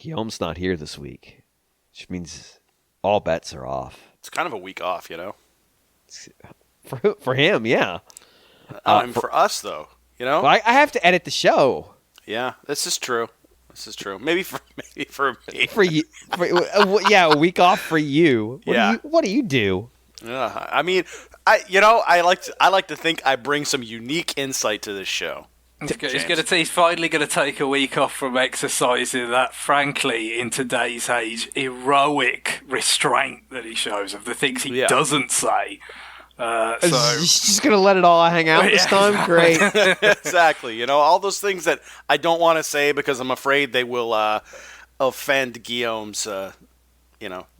Guillaume's not here this week, which means all bets are off. It's kind of a week off, you know? For him, yeah. For us, though, you know? Well, I have to edit the show. Yeah, this is true. Maybe for me. For you, yeah, a week off for you. What do you do? Yeah, I mean, I like to think I bring some unique insight to this show. He's finally going to take a week off from exercising that, frankly, in today's age, heroic restraint that he shows of the things he doesn't say. He's just going to let it all hang out this time? Great. Exactly. You know, all those things that I don't want to say because I'm afraid they will offend Guillaume's,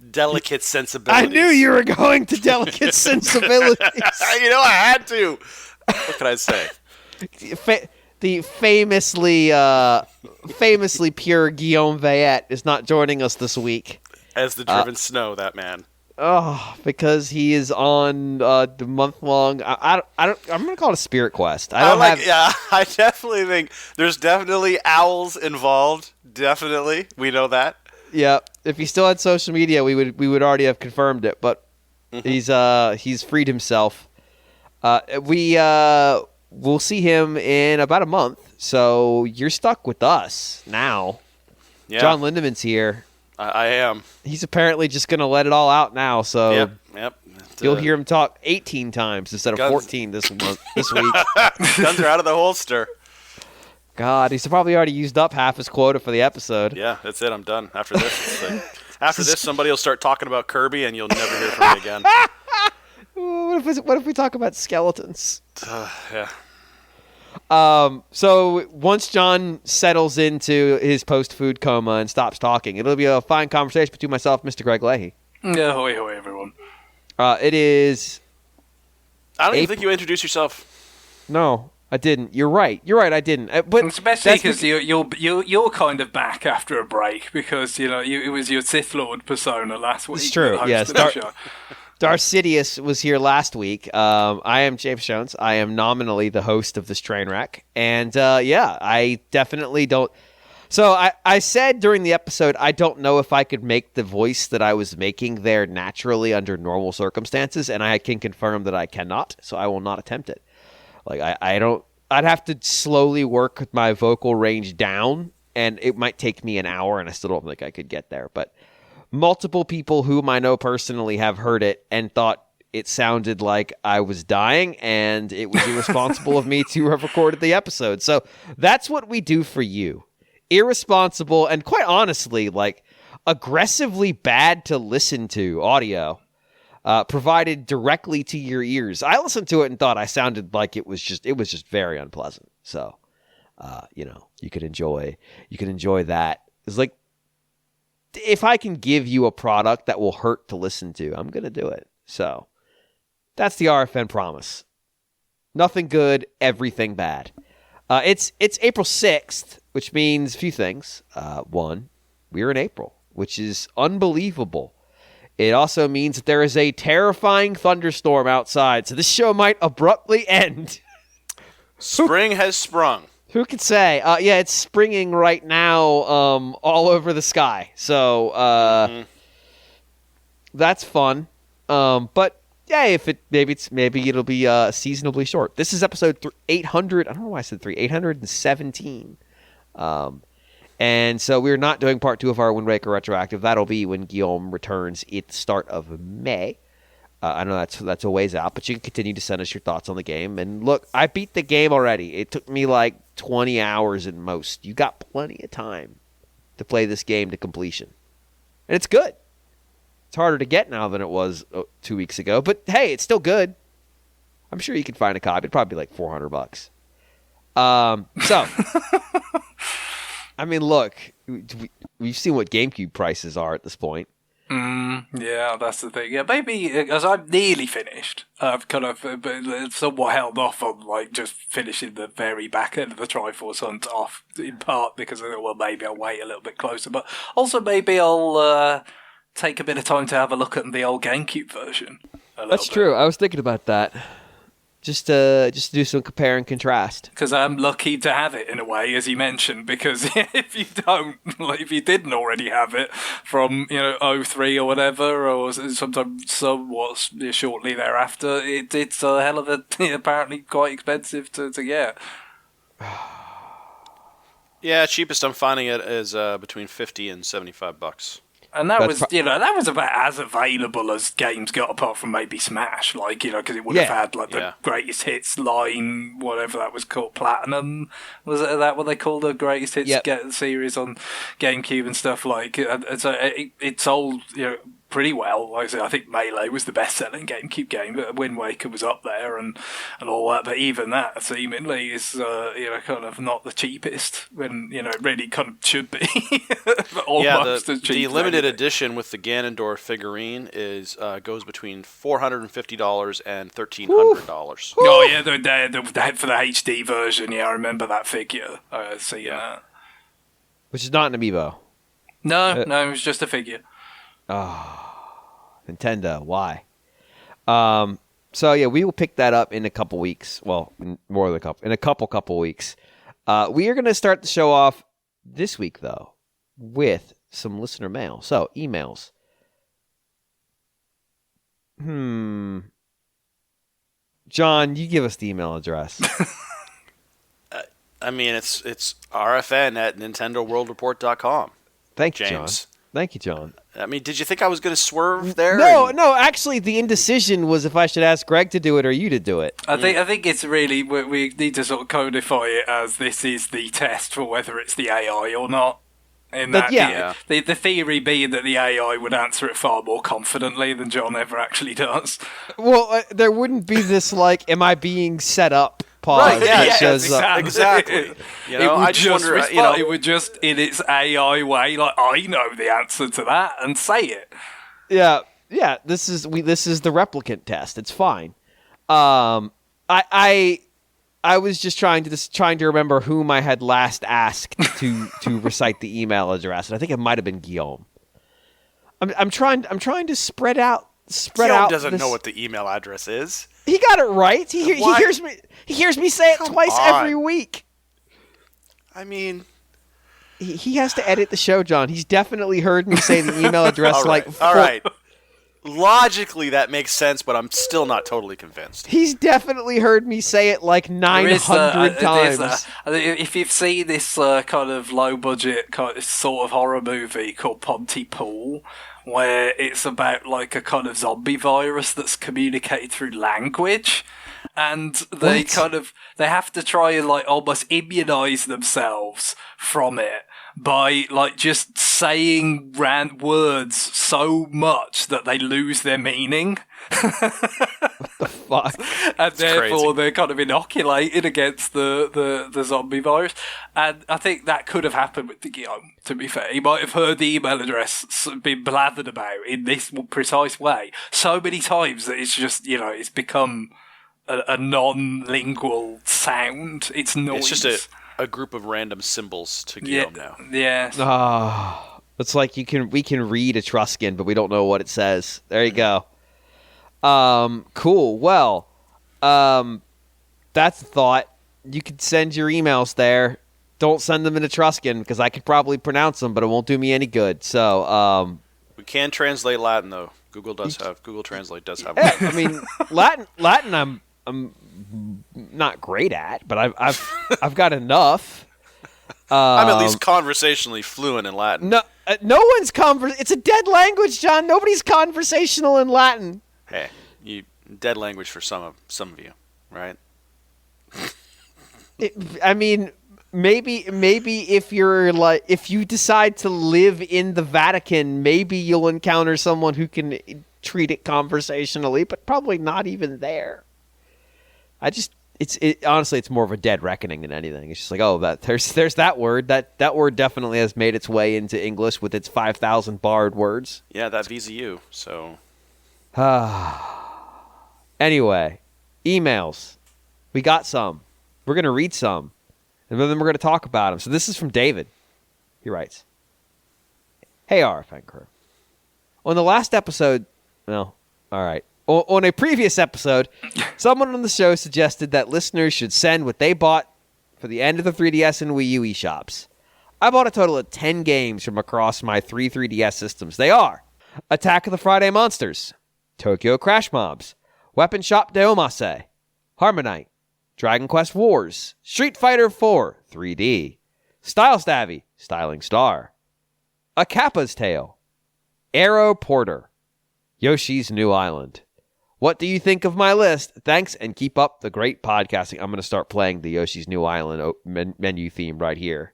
delicate sensibilities. I knew you were going to delicate sensibilities. I had to. What can I say? The famously pure Guillaume Bayonetta is not joining us this week. As the driven snow, that man. Oh, because he is on the month-long. I'm going to call it a spirit quest. I definitely think there's definitely owls involved. Definitely, we know that. Yeah, if he still had social media, we would already have confirmed it. But he's freed himself. We'll see him in about a month, so you're stuck with us now. Yeah. John Lindemann's here. I am. He's apparently just going to let it all out now, so yep. You'll hear him talk 18 times instead of 14 this week. Guns are out of the holster. God, he's probably already used up half his quota for the episode. Yeah, that's it. I'm done. After this, somebody will start talking about Kirby, and you'll never hear from me again. What if we talk about skeletons? Yeah. So once John settles into his post-food coma and stops talking, it'll be a fine conversation between myself and Mr. Greg Leahy. Yeah, hoy, everyone. It is... I don't even think you introduced yourself. No, I didn't. You're right, I didn't. But especially because you're kind of back after a break because, it was your Sith Lord persona last week. It's true, yes. Darth Sidious was here last week. I am James Jones. I am nominally the host of this train wreck. And I definitely don't. So I said during the episode, I don't know if I could make the voice that I was making there naturally under normal circumstances. And I can confirm that I cannot. So I will not attempt it. Like, I'd have to slowly work my vocal range down. And it might take me an hour. And I still don't think I could get there. But multiple people whom I know personally have heard it and thought it sounded like I was dying, and it was irresponsible of me to have recorded the episode. So that's what we do for you. Irresponsible and, quite honestly, like, aggressively bad to listen to audio provided directly to your ears. I listened to it and thought I sounded like it was just very unpleasant. So, you could enjoy that. It's like, if I can give you a product that will hurt to listen to, I'm going to do it. So that's the RFN promise. Nothing good, everything bad. It's April 6th, which means a few things. One, we're in April, which is unbelievable. It also means that there is a terrifying thunderstorm outside, so this show might abruptly end. Spring has sprung. Who could say? It's springing right now all over the sky. So that's fun. But yeah, maybe it'll be seasonably short. This is episode 800. I don't know why I said 817. And so we're not doing part 2 of our Wind Waker retroactive. That'll be when Guillaume returns at the start of May. I know that's a ways out, but you can continue to send us your thoughts on the game. And look, I beat the game already. It took me like 20 hours at most. You got plenty of time to play this game to completion. And it's good. It's harder to get now than it was 2 weeks ago, but hey, it's still good. I'm sure you can find a copy. It'd probably be like $400. So, I mean, look, we've seen what GameCube prices are at this point. Yeah, that's the thing. Yeah, maybe as I'm nearly finished, I've kind of somewhat held off on like just finishing the very back end of the Triforce Hunt off, in part because I thought, well, maybe I'll wait a little bit closer, but also maybe I'll take a bit of time to have a look at the old GameCube version. That's true. I was thinking about that. just to do some compare and contrast. Because I'm lucky to have it in a way, as you mentioned. Because if you don't, like, if you didn't already have it from '03 or whatever, or sometimes somewhat shortly thereafter, it's a hell of a apparently quite expensive to get. Yeah, cheapest I'm finding it is between $50 and $75. And that was about as available as games got, apart from maybe Smash, because it would have had the greatest hits line, whatever that was called, Platinum. Was it that what they called the greatest hits series on GameCube and stuff like? So it sold pretty well. Like I said, I think Melee was the best-selling GameCube game, but Wind Waker was up there and all that. But even that seemingly is kind of not the cheapest when it really kind of should be. Almost as cheap. The limited edition with the Ganondorf figurine is goes between $450 and $1,300. Oh yeah, for the HD version. Yeah, I remember that figure. Seeing that. Which is not an amiibo. No, it was just a figure. Nintendo, why? So yeah, we will pick that up in a couple weeks. Well, in a couple weeks. We are going to start the show off this week though with some listener mail. So emails. John, you give us the email address. I mean, it's rfn@nintendoworldreport.com. Thank you, James. John. Thank you, John. I mean, did you think I was going to swerve there? No. Actually, the indecision was if I should ask Greg to do it or you to do it. I think it's really we need to sort of codify it as this is the test for whether it's the AI or not. The theory being that the AI would answer it far more confidently than John ever actually does. Well, there wouldn't be this am I being set up? Pause. Right, yeah, exactly. I just wonder, it would just, in its AI way, I know the answer to that, and say it. Yeah. This is the replicant test. It's fine. I was just trying to remember whom I had last asked to recite the email address, and I think it might have been Guillaume. I'm trying to spread out. Guillaume doesn't know what the email address is. He got it right. He hears me. He hears me say it twice every week. I mean, he has to edit the show, John. He's definitely heard me say the email address all right. Logically, that makes sense, but I'm still not totally convinced. He's definitely heard me say it 900 times. If you've seen this kind of low-budget sort of horror movie called Pontypool, where it's about a kind of zombie virus that's communicated through language, and they they have to try and almost immunize themselves from it by just saying words so much that they lose their meaning. The fuck? And therefore they're kind of inoculated against the zombie virus. And I think that could have happened with Guillaume, to be fair. He might have heard the email address been blathered about in this precise way so many times that it's just, it's become a non-lingual sound. It's noise. It's just a group of random symbols to Guillaume now. Yeah. It's like we can read Etruscan, but we don't know what it says. There you go. Cool. Well, that's the thought. You could send your emails there. Don't send them in Etruscan because I could probably pronounce them, but it won't do me any good. So, we can translate Latin though. Google Translate does have. Yeah, I mean, Latin. I'm not great at, but I've got enough. I'm at least conversationally fluent in Latin. No one's It's a dead language, John. Nobody's conversational in Latin. Hey, dead language for some of you, right? Maybe if if you decide to live in the Vatican, maybe you'll encounter someone who can treat it conversationally, but probably not even there. Honestly, it's more of a dead reckoning than anything. It's just there's that word. That word definitely has made its way into English with its 5,000 borrowed words. Yeah, that Visa U. So, anyway, emails. We got some. We're gonna read some, and then we're gonna talk about them. So this is from David. He writes, "Hey RFN crew. On the last episode, well, all right. On a previous episode, someone on the show suggested that listeners should send what they bought for the end of the 3DS and Wii U eShops. I bought a total of 10 games from across my 3DS systems. They are Attack of the Friday Monsters, Tokyo Crash Mobs, Weapon Shop Deomase, Harmonite, Dragon Quest Wars, Street Fighter 4 3D, Style Stabby, Styling Star, A Kappa's Tale, Arrow Porter, Yoshi's New Island. What do you think of my list? Thanks, and keep up the great podcasting. I'm going to start playing the Yoshi's New Island menu theme right here.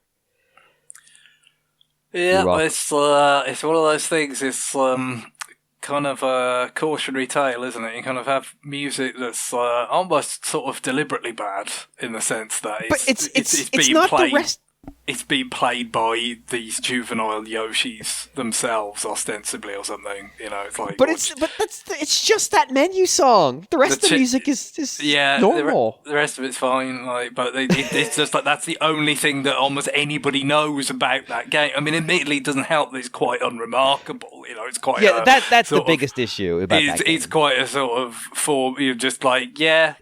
Yeah, it's one of those things. It's kind of a cautionary tale, isn't it? You kind of have music that's almost sort of deliberately bad in the sense that it's being not played. The rest. It's being played by these juvenile Yoshis themselves, ostensibly, or something. You know, it's like. It's just that menu song. The rest of the music is normal. The rest of it's fine. Like, but it's just like that's the only thing that almost anybody knows about that game. I mean, admittedly, it doesn't help that it's quite unremarkable. You know, it's quite. Yeah, that's the biggest issue about that game. It's quite a sort of form. You're just like, yeah.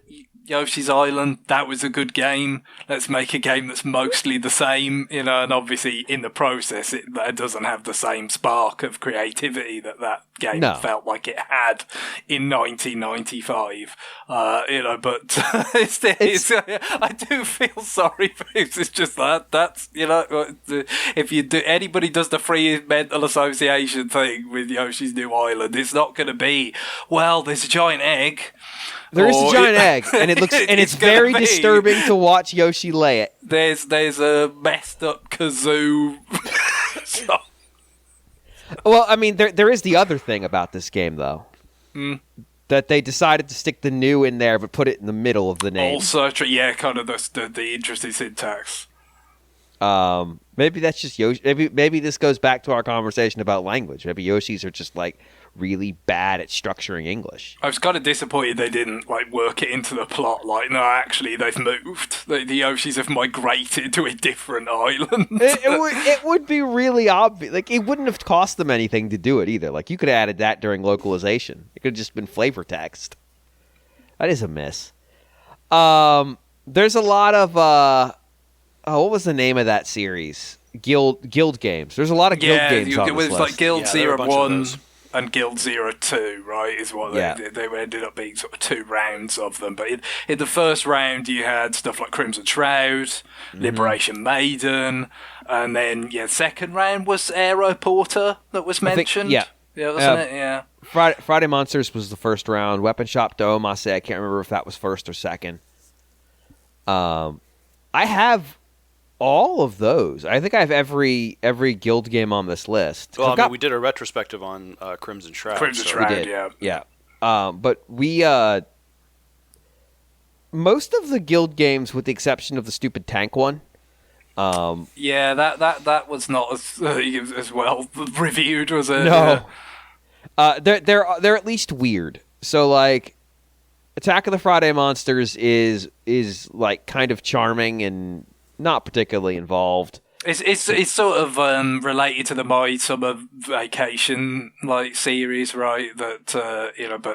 Yoshi's Island, that was a good game. Let's make a game that's mostly the same, you know, and obviously in the process it doesn't have the same spark of creativity that game felt like it had in 1995. You know, but I do feel sorry for it. It's just that's, you know, if anybody does the free mental association thing with Yoshi's New Island, it's not going to be, well, there's a giant egg. There is a giant egg, and it's very disturbing to watch Yoshi lay it. There's a messed up kazoo. Well, I mean, there is the other thing about this game, though. That they decided to stick the new in there, but put it in the middle of the name. Also, yeah, kind of the interesting syntax. Maybe that's just Yoshi. Maybe this goes back to our conversation about language. Maybe Yoshis are just like really bad at structuring English. I was kind of disappointed they didn't like work it into the plot. Like, no, actually, they've moved. The Yoshis have migrated to a different island. It would be really obvious. Like, it wouldn't have cost them anything to do it either. Like, you could have added that during localization. It could have just been flavor text. That is a miss. There's a lot of what was the name of that series? Guild games. There's a lot of guild games on this list. It was like Guild 01 and Guild 02, right, is what they ended up being sort of 2 rounds of them. But in the first round, you had stuff like Crimson Shroud, Liberation Maiden, and then, second round was Aero Porter that was mentioned. Yeah, wasn't it? Yeah. Friday Monsters was the first round. Weapon Shop Deomase, I can't remember if that was first or second. I have all of those. I think I have every guild game on this list. Well, we did a retrospective on Crimson Shroud. Crimson Shroud, yeah. But we most of the guild games, with the exception of the stupid tank one. That was not as well reviewed, was it? No. They're at least weird. So like, Attack of the Friday Monsters is like kind of charming and not particularly involved. It's sort of related to the My Summer Vacation like series, right? That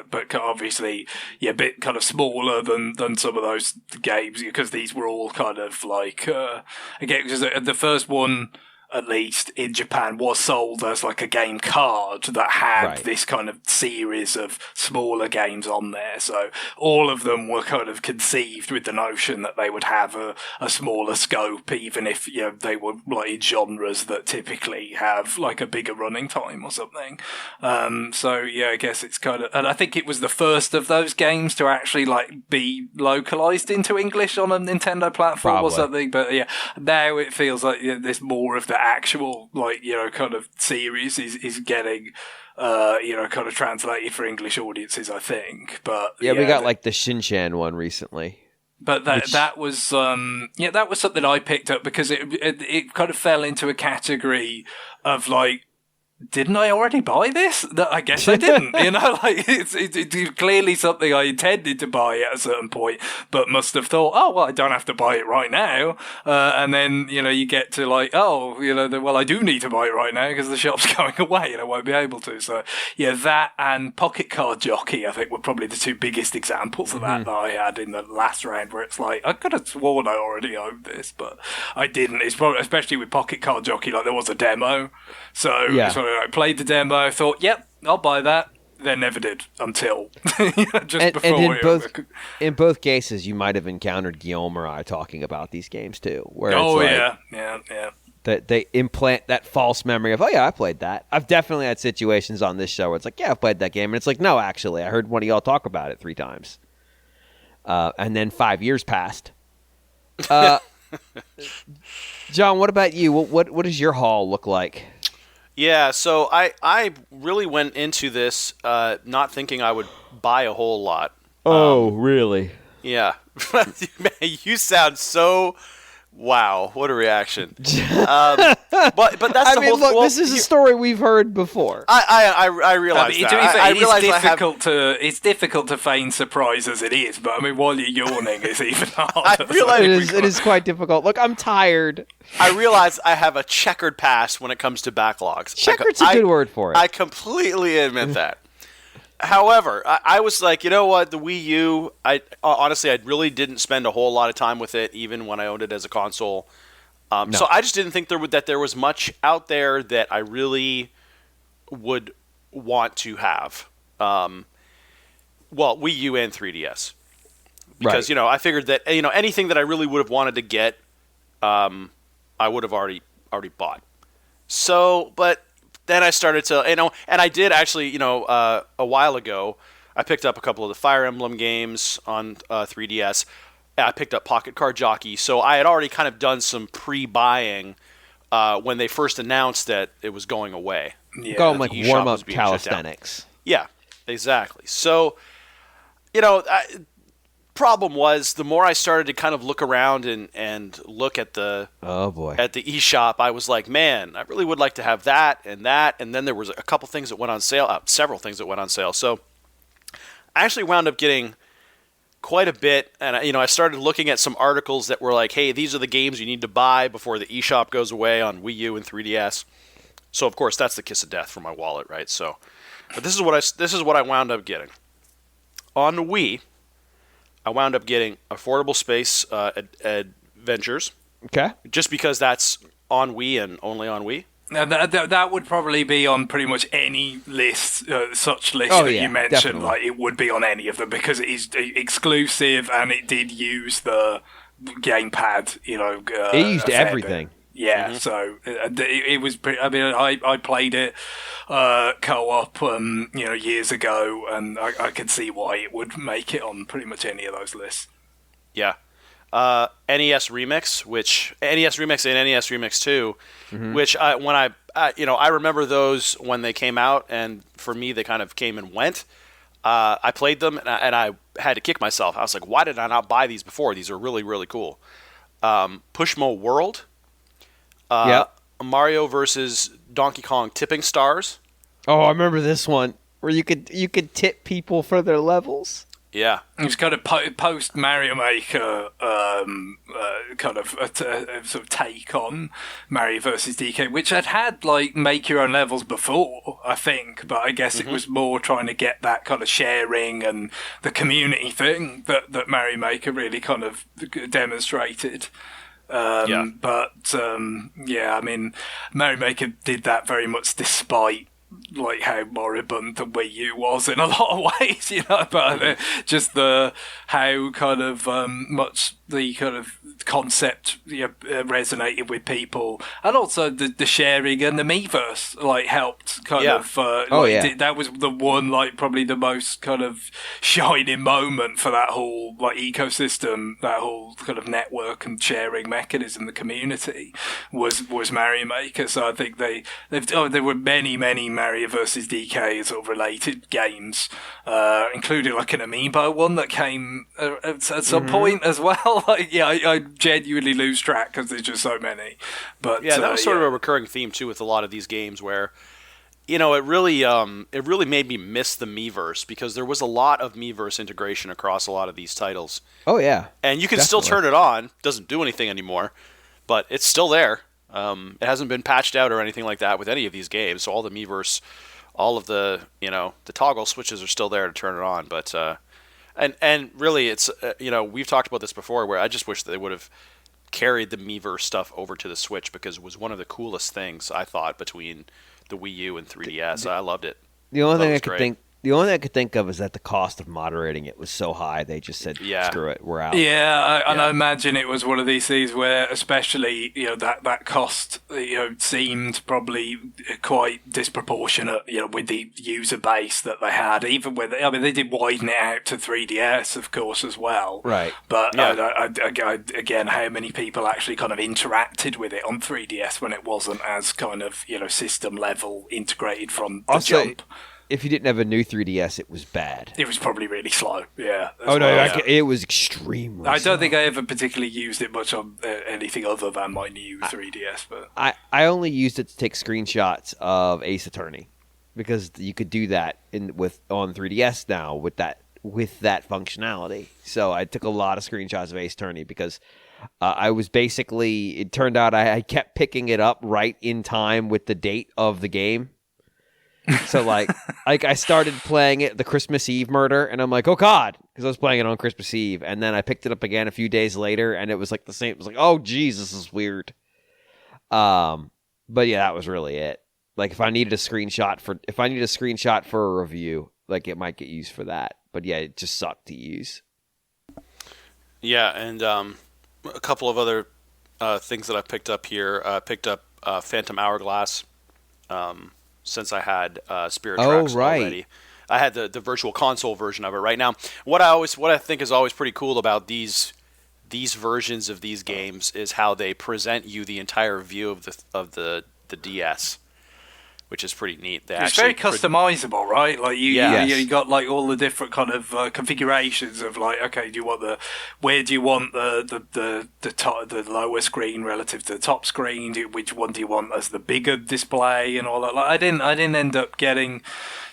but obviously a bit kind of smaller than some of those games, because these were all kind of like again, because the first one, at least in Japan, was sold as like a game card that had this kind of series of smaller games on there. So all of them were kind of conceived with the notion that they would have a smaller scope, even if they were like in genres that typically have like a bigger running time or something. I guess it's kind of, and I think it was the first of those games to actually like be localized into English on a Nintendo platform or something. But now it feels like there's more of the actual kind of series is getting kind of translated for English audiences, I think. But we got like the Shinchan one recently. But that was something I picked up because it kind of fell into a category of like didn't I already buy this? No, I guess I didn't. It's clearly something I intended to buy at a certain point, but must have thought, oh, well, I don't have to buy it right now. And then, you get to I do need to buy it right now because the shop's going away and I won't be able to. So, yeah, that and Pocket Card Jockey, I think, were probably the two biggest examples of that I had in the last round, where it's like, I could have sworn I already owned this, but I didn't. It's probably, especially with Pocket Card Jockey, there was a demo. So I played the demo, thought, yep, I'll buy that. Then never did until in both cases, you might have encountered Guillaume or I talking about these games too. Where yeah. That they implant that false memory of, oh yeah, I played that. I've definitely had situations on this show where it's like, yeah, I've played that game, and it's like, no, actually, I heard one of y'all talk about it 3 times, and then 5 years passed. John, what about you? What does your haul look like? Yeah, so I really went into this not thinking I would buy a whole lot. Oh, really? Yeah. Man, you sound so... Wow, what a reaction. But that's the whole... Look, this is a story we've heard before. I realize that. It's difficult to feign surprise as it is, but while you're yawning, it's even harder. It is quite difficult. Look, I'm tired. I realize I have a checkered past when it comes to backlogs. Checkered's a good word for it. I completely admit that. However, I was like, you know what, the Wii U, honestly, I really didn't spend a whole lot of time with it, even when I owned it as a console. No. So I just didn't think that there was much out there that I really would want to have. Wii U and 3DS. Because, right. I figured that, anything that I really would have wanted to get, I would have already bought. So, but... Then I started to, and I did actually, a while ago, I picked up a couple of the Fire Emblem games on 3DS. I picked up Pocket Card Jockey. So I had already kind of done some pre-buying when they first announced that it was going away. Yeah, going like warm-up calisthenics. Yeah, exactly. So, problem was, the more I started to kind of look around and look at the at the eShop, I was like, man, I really would like to have that, and then there was a couple things that went on sale, several things that went on sale. So I actually wound up getting quite a bit, and I started looking at some articles that were like, hey, these are the games you need to buy before the eShop goes away on Wii U and 3DS. So of course that's the kiss of death for my wallet, right? So, but this is what I wound up getting on the Wii. I wound up getting Affordable Space Adventures. Okay. Just because that's on Wii and only on Wii. Now that would probably be on pretty much any list, such list that you mentioned. Definitely. Like, it would be on any of them because it is exclusive and it did use the gamepad. It used everything. Yeah, so it was pretty. I played it co-op, years ago, and I could see why it would make it on pretty much any of those lists. Yeah, NES Remix, and NES Remix 2, which I remember those when they came out, and for me they kind of came and went. I played them, and I had to kick myself. I was like, why did I not buy these before? These are really, really cool. Pushmo World. Mario versus Donkey Kong Tipping Stars. Oh, I remember this one where you could tip people for their levels. Yeah, it was kind of post Mario Maker, kind of a sort of take on Mario versus DK, which had like make your own levels before, I think, but I guess it was more trying to get that kind of sharing and the community thing that Mario Maker really kind of demonstrated. Mario Maker did that very much despite like how moribund the Wii U was in a lot of ways, but just how kind of much the kind of concept resonated with people, and also the sharing and the Miiverse helped that was the one probably the most kind of shining moment for that whole ecosystem, that whole kind of network and sharing mechanism, the community was Mario Maker. So I think there were many Mario versus DK sort of related games, including like an Amiibo one that came at some point as well. I genuinely lose track because there's just so many. But that was sort of a recurring theme too with a lot of these games, where it really made me miss the Miiverse because there was a lot of Miiverse integration across a lot of these titles. Oh yeah, and you can still turn it on. Doesn't do anything anymore, but it's still there. It hasn't been patched out or anything like that with any of these games. So all the Miiverse, all of the the toggle switches are still there to turn it on. But and really, it's we've talked about this before, where I just wish that they would have carried the Miiverse stuff over to the Switch because it was one of the coolest things I thought between the Wii U and 3DS. I loved it. The only thing I could think of is that the cost of moderating it was so high they just said, "Screw it, we're out." Yeah, and I imagine it was one of these things where, especially that cost seemed probably quite disproportionate, with the user base that they had. Even with they did widen it out to 3DS, of course, as well. Right. But again, how many people actually kind of interacted with it on 3DS when it wasn't as kind of system level integrated from the jump? If you didn't have a new 3DS, it was bad. It was probably really slow, yeah. It was extremely slow. I don't think I ever particularly used it much on anything other than my new 3DS. But I only used it to take screenshots of Ace Attorney because you could do that on 3DS now with that functionality. So I took a lot of screenshots of Ace Attorney because I was basically, it turned out I kept picking it up right in time with the date of the game. So like I started playing it the Christmas Eve murder, and I'm like, oh god, because I was playing it on Christmas Eve, and then I picked it up again a few days later, and it was like the same. It was like, oh geez, this is weird. But yeah, that was really it. Like if I needed a screenshot for a review, like it might get used for that. But yeah, it just sucked to use. Yeah, and a couple of other things that I picked up here. Picked up Phantom Hourglass. Since I had Spirit Tracks already. I had the virtual console version of it right now. What I think is always pretty cool about these versions of these games is how they present you the entire view of the DS, which is pretty neat. It's very customizable, right? Like you got like all the different kind of configurations of like, okay, where do you want the lower screen relative to the top screen? Which one do you want as the bigger display and all that? Like I didn't end up getting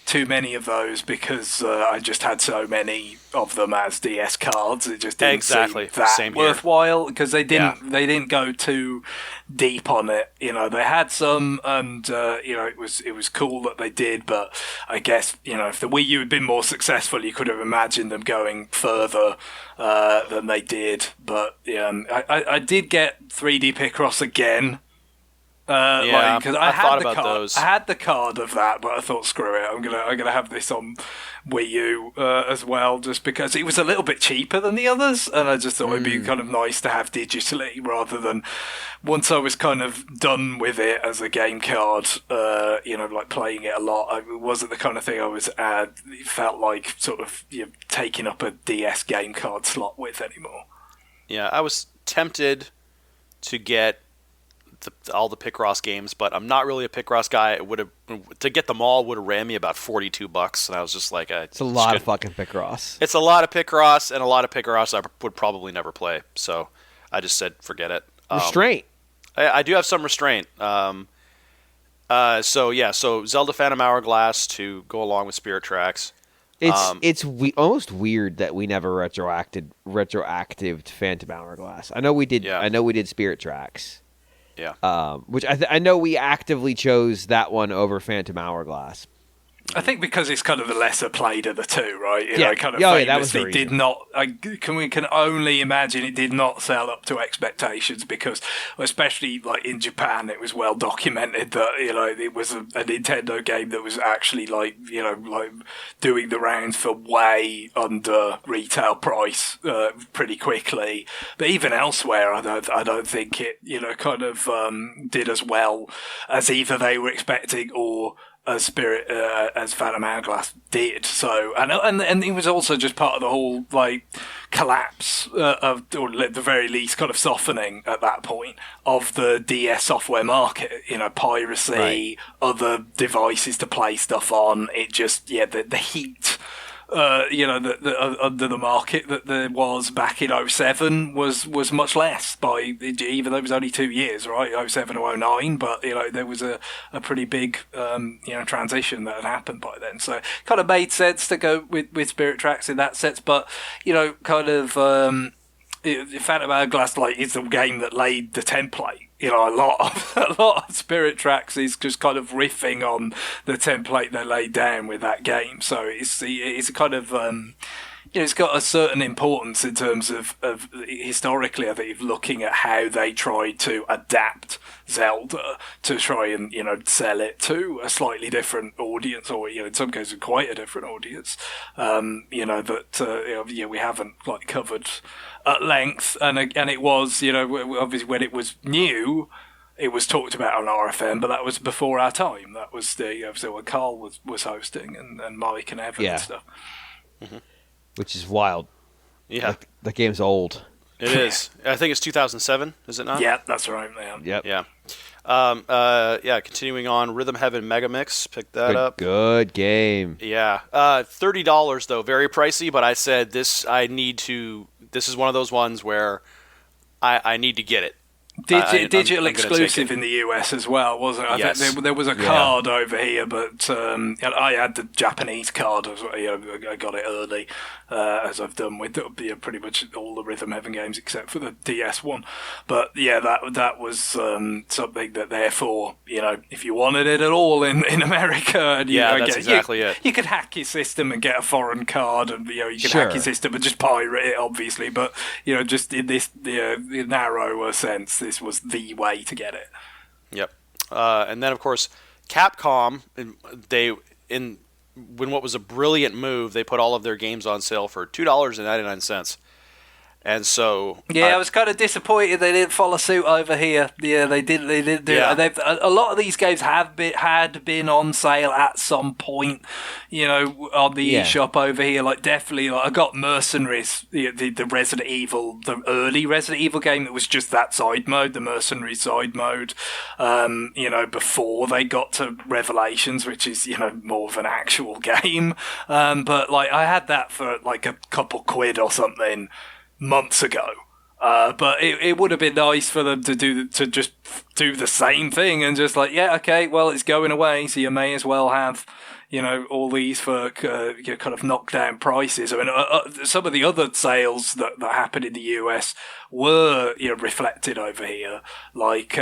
too many of those because I just had so many of them as DS cards. It just didn't seem that worthwhile because they didn't go too deep on it. They had some, and it was cool that they did. But I guess if the Wii U had been more successful, you could have imagined them going further than they did. But I did get 3D Picross again. Because I had the card. Those. I had the card of that, but I thought, screw it, I'm gonna have this on Wii U as well, just because it was a little bit cheaper than the others, and I just thought it'd be kind of nice to have digitally rather than once I was kind of done with it as a game card. Like playing it a lot, it wasn't the kind of thing I was felt like sort of taking up a DS game card slot with anymore. Yeah, I was tempted to get all the Picross games, but I'm not really a Picross guy. To get them all would have ran me about $42, and I was just like, it's a lot of fucking Picross. It's a lot of Picross, and a lot of Picross I would probably never play. So I just said, forget it. Restraint. I do have some restraint. So Zelda Phantom Hourglass to go along with Spirit Tracks. It's almost weird that we never retroactived Phantom Hourglass. I know we did. Yeah. I know we did Spirit Tracks. Yeah. Which I know we actively chose that one over Phantom Hourglass. I think because it's kind of the lesser played of the two, right? That was the reason. Did not. We can only imagine it did not sell up to expectations because, especially like in Japan, it was well documented that it was a Nintendo game that was actually like doing the rounds for way under retail price pretty quickly. But even elsewhere, I don't think it did as well as either they were expecting or as Phantom Hourglass did. So and it was also just part of the whole like collapse of, or at the very least, kind of softening at that point of the DS software market. Piracy, other devices to play stuff on. It just the heat under the market that there was back in '07 was much less by, even though it was only 2 years, right? '07 to '09, but there was a pretty big transition that had happened by then. So it kind of made sense to go with Spirit Tracks in that sense, but Phantom Hourglass is the game that laid the template. A lot of Spirit Tracks is just kind of riffing on the template they laid down with that game. So it's a kind of it's got a certain importance in terms of historically, I think, looking at how they tried to adapt Zelda to try and sell it to a slightly different audience, or in some cases quite a different audience. We haven't covered at length, and it was obviously when it was new, it was talked about on RFM, but that was before our time. That was so when Carl was hosting and Mike and Evan and stuff. Mm-hmm. Which is wild. Yeah, the game's old. It is. I think it's 2007. Is it not? Yeah, that's right. Yeah. Yep. Yeah. Continuing on, Rhythm Heaven Megamix. Picked that up. Good game. Yeah. $30 though, very pricey. But I said this. This is one of those ones where I need to get it. Digital exclusive in the US as well, wasn't it? Yes. I think there was a card over here, but I had the Japanese card. I got it early, as I've done with pretty much all the Rhythm Heaven games except for the DS one. But yeah, that was something that therefore, if you wanted it at all in America, and that's exactly it. You could hack your system and get a foreign card, and you could hack your system and just pirate it, obviously. But just in this narrower sense, this was the way to get it. Yep. And then, of course, Capcom, when what was a brilliant move, they put all of their games on sale for $2.99. And so I was kind of disappointed they didn't follow suit over here. Yeah, they didn't do it. A lot of these games had been on sale at some point, on the eShop over here. Definitely, I got Mercenaries, the Resident Evil, the early Resident Evil game that was just that side mode, the Mercenary side mode. Before they got to Revelations, which is more of an actual game. But I had that for a couple quid or something months ago, but it would have been nice for them to just do the same thing and just it's going away, so you may as well have all these for kind of knockdown prices. I mean, some of the other sales that happened in the US were reflected over here, like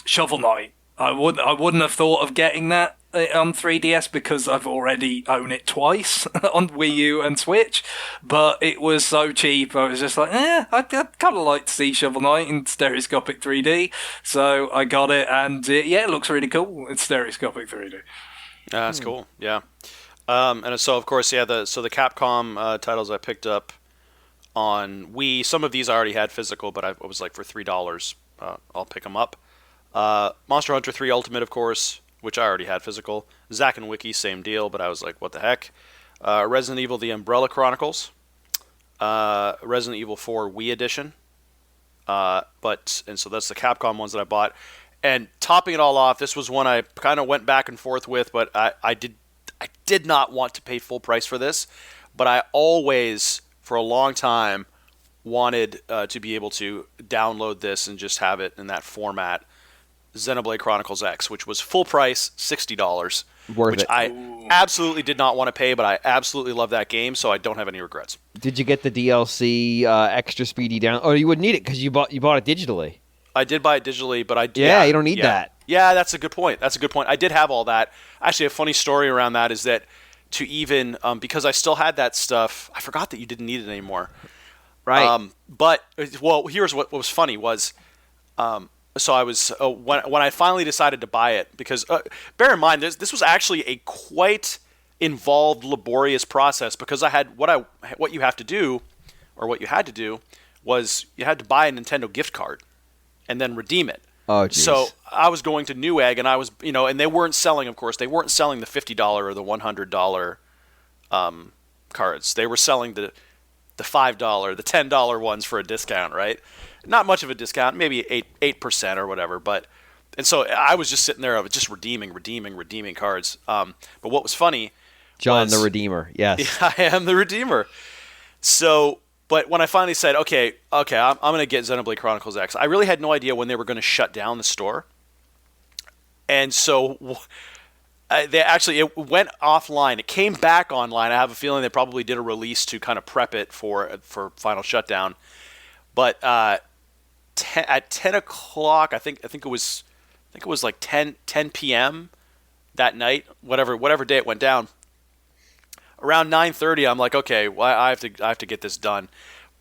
Shovel Knight. I wouldn't have thought of getting that on 3DS because I've already owned it twice on Wii U and Switch, but it was so cheap. I was just I'd kind of like to see Shovel Knight in stereoscopic 3D, so I got it, and it looks really cool. It's stereoscopic 3D. That's cool. Yeah. And so of course, the Capcom titles I picked up on Wii. Some of these I already had physical, but I was for $3. I'll pick them up. Monster Hunter 3 Ultimate, of course, which I already had physical. Zack and Wiki, same deal, but I was like, what the heck? Resident Evil The Umbrella Chronicles. Resident Evil 4 Wii Edition. So that's the Capcom ones that I bought. And topping it all off, this was one I kind of went back and forth with, but I did not want to pay full price for this. But I always, for a long time, wanted to be able to download this and just have it in that format. Xenoblade Chronicles X, which was full price, $60, which I absolutely did not want to pay, but I absolutely love that game, so I don't have any regrets. Did you get the DLC extra speedy down? Oh, you wouldn't need it because you bought it digitally. I did buy it digitally, but you don't need that. Yeah, that's a good point. I did have all that. Actually, a funny story around that is that to even because I still had that stuff, I forgot that you didn't need it anymore. Right. Here's what was funny was. So I was when I finally decided to buy it, because bear in mind this was actually a quite involved, laborious process, because I had what you had to do was you had to buy a Nintendo gift card and then redeem it. Oh, geez. So I was going to Newegg, and I was and they weren't selling, of course, the $50 or the $100 cards. They were selling the $5, the $10 ones for a discount, right? Not much of a discount, maybe 8% or whatever. And so I was just sitting there, just redeeming cards. But what was funny John the Redeemer. Yes. I am the Redeemer. So, but when I finally said, okay, I'm going to get Xenoblade Chronicles X, I really had no idea when they were going to shut down the store. And so it went offline. It came back online. I have a feeling they probably did a release to kind of prep it for final shutdown. But at 10 o'clock, I think it was like 10 p.m. that night, whatever day it went down. Around 9:30, I'm like, okay, well, I have to get this done.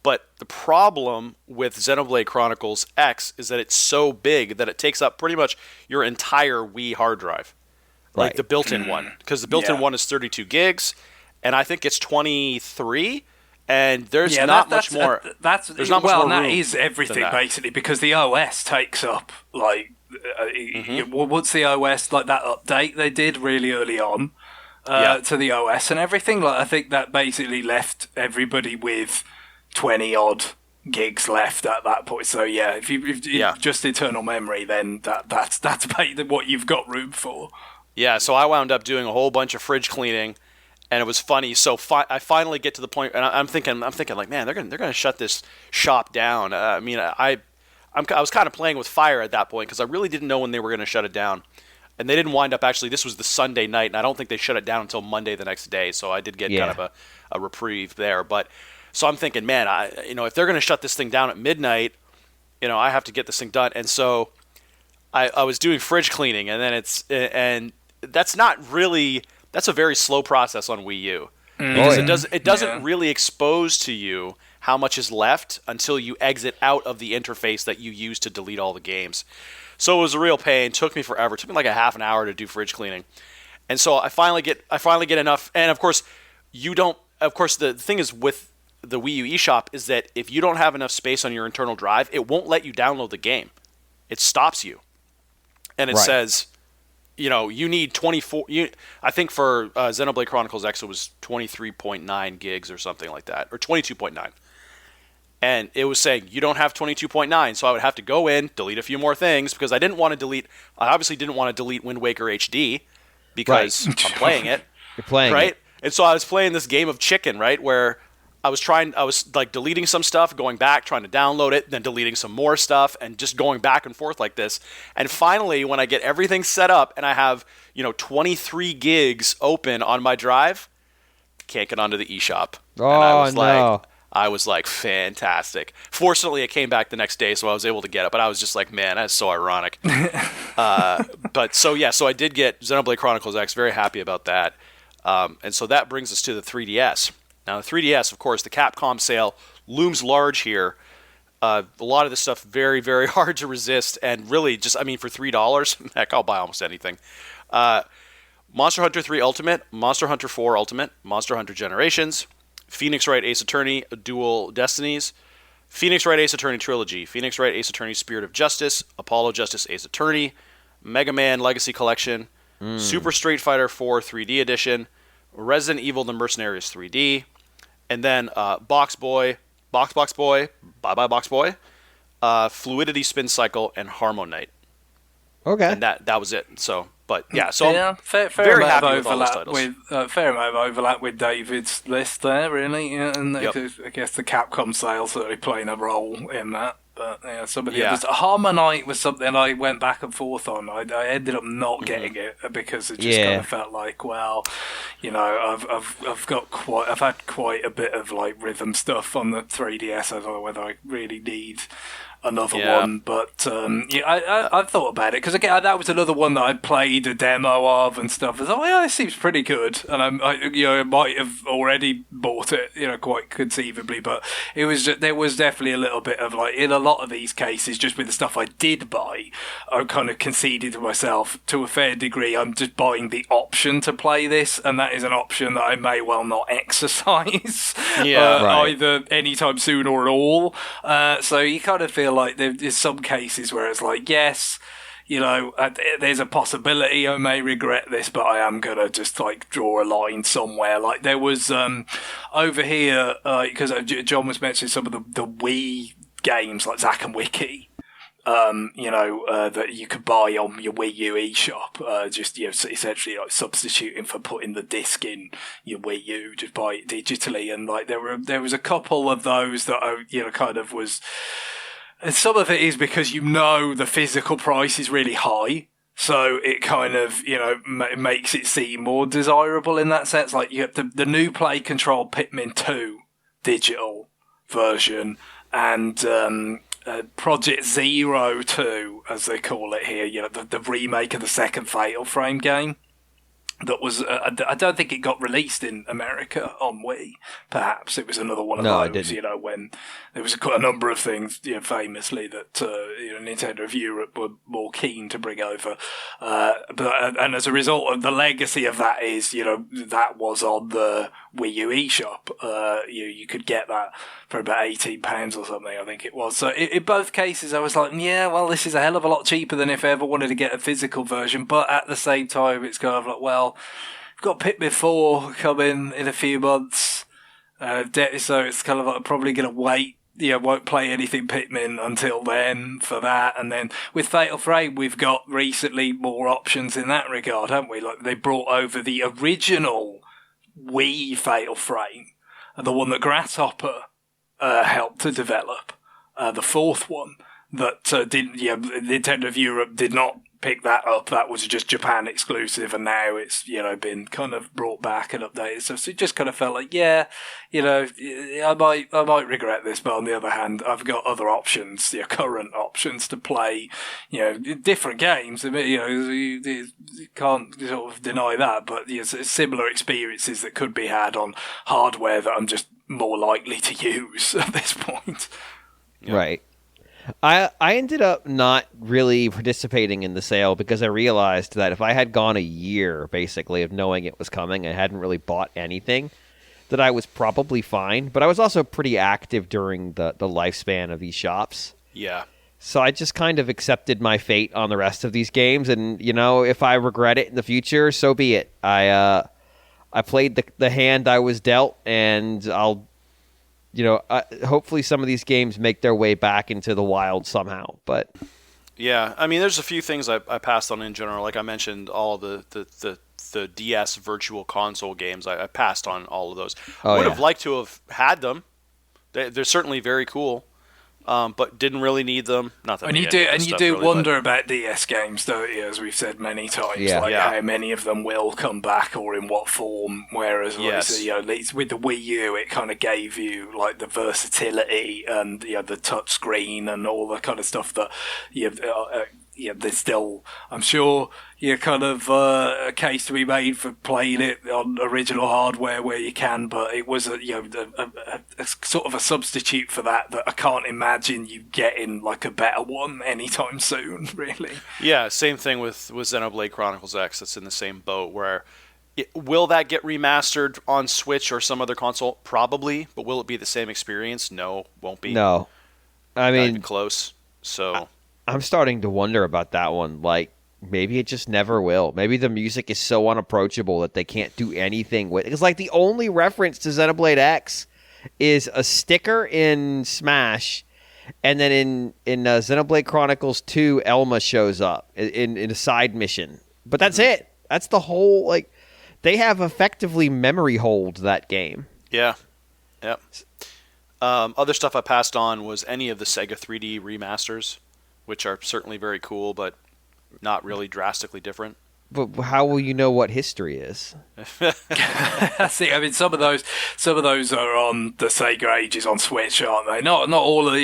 But the problem with Xenoblade Chronicles X is that it's so big that it takes up pretty much your entire Wii hard drive, like the built-in one, because the built-in one is 32 gigs, and I think it's 23. And there's not much more. There's not much more room. That is everything basically, because the OS takes up like once the OS, like that update they did really early on to the OS and everything. Like I think that basically left everybody with 20 odd gigs left at that point. So yeah, if just internal memory, then that's basically what you've got room for. Yeah. So I wound up doing a whole bunch of fridge cleaning. And it was funny. So I finally get to the point, and I'm thinking like, man, they're gonna shut this shop down. I mean, I was kind of playing with fire at that point because I really didn't know when they were gonna shut it down, and they didn't wind up. Actually, this was the Sunday night, and I don't think they shut it down until Monday the next day. So I did get kind of a reprieve there. But so I'm thinking, man, if they're gonna shut this thing down at midnight, I have to get this thing done. And so I was doing fridge cleaning, and then that's not really. That's a very slow process on Wii U because it doesn't really expose to you how much is left until you exit out of the interface that you use to delete all the games. So it was a real pain. It took me forever. It took me like a half an hour to do fridge cleaning. And so I finally get enough. And of course, the thing is with the Wii U eShop is that if you don't have enough space on your internal drive, it won't let you download the game. It stops you. And it says, you need 24. I think for Xenoblade Chronicles X, it was 23.9 gigs or something like that, or 22.9. And it was saying you don't have 22.9, so I would have to go in, delete a few more things because I obviously didn't want to delete Wind Waker HD because I'm playing it. You're playing right? it. And so I was playing this game of chicken, right, where I was like deleting some stuff, going back, trying to download it, then deleting some more stuff, and just going back and forth like this. And finally, when I get everything set up and I have, 23 gigs open on my drive, can't get onto the eShop. Oh, and I was like, fantastic. Fortunately, it came back the next day, so I was able to get it. But I was just like, man, that's so ironic. So I did get Xenoblade Chronicles X. Very happy about that. And so that brings us to the 3DS. Now, the 3DS, of course, the Capcom sale looms large here. A lot of this stuff very, very hard to resist, and really just, for $3, heck, I'll buy almost anything. Monster Hunter 3 Ultimate, Monster Hunter 4 Ultimate, Monster Hunter Generations, Phoenix Wright Ace Attorney Dual Destinies, Phoenix Wright Ace Attorney Trilogy, Phoenix Wright Ace Attorney Spirit of Justice, Apollo Justice Ace Attorney, Mega Man Legacy Collection, Super Street Fighter 4 3D Edition, Resident Evil The Mercenaries 3D, and then Box Boy, Bye Bye Box Boy, Fluidity Spin Cycle, and Harmonite. Okay. And that was it. So, but fair very amount happy of with all those titles. Fair amount of overlap with David's list there, really. And I guess the Capcom sale certainly playing a role in that. But some of the others. Harmonite was something I went back and forth on. I ended up not getting it because it just kind of felt like, well, I've had quite a bit of like rhythm stuff on the 3DS. I don't know whether I really need another one, but I thought about it because again that was another one that I played a demo of and stuff. I thought, this seems pretty good, and I might have already bought it, quite conceivably. But it was there was definitely a little bit of like in a lot of these cases, just with the stuff I did buy, I kind of conceded to myself to a fair degree. I'm just buying the option to play this, and that is an option that I may well not exercise either anytime soon or at all. So you kind of feel like there's some cases where it's like, yes, there's a possibility I may regret this, but I am gonna just like draw a line somewhere. Like there was over here, because John was mentioning some of the Wii games like Zack and Wiki. that you could buy on your Wii U eShop, just essentially like substituting for putting the disc in your Wii U, just buy it digitally. And like there was a couple of those that kind of was. And some of it is because the physical price is really high. So it kind of, makes it seem more desirable in that sense. Like you have the new Play Control Pikmin 2 digital version and Project Zero 2, as they call it here, the remake of the second Fatal Frame game. That was, I don't think it got released in America on Wii. Perhaps it was another one of those, when there was a number of things, famously that, Nintendo of Europe were more keen to bring over. And as a result of the legacy of that is, that was on the Wii U eShop. You could get that for about £18 or something, I think it was. So in both cases, I was like, yeah, well, this is a hell of a lot cheaper than if I ever wanted to get a physical version. But at the same time, it's kind of like, well, we've got Pikmin 4 coming in a few months. So it's kind of like I'm probably going to wait. Won't play anything Pikmin until then for that. And then with Fatal Frame, we've got recently more options in that regard, haven't we? Like they brought over the original Wii Fatal Frame, the one that Grasshopper helped to develop, the fourth one that Nintendo of Europe did not pick that up. That was just Japan exclusive, and now it's been kind of brought back and updated. So it just kind of felt like, I might regret this, but on the other hand, I've got other options, current options to play, different games. You can't sort of deny that, but similar experiences that could be had on hardware that I'm just more likely to use at this point. Yeah. Right. I ended up not really participating in the sale because I realized that if I had gone a year, basically, of knowing it was coming, I hadn't really bought anything, that I was probably fine. But I was also pretty active during the lifespan of these shops. Yeah. So I just kind of accepted my fate on the rest of these games. And, if I regret it in the future, so be it. I played the hand I was dealt, and I'll... hopefully some of these games make their way back into the wild somehow. But yeah, I mean, there's a few things I passed on in general. Like I mentioned, all the DS Virtual Console games, I passed on all of those. I would have liked to have had them. They're certainly very cool, but didn't really need them. Not that you do wonder about DS games, though, as we've said many times, how many of them will come back or in what form. Whereas, at least with the Wii U, it kind of gave you like the versatility and the touch screen and all the kind of stuff that there's still, I'm sure, kind of a case to be made for playing it on original hardware where you can, but it was a sort of a substitute for that I can't imagine you getting like a better one anytime soon, really. Yeah, same thing with Xenoblade Chronicles X. That's in the same boat where will that get remastered on Switch or some other console? Probably, but will it be the same experience? No, won't be. No. I mean, not even close. So I'm starting to wonder about that one. Like, maybe it just never will. Maybe the music is so unapproachable that they can't do anything with it. It's like the only reference to Xenoblade X is a sticker in Smash, and then in Xenoblade Chronicles 2, Elma shows up in a side mission. But that's it. That's the whole, like, they have effectively memory holed that game. Yeah. Yep. Other stuff I passed on was any of the Sega 3D remasters, which are certainly very cool, but not really drastically different. But how will you know what history is? See, I mean, some of those are on the Sega Ages on Switch, aren't they? Not all of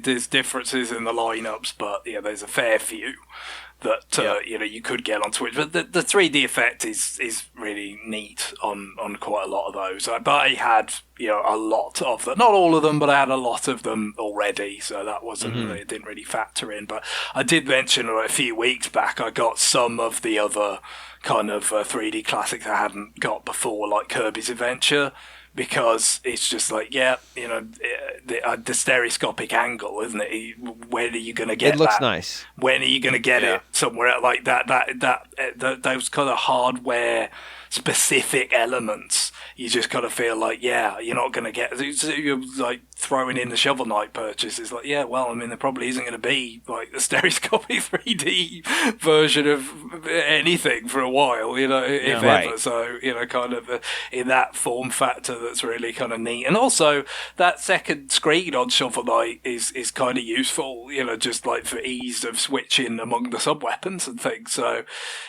there's differences in the lineups, but there's a fair few that you could get on Switch. But the 3D effect is really neat on quite a lot of those. But I had a lot of them, not all of them, but I had a lot of them already, so that wasn't it didn't really factor in. But I did mention a few weeks back I got some of the other kind of 3D classics I hadn't got before, like Kirby's Adventure, because it's just like, the stereoscopic angle, isn't it? When are you going to get that? It looks nice. When are you going to get it somewhere like that? Those kind of hardware specific elements, you just kind of feel like, you're not going to get. You're like throwing in the Shovel Knight purchase. It's like, yeah, well, I mean, there probably isn't going to be like a stereoscopic 3D version of anything for a while, if ever. So, kind of in that form factor, that's really kind of neat. And also that second screen on Shovel Knight is kind of useful, just like for ease of switching among the sub weapons and things. So,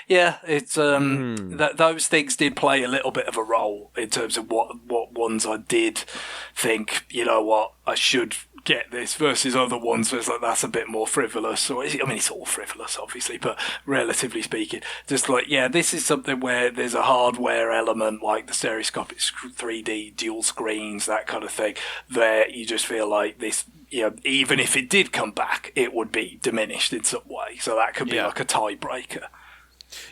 yeah, it's that those things did play a little bit of a role in terms of what ones I did think, what, I should get this versus other ones where it's like that's a bit more frivolous. Or it's all frivolous, obviously, but relatively speaking, just like, yeah, this is something where there's a hardware element like the stereoscopic 3D dual screens, that kind of thing, there you just feel like this, even if it did come back, it would be diminished in some way. So that could be like a tiebreaker.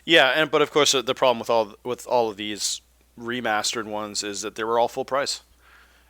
Yeah, but of course the problem with all of these remastered ones is that they were all full price.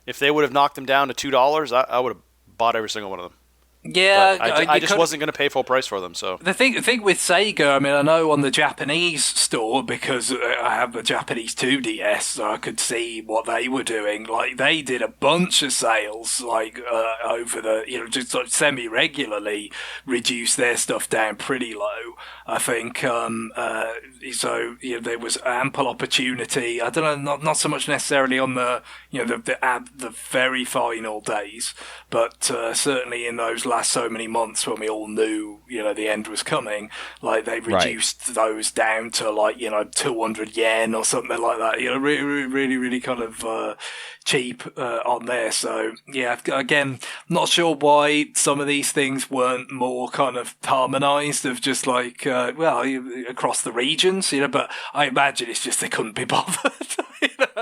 If they would have knocked them down to $2, I would have bought every single one of them. Yeah, I just wasn't going to pay full price for them. So the thing with Sega, I mean, I know on the Japanese store, because I have a Japanese 2DS, so I could see what they were doing. Like, they did a bunch of sales, like over the just like semi-regularly reduced their stuff down pretty low. I think so. There was ample opportunity. I don't know, not so much necessarily on the the very final days, but certainly in those last so many months when we all knew the end was coming, like they reduced those down to like 200 yen or something like that, really kind of cheap on there. So yeah, again, not sure why some of these things weren't more kind of harmonized, of just like across the regions, but I imagine it's just they couldn't be bothered.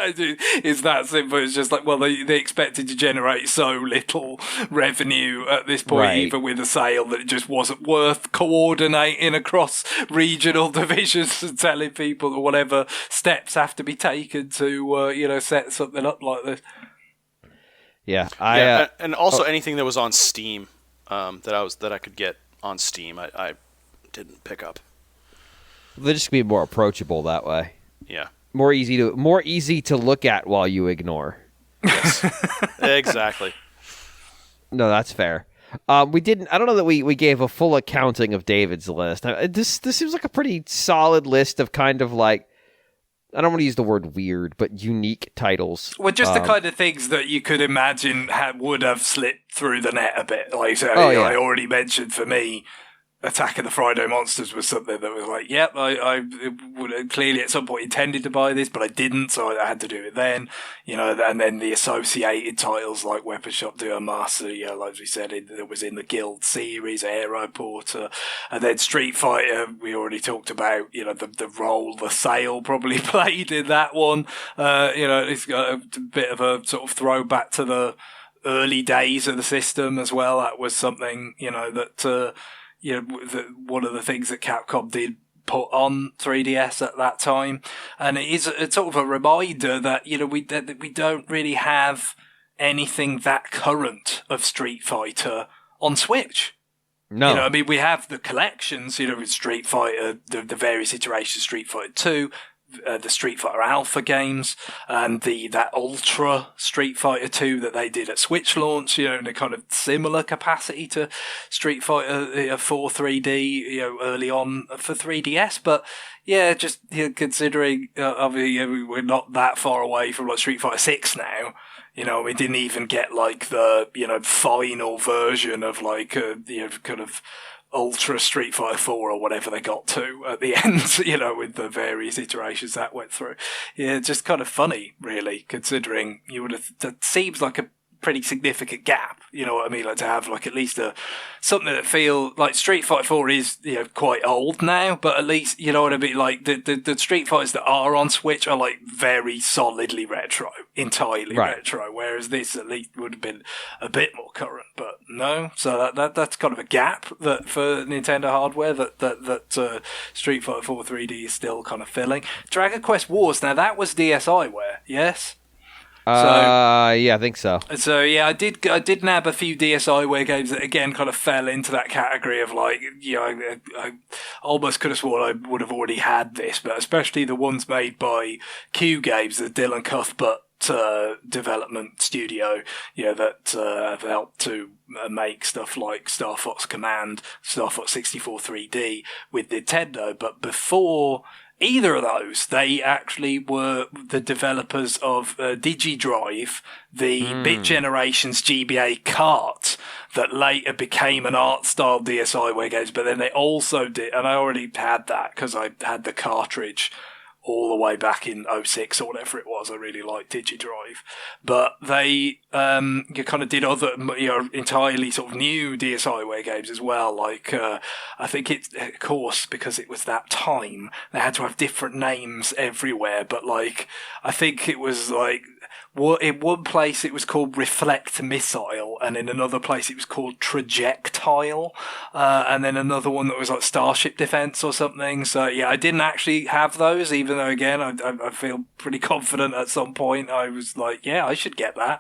It's that simple. It's just like, well, they expected to generate so little revenue at this point, even with a sale, that it just wasn't worth coordinating across regional divisions and telling people that whatever steps have to be taken to set something up like this. Yeah, and also anything that was on Steam that I could get on Steam, I didn't pick up. They just be more approachable that way. Yeah. More easy to look at while you ignore. Yes. Exactly. No, that's fair. We didn't. I don't know that we gave a full accounting of David's list. This seems like a pretty solid list of kind of like, I don't want to use the word weird, but unique titles. Well, just the kind of things that you could imagine would have slipped through the net a bit. Like I already mentioned, for me, Attack of the Friday Monsters was something that was like, yep, I would have clearly at some point intended to buy this, but I didn't, so I had to do it then. And then the associated titles like Weapon Shop Duo Master, like we said, it was in the Guild series, Aeroporter, and then Street Fighter, we already talked about, the role the sale probably played in that one. It's got a bit of a sort of throwback to the early days of the system as well. That was something, that one of the things that Capcom did put on 3DS at that time, and it's sort of a reminder that we don't really have anything that current of Street Fighter on Switch. No, I mean, we have the collections, with Street Fighter, the various iterations of Street Fighter 2. The Street Fighter Alpha games and that Ultra Street Fighter 2 that they did at Switch launch, in a kind of similar capacity to Street Fighter 4 3D, early on for 3DS. But yeah, just considering obviously we're not that far away from like Street Fighter 6 now. We didn't even get like the final version of like kind of Ultra Street Fighter 4 or whatever they got to at the end, with the various iterations that went through. Yeah, just kind of funny, really, considering that seems like a pretty significant gap, what I mean? Like to have like at least something that feel like Street Fighter 4 is, quite old now, but at least, what I mean? Like the Street Fighters that are on Switch are like very solidly retro, entirely retro, whereas this at least would have been a bit more current, but no. So that's kind of a gap that for Nintendo hardware that Street Fighter 4 3D is still kind of filling. Dragon Quest Wars, now that was DSiWare, yes? Yeah, I think so. So yeah, I did nab a few DSiWare games that again kind of fell into that category of like, I almost could have sworn I would have already had this, but especially the ones made by Q Games, the Dylan Cuthbert development studio, that have helped to make stuff like Star Fox Command, Star Fox 64 3D with Nintendo. But before either of those, they actually were the developers of DigiDrive, the Bit Generations GBA cart that later became an art-style DSiWare games. But then they also did, and I already had that because I had the cartridge all the way back in 06 or whatever it was. I really liked DigiDrive. But they kind of did other, entirely sort of new DSiWare games as well. Like, I think it's, of course, because it was that time, they had to have different names everywhere. But, like, I think it was, like, in one place it was called Reflect Missile, and in another place it was called Trajectile, and then another one that was like Starship Defense or something. So yeah, I didn't actually have those, even though again I feel pretty confident at some point I was like, yeah, I should get that.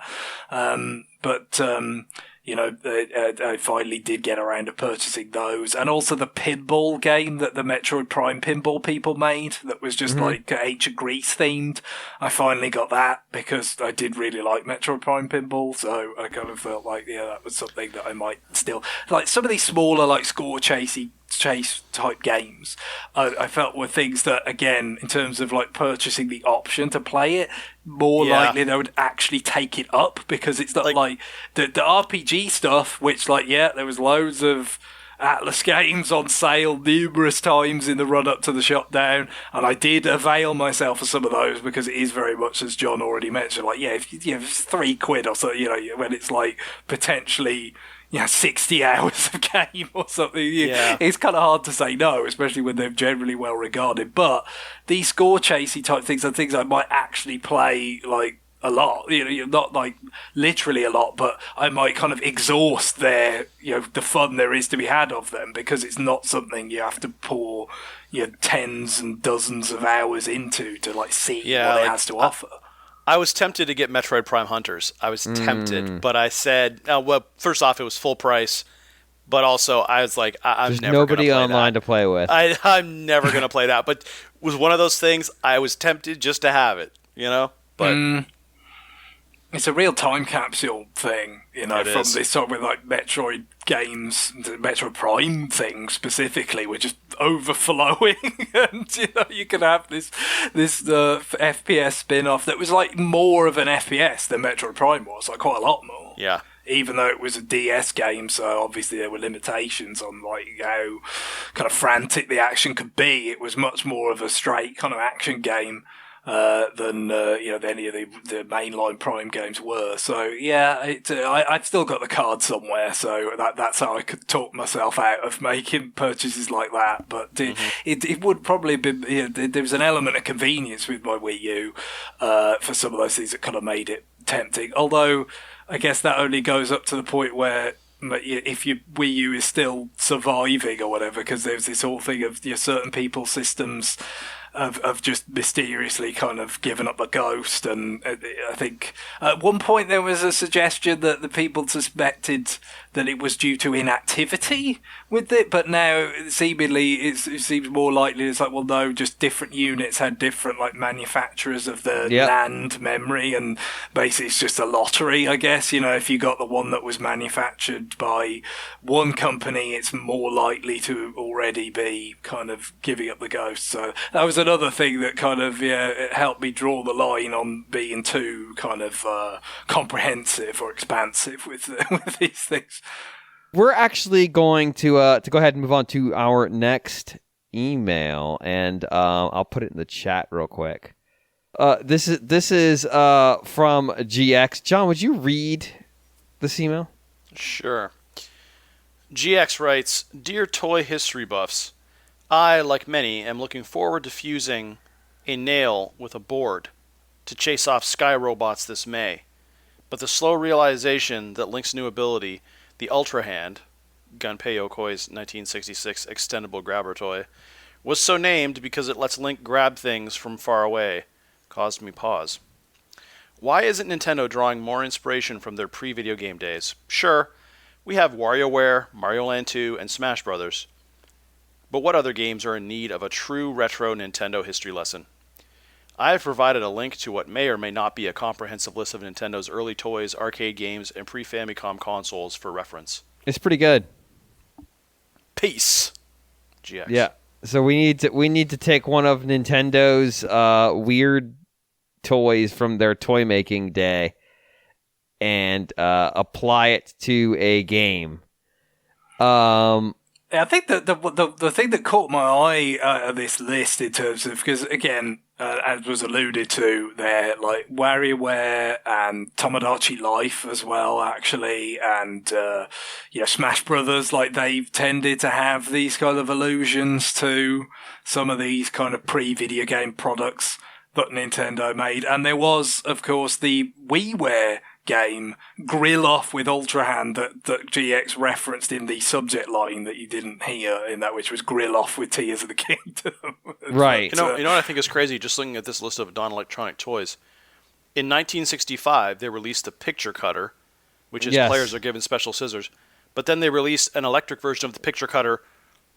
But I finally did get around to purchasing those, and also the pinball game that the Metroid Prime pinball people made that was just like ancient Greece themed. I finally got that because I did really like Metroid Prime pinball, so I kind of felt like, yeah, that was something that I might still like. Some of these smaller, like score chase type games, I felt were things that, again, in terms of like purchasing the option to play it, more likely they would actually take it up, because it's not like the RPG stuff, which like, yeah, there was loads of Atlas games on sale numerous times in the run up to the shutdown, and I did avail myself of some of those, because it is very much, as John already mentioned, like, yeah, if it's £3 or so, when it's like potentially 60 hours of game or something. It's kind of hard to say no, especially when they're generally well regarded. But these score chasey type things are things I might actually play like a lot. Not like literally a lot, but I might kind of exhaust the fun there is to be had of them, because it's not something you have to pour tens and dozens of hours into to like see what it has to offer. I was tempted to get Metroid Prime Hunters. I was tempted, but I said, well, first off, it was full price, but also I was like, I'm There's never going to play nobody online that. to play with. I'm never going to play that, but it was one of those things I was tempted just to have it, but... It's a real time capsule thing, from this sort of like Metroid games, the Metroid Prime thing specifically, were just overflowing, and you could have this FPS spin-off that was like more of an FPS than Metroid Prime was, like quite a lot more. Yeah. Even though it was a DS game, so obviously there were limitations on like how kind of frantic the action could be. It was much more of a straight kind of action game than any of the mainline Prime games were. So yeah, I've still got the card somewhere, so that's how I could talk myself out of making purchases like that. But it would probably be there was an element of convenience with my Wii U for some of those things that kind of made it tempting. Although I guess that only goes up to the point where, if your Wii U is still surviving or whatever, because there's this whole thing of certain people's systems of just mysteriously kind of given up the ghost. And I think at one point there was a suggestion that the people suspected that it was due to inactivity with it, but now seemingly it seems more likely it's like, well, no, just different units had different like manufacturers of the NAND memory, and basically it's just a lottery, I guess. If you got the one that was manufactured by one company, it's more likely to already be kind of giving up the ghost. So that was another thing that kind of it helped me draw the line on being too kind of comprehensive or expansive with these things. We're actually going to go ahead and move on to our next email, and I'll put it in the chat real quick. This is from GX. John, would you read this email? Sure. GX writes, "Dear Toy History Buffs, I, like many, am looking forward to fusing a nail with a board to chase off sky robots this May. But the slow realization that Link's new ability, the Ultra Hand, Gunpei Yokoi's 1966 extendable grabber toy, was so named because it lets Link grab things from far away, caused me pause. Why isn't Nintendo drawing more inspiration from their pre-video game days? Sure, we have WarioWare, Mario Land 2, and Smash Brothers. But what other games are in need of a true retro Nintendo history lesson? I have provided a link to what may or may not be a comprehensive list of Nintendo's early toys, arcade games, and pre-Famicom consoles for reference. It's pretty good. Peace. GX. Yeah. So we need to take one of Nintendo's weird toys from their toy making day and apply it to a game. I think that the thing that caught my eye of this list in terms of, because again, as was alluded to there, like WarioWare and Tomodachi Life as well, actually, and Smash Brothers, like they've tended to have these kind of allusions to some of these kind of pre-video game products that Nintendo made. And there was, of course, the WiiWare game Grill Off with Ultra Hand that GX referenced in the subject line that you didn't hear in that, which was Grill Off with Tears of the Kingdom. Right. You know what I think is crazy, just looking at this list of non-electronic toys. In 1965, they released the Picture Cutter, which is players are given special scissors. But then they released an electric version of the Picture Cutter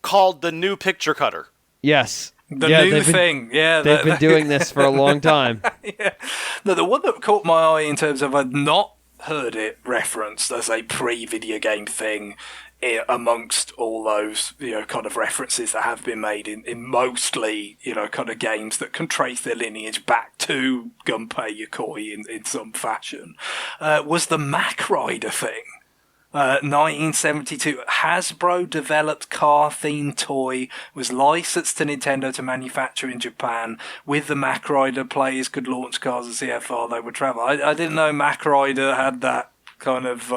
called the New Picture Cutter. Yes. The new thing. They've been doing this for a long time. Yeah. No, the one that caught my eye in terms of I'd not heard it referenced as a pre-video game thing amongst all those, kind of references that have been made in mostly, kind of games that can trace their lineage back to Gunpei Yokoi in some fashion, was the Mac Rider thing. 1972, Hasbro developed car-themed toy, was licensed to Nintendo to manufacture in Japan. With the Mac Rider, players could launch cars and see how far they would travel. I didn't know Mac Rider had that kind of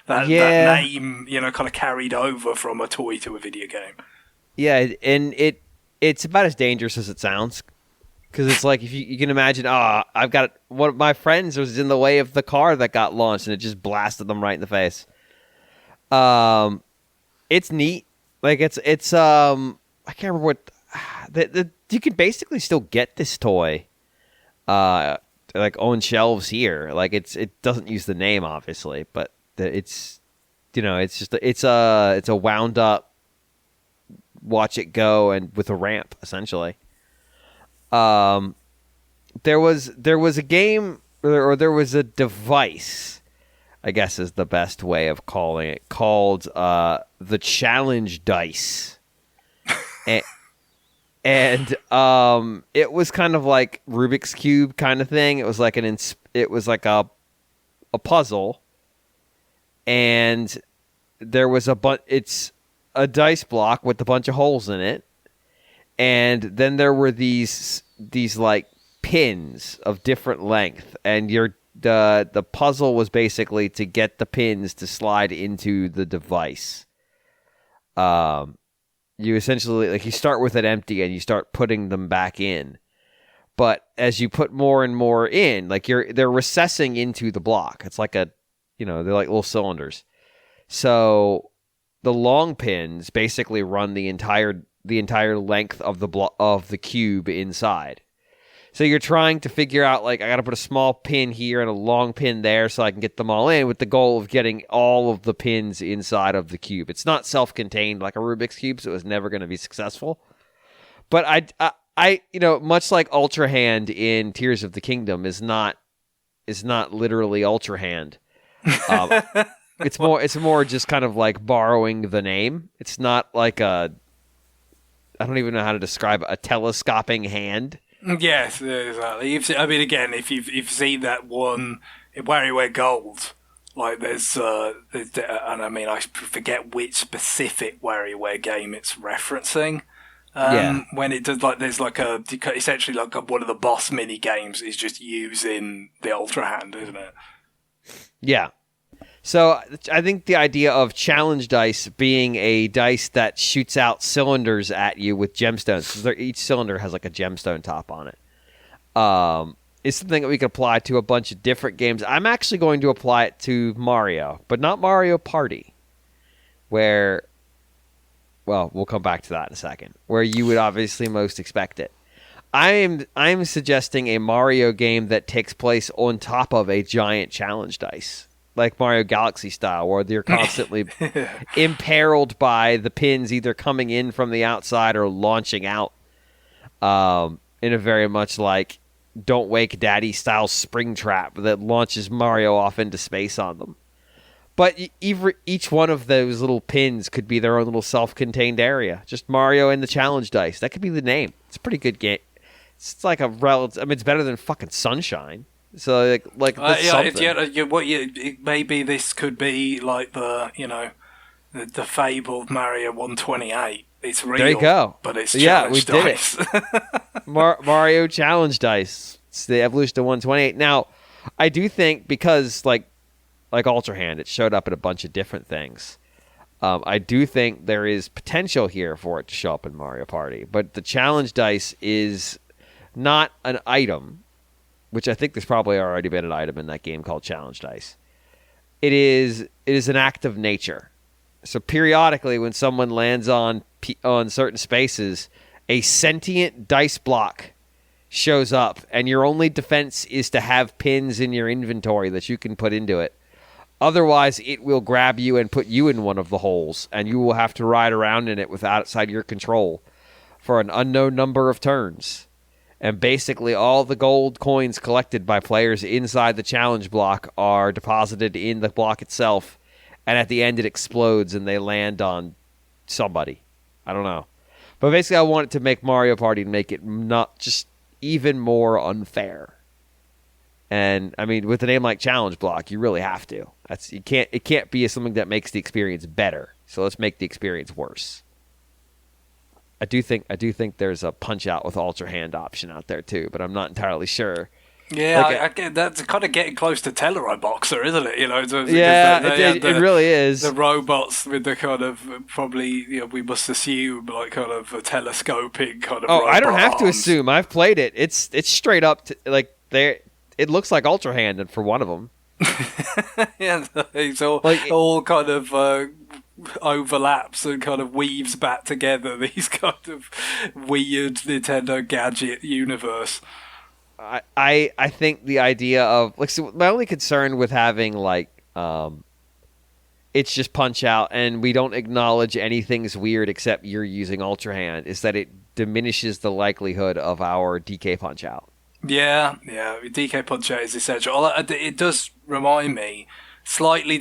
that name, kind of carried over from a toy to a video game. Yeah, and it's about as dangerous as it sounds. Because it's like, if you can imagine, I've got one of my friends was in the way of the car that got launched, and it just blasted them right in the face. It's neat. Like I can't remember what you can basically still get this toy, like on shelves here. Like it doesn't use the name obviously, but it's a wound up watch it go and with a ramp essentially. There was a game or there was a device, I guess is the best way of calling it, called the Challenge Dice. and it was kind of like Rubik's Cube kind of thing. It was like a puzzle, and there was it's a dice block with a bunch of holes in it, and then there were these like pins of different length, and the puzzle was basically to get the pins to slide into the device. You essentially, like, you start with it empty and you start putting them back in. But as you put more and more in, like they're recessing into the block. It's like they're like little cylinders. So the long pins basically run the entire length of the cube inside. So you're trying to figure out, like, I got to put a small pin here and a long pin there so I can get them all in, with the goal of getting all of the pins inside of the cube. It's not self-contained like a Rubik's Cube, so it was never going to be successful. But I much like Ultra Hand in Tears of the Kingdom is not literally Ultra Hand. It's more just kind of like borrowing the name. It's not like I don't even know how to describe a telescoping hand. Yes, exactly. If you've seen that one in WarioWare Gold, like there's and I mean I forget which specific WarioWare game it's referencing. When it does, like, there's like essentially like one of the boss mini games is just using the Ultra Hand, isn't it? Yeah. So I think the idea of Challenge Dice being a dice that shoots out cylinders at you with gemstones, because each cylinder has like a gemstone top on it, is something that we could apply to a bunch of different games. I'm actually going to apply it to Mario, but not Mario Party, where, well, we'll come back to that in a second, where you would obviously most expect it. I'm suggesting a Mario game that takes place on top of a giant challenge dice, like Mario Galaxy style, where they're constantly imperiled by the pins either coming in from the outside or launching out, in a very much like Don't Wake Daddy style spring trap that launches Mario off into space on them. But each one of those little pins could be their own little self-contained area. Just Mario and the challenge dice. That could be the name. It's a pretty good game. It's like a relative. I mean, it's better than fucking Sunshine. So maybe this could be like the fabled Mario 128. It's real. There you go. But it's challenge dice. Did it. Mario challenge dice. It's the evolution to 128. Now, I do think because like Ultra Hand, it showed up in a bunch of different things. I do think there is potential here for it to show up in Mario Party, but the challenge dice is not an item, which I think there's probably already been an item in that game called Challenge Dice. It is an act of nature. So periodically, when someone lands on certain spaces, a sentient dice block shows up, and your only defense is to have pins in your inventory that you can put into it. Otherwise, it will grab you and put you in one of the holes, and you will have to ride around in it outside your control for an unknown number of turns. And basically, all the gold coins collected by players inside the challenge block are deposited in the block itself, and at the end it explodes and they land on somebody. I don't know. But basically, I want it to make Mario Party make it not just even more unfair. And I mean, with a name like Challenge Block, you really have to. It can't be something that makes the experience better. So let's make the experience worse. I do think there's a Punch Out with Ultra Hand option out there too, but I'm not entirely sure. Yeah, I get that's kind of getting close to Telluride Boxer, isn't it? It really is. The robots with the kind of probably we must assume like kind of a telescoping kind of. Oh, I don't have arms. to assume. I've played it. It's straight up like there. It looks like Ultra Hand, and for one of them. Yeah, it's all kind of overlaps and kind of weaves back together these kind of weird Nintendo gadget universe. I think the idea of my only concern with having it's just Punch Out and we don't acknowledge anything's weird except you're using Ultra Hand is that it diminishes the likelihood of our DK Punch Out. Yeah, DK Punch Out is essential. It does remind me, slightly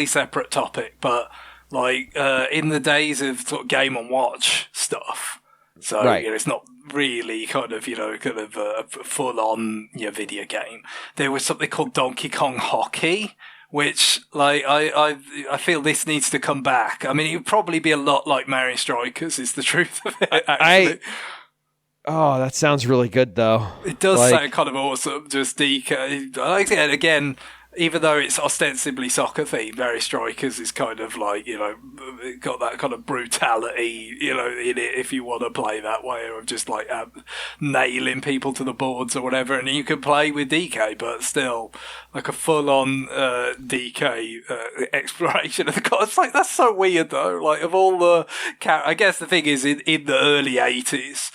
separate topic, but in the days of sort of Game & Watch stuff, so right. It's not really kind of a full-on video game. There was something called Donkey Kong Hockey, which I feel this needs to come back. I mean, it would probably be a lot like Mario Strikers, is the truth of it, actually. Oh, that sounds really good, though. It does sound kind of awesome, just DK. I like it, again, even though it's ostensibly soccer themed, Mario Strikers is kind of it got that kind of brutality, in it if you want to play that way, of just nailing people to the boards or whatever, and you can play with DK, but still, like a full-on DK exploration of the god. It's that's so weird, though. Of all the... I guess the thing is, in the early 80s,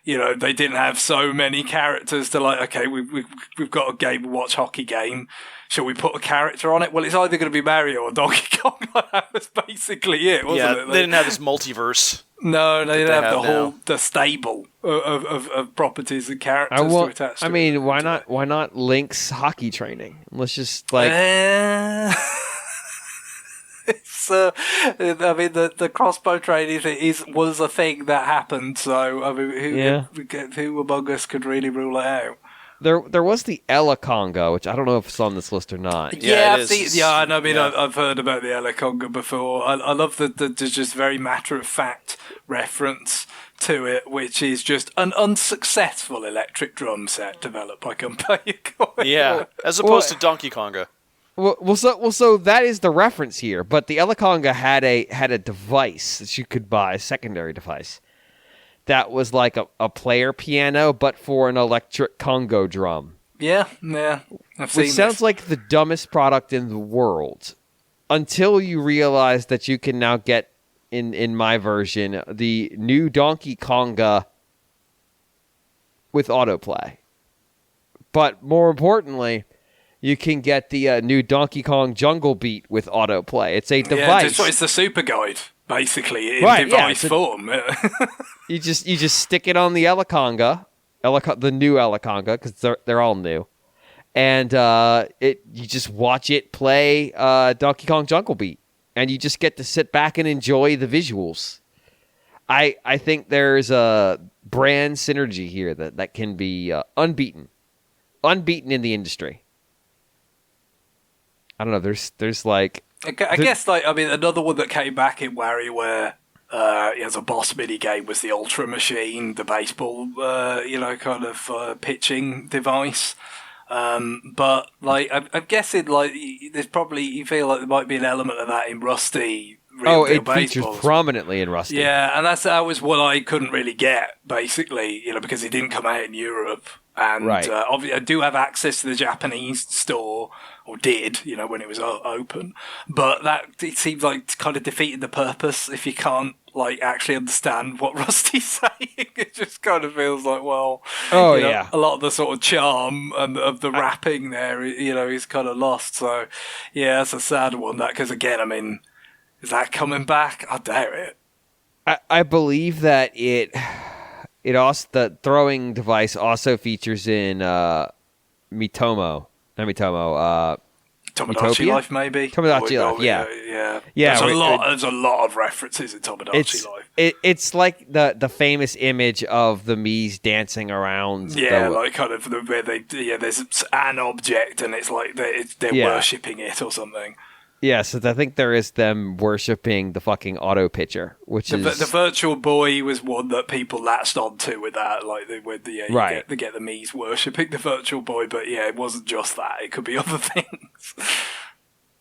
they didn't have so many characters to okay, we've got a Game & Watch hockey game. Shall we put a character on it? Well, it's either going to be Mario or Donkey Kong. That was basically it, wasn't it? They didn't have this multiverse. No, they didn't have the stable of properties and characters to attach to. I mean, why not Link's hockey training? Let's just It's, I mean, the crossbow training was a thing that happened. So, I mean, who among us could really rule it out? There was the Ella Conga, which I don't know if it's on this list or not. Yeah, I've heard about the Ella Conga before. I love that there's just very matter-of-fact reference to it, which is just an unsuccessful electric drum set developed by Gunpei Yokoi. Yeah, as opposed to Donkey Konga. So that is the reference here. But the Ella Conga had a device that you could buy, a secondary device, that was like a player piano, but for an electric Congo drum. Yeah. Which sounds like the dumbest product in the world, until you realize that you can now get, in my version, the new Donkey Konga with autoplay. But more importantly, you can get the new Donkey Kong Jungle Beat with autoplay. It's a device. Yeah, it's the Super Guide, basically, in device form. You just stick it on the Ella Conga, the new Elaconga, because they're all new, and you just watch it play Donkey Kong Jungle Beat, and you just get to sit back and enjoy the visuals. I think there's a brand synergy here that can be unbeaten in the industry. I don't know. There's like I guess like I mean another one that came back in WarioWare as a boss mini game was the Ultra Machine, the baseball kind of pitching device. But like I'm guessing like there's probably you feel like there might be an element of that in Rusty. It features prominently in Rusty. Yeah, and that was what I couldn't really get, basically, because it didn't come out in Europe. And obviously I do have access to the Japanese store, or did, when it was open. But it seems like kind of defeating the purpose if you can't like actually understand what Rusty's saying. It just kind of feels like, well, a lot of the sort of charm and of the rapping there, is kind of lost. So, yeah, that's a sad one. That because again, I mean. Is that coming back? I doubt it. I believe that it also the throwing device also features in Tomodachi Life, maybe. Tomodachi Life, yeah. There's a lot of references in Tomodachi Life. It's like the famous image of the Mii's dancing around. Yeah, like kind of where there's an object and it's like they're worshipping it or something. Yes, I think there is them worshipping the fucking auto pitcher, which is... The Virtual Boy was one that people latched onto with that, like, they get the Mii's worshipping the Virtual Boy, but yeah, it wasn't just that, it could be other things.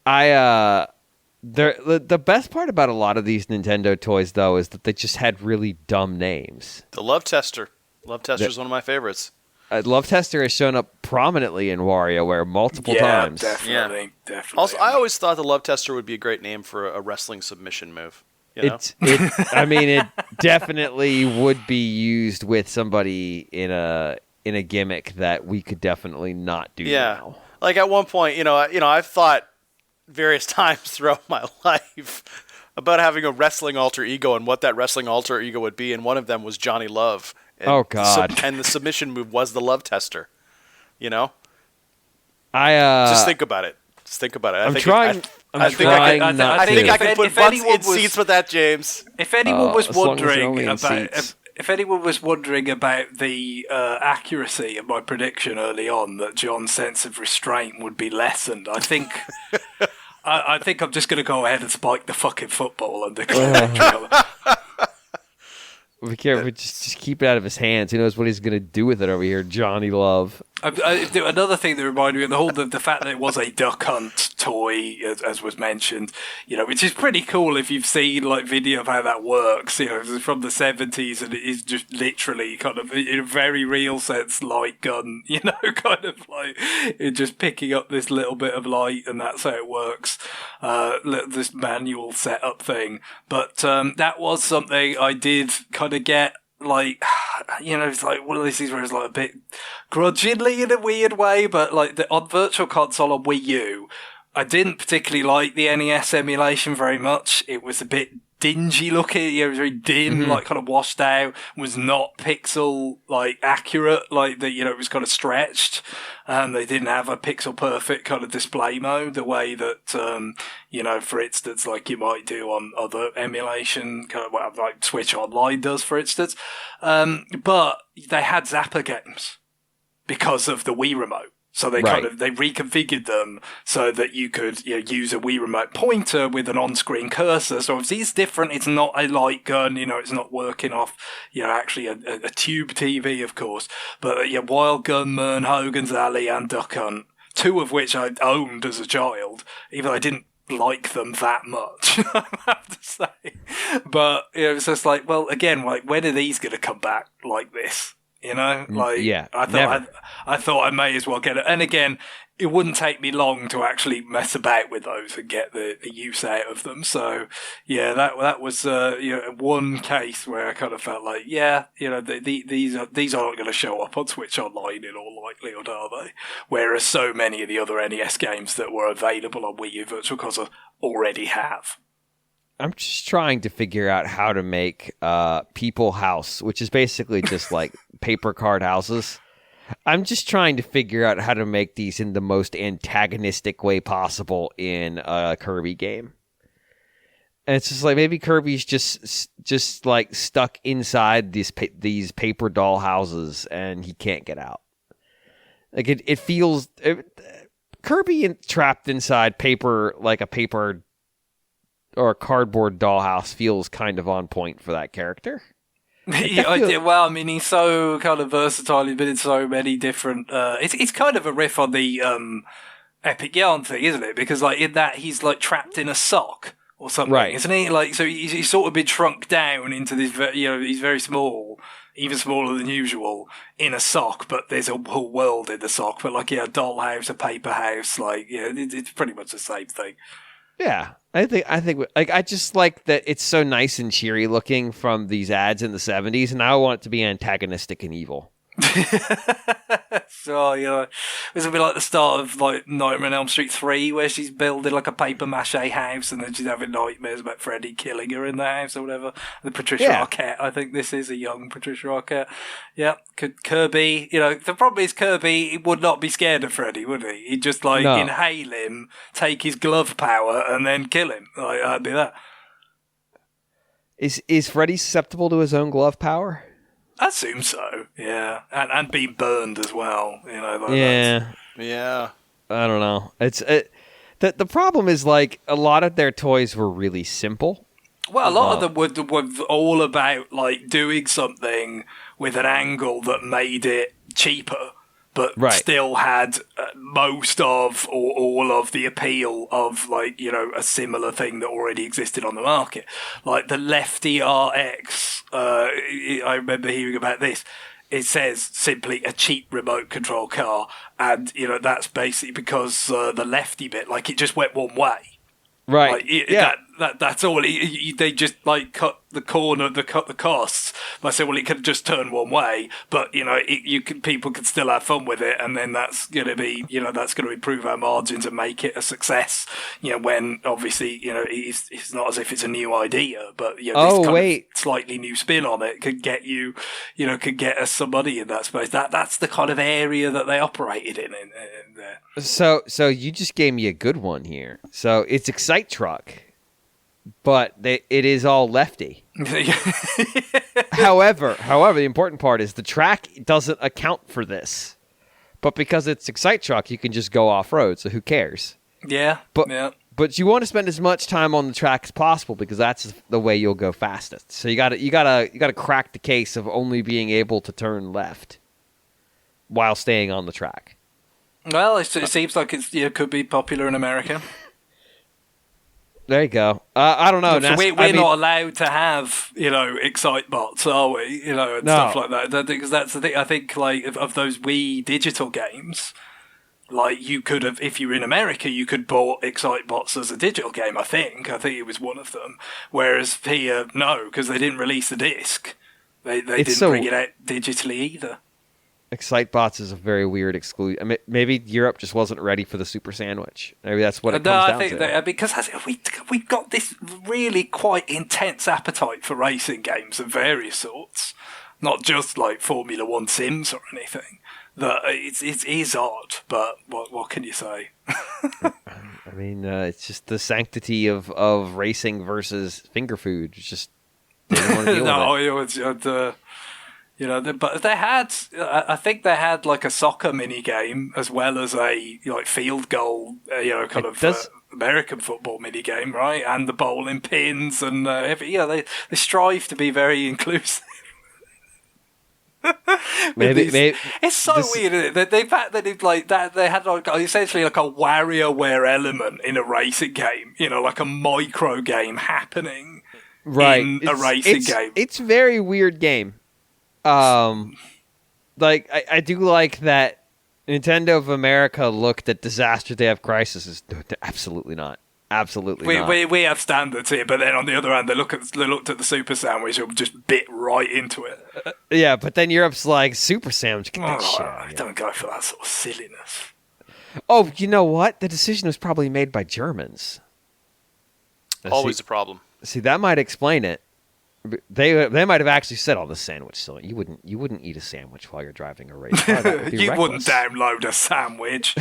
The best part about a lot of these Nintendo toys, though, is that they just had really dumb names. The Love Tester. Love Tester is one of my favorites. Love Tester has shown up prominently in WarioWare multiple times. Definitely. Also, I always thought the Love Tester would be a great name for a wrestling submission move. It definitely would be used with somebody in a gimmick that we could definitely not do now. Like at one point, I've thought various times throughout my life about having a wrestling alter ego and what that wrestling alter ego would be, and one of them was Johnny Love. And God! And the submission move was the Love Tester. Just think about it. I think I can put butts in seats with that, James. If anyone was wondering about the accuracy of my prediction early on that John's sense of restraint would be lessened, I think I think I'm just going to go ahead and spike the fucking football and declare. Be careful, just keep it out of his hands. Who knows what he's going to do with it over here, Johnny Love. Another thing that reminded me of the fact that it was a Duck Hunt toy, as was mentioned, which is pretty cool if you've seen like video of how that works. It's from the 70s and it is just literally kind of in a very real sense light gun. Kind of like it just picking up this little bit of light and that's how it works. This manual setup thing, but that was something I did kind of get. Like, it's like one of these things where it's like a bit grudgingly in a weird way, but like on Virtual Console on Wii U, I didn't particularly like the NES emulation very much. It was a bit dingy looking, it was very dim, like kind of washed out, was not pixel like accurate, like it was kind of stretched, and they didn't have a pixel perfect kind of display mode the way that for instance, like you might do on other emulation, kind of like Switch Online does, for instance. But they had Zapper games because of the Wii remote. So they they reconfigured them so that you could use a Wii remote pointer with an on-screen cursor. So obviously it's different. It's not a light gun. It's not working off actually a tube TV, of course. But Wild Gunman, Hogan's Alley, and Duck Hunt, two of which I owned as a child, even though I didn't like them that much, I have to say. But it's just like, well, again, like when are these going to come back like this? I thought I may as well get it. And again, it wouldn't take me long to actually mess about with those and get the use out of them. So, yeah, that was one case where I kind of felt like, these aren't going to show up on Switch Online in all likelihood, are they? Whereas so many of the other NES games that were available on Wii U Virtual Console already have. I'm just trying to figure out how to make People House, which is basically just like paper card houses. I'm just trying to figure out how to make these in the most antagonistic way possible in a Kirby game. And it's just like maybe Kirby's just like stuck inside these paper doll houses and he can't get out. Like it feels Kirby trapped inside paper, like a paper or a cardboard dollhouse, feels kind of on point for that character. Well, I mean, he's so kind of versatile. He's been in so many different. It's kind of a riff on the Epic Yarn thing, isn't it? Because like in that, he's like trapped in a sock or something, right? Isn't he? Like so, he's sort of been shrunk down into this. He's very small, even smaller than usual, in a sock. But there's a whole world in the sock. But like, a dollhouse, a paper house, like it's pretty much the same thing. Yeah, I think like I just like that it's so nice and cheery looking from these ads in the 70s, and I want it to be antagonistic and evil. So, this will be like the start of like Nightmare on Elm Street 3, where she's building like a paper mache house and then she's having nightmares about Freddy killing her in the house or whatever. The Patricia Arquette, I think this is a young Patricia Arquette. Yeah, Kirby, the problem is Kirby would not be scared of Freddy, would he? He'd just inhale him, take his glove power and then kill him. Like, I'd do that. Is Freddy susceptible to his own glove power? I assume so, yeah. And being burned as well, Yeah. I don't know. The problem is, like, a lot of their toys were really simple. Well, a lot of them were all about, like, doing something with an angle that made it cheaper, but still had most of or all of the appeal of, like, a similar thing that already existed on the market. Like the Lefty RX, I remember hearing about this. It says simply a cheap remote control car, and, that's basically because the Lefty bit, like, it just went one way. Right. Like, that's all. They just like cut the costs by saying, well, it could just turn one way, but people can still have fun with it, and then that's going to be that's going to improve our margins and make it a success. When obviously it's not as if it's a new idea, but this kind of slightly new spin on it could get you could get us some money in that space. That's the kind of area that they operated in there. So you just gave me a good one here. So it's Excite Truck, but it is all Lefty. However, the important part is the track doesn't account for this. But because it's Excite Truck, you can just go off-road, so who cares? Yeah. But you want to spend as much time on the track as possible because that's the way you'll go fastest. So you gotta crack the case of only being able to turn left while staying on the track. Well, it seems like it could be popular in America. There you go. I don't know. So we're not allowed to have, Excite bots, are we? And stuff like that. Because that's the thing. I think, like, of those Wii digital games, like, you could have, if you were in America, you could bought Excite bots as a digital game. I think it was one of them. Whereas here, no, because they didn't release the disc. They didn't bring it out digitally either. Excitebots is a very weird exclusion. I mean, maybe Europe just wasn't ready for the Super Sandwich. Maybe that's what it comes down to. No, I think because we've got this really quite intense appetite for racing games of various sorts, not just like Formula One sims or anything. That it is odd, but what can you say? I mean, it's just the sanctity of racing versus finger food. It's just they didn't want to deal with it. But they had, I think they had like a soccer mini game as well as a field goal, American football mini game, right? And the bowling pins and they strive to be very inclusive. maybe it's so weird, isn't it? The fact that it's like that they had like essentially like a WarioWare element in a racing game, like a micro game happening in a racing game. It's a very weird game. Like I do like that Nintendo of America looked at Disaster Day of Crisis as absolutely not. We have standards here, but then on the other hand, they looked at the Super Sandwich and just bit right into it. Yeah, but then Europe's like Super Sandwich. Get that shit out of here. Don't go for that sort of silliness. Oh, you know what? The decision was probably made by Germans. Always a problem. See, that might explain it. They might have actually said, "Oh, the sandwich still." You wouldn't eat a sandwich while you're driving a race car. That would be You wouldn't reckless. download a sandwich.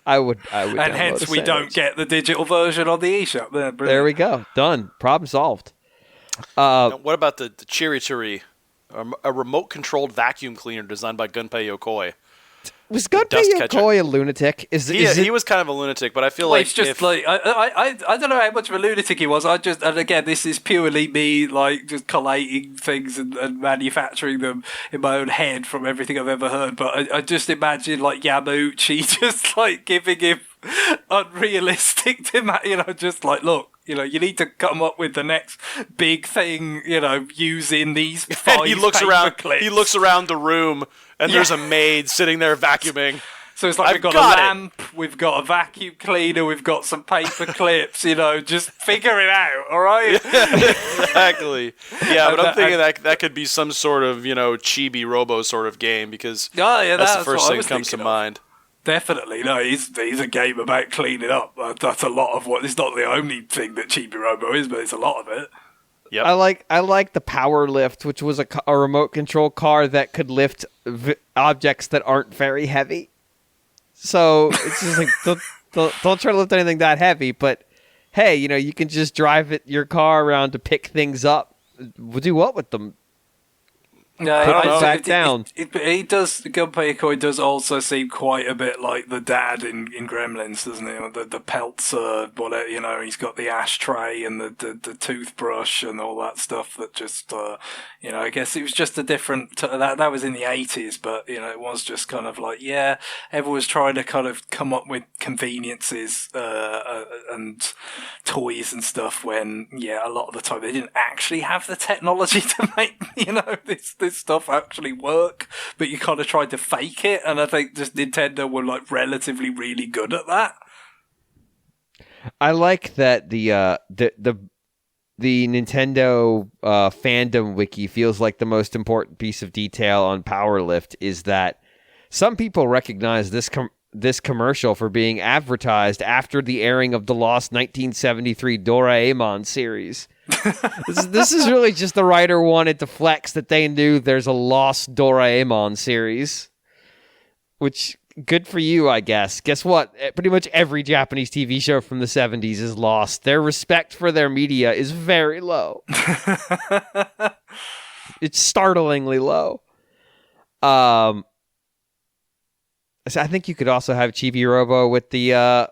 I would. And download hence a we don't sandwich. get the digital version on the eShop. There we go. Done. Problem solved. Now, what about the Chiri, a remote-controlled vacuum cleaner designed by Gunpei Yokoi? Was Gunpei dust catcher. Yokoi a lunatic? He was kind of a lunatic, but I feel Well, like it's just like I don't know how much of a lunatic he was. And again, this is purely me like just collating things and manufacturing them in my own head from everything I've ever heard. But I just imagine like Yamauchi just like giving him unrealistic demand. Just like, look, you need to come up with the next big thing. Using these five. And he looks around. clips. He looks around the room, and there's a maid sitting there vacuuming. So it's like we've got a lamp, we've got a vacuum cleaner, we've got some paper clips, just figure it out, all right? Exactly. Yeah, but I'm thinking that could be some sort of, chibi robo sort of game, because that's the first thing that comes to mind. Definitely. No, he's a game about cleaning up. That's a lot of what... It's not the only thing that Chibi Robo is, but it's a lot of it. Yep. I like the Power Lift, which was a remote control car that could lift objects that aren't very heavy. So it's just like don't try to lift anything that heavy, but hey, you can just drive your car around to pick things up. We'll do what with them? No, Put them back down. He does. Gunpei Yokoi does also seem quite a bit like the dad in Gremlins, doesn't he? The Peltzer, whatever. He's got the ashtray and the toothbrush and all that stuff. That just, I guess it was just a different. That was in the 80s, but it was just kind of like, everyone's trying to kind of come up with conveniences and toys and stuff. When a lot of the time they didn't actually have the technology to make this stuff actually work, but you kind of tried to fake it, and I think just Nintendo were like relatively really good at that. I like that the Nintendo fandom wiki feels like the most important piece of detail on Power Lift is that some people recognize this commercial for being advertised after the airing of the lost 1973 Doraemon series. This is really just the writer wanted to flex that they knew there's a lost Doraemon series, which good for you, I guess. Guess what? Pretty much every Japanese TV show from the 70s is lost. Their respect for their media is very low. It's startlingly low. So I think you could also have Chibi Robo with the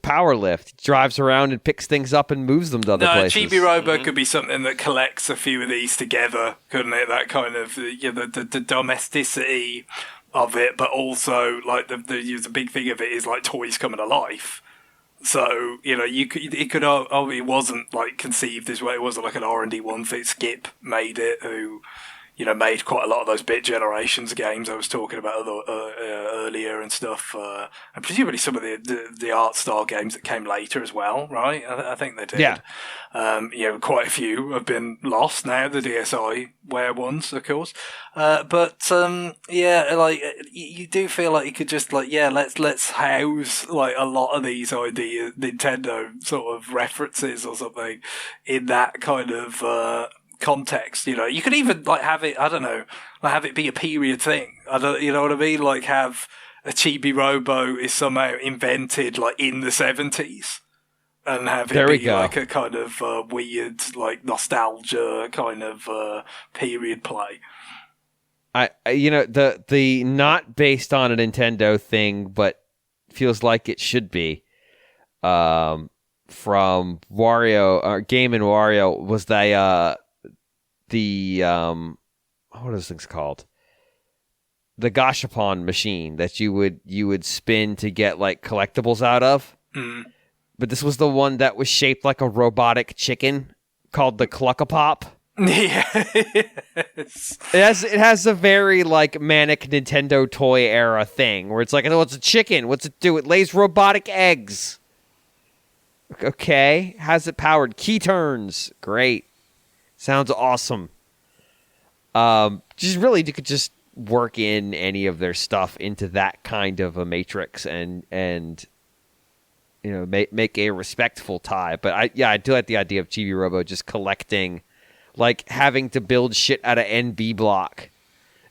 Power Lift. He drives around and picks things up and moves them to other places. Chibi Robo could be something that collects a few of these together, couldn't it? That kind of the domesticity of it, but also like the big thing of it is like toys coming to life. So it wasn't like conceived this way. It wasn't like an R&D one thing. Skip made it, who made quite a lot of those Bit Generations games I was talking about earlier and stuff, and presumably some of the art style games that came later as well, right? I think they did. Yeah. Quite a few have been lost now, the DSiWare ones, of course. But like you do feel like you could just like, let's house like a lot of these ideas, Nintendo sort of references or something in that kind of context. You could even like have it, I don't know, like have it be a period thing. You know what I mean? Like have a Chibi Robo is somehow invented like in the 70s. And have it be like a kind of weird, like nostalgia kind of period play. The not based on a Nintendo thing, but feels like it should be. From Wario, or Game and Wario was what are those things called? The Gashapon machine that you would spin to get like collectibles out of. Mm. But this was the one that was shaped like a robotic chicken called the Cluckapop. Yes. It has a very like manic Nintendo toy era thing where it's like, oh, it's a chicken. What's it do? It lays robotic eggs. Okay. How's it powered? Key turns. Great. Sounds awesome. Just really, you could just work in any of their stuff into that kind of a matrix and make a respectful tie. But I do like the idea of Chibi Robo just collecting, like having to build shit out of NB block.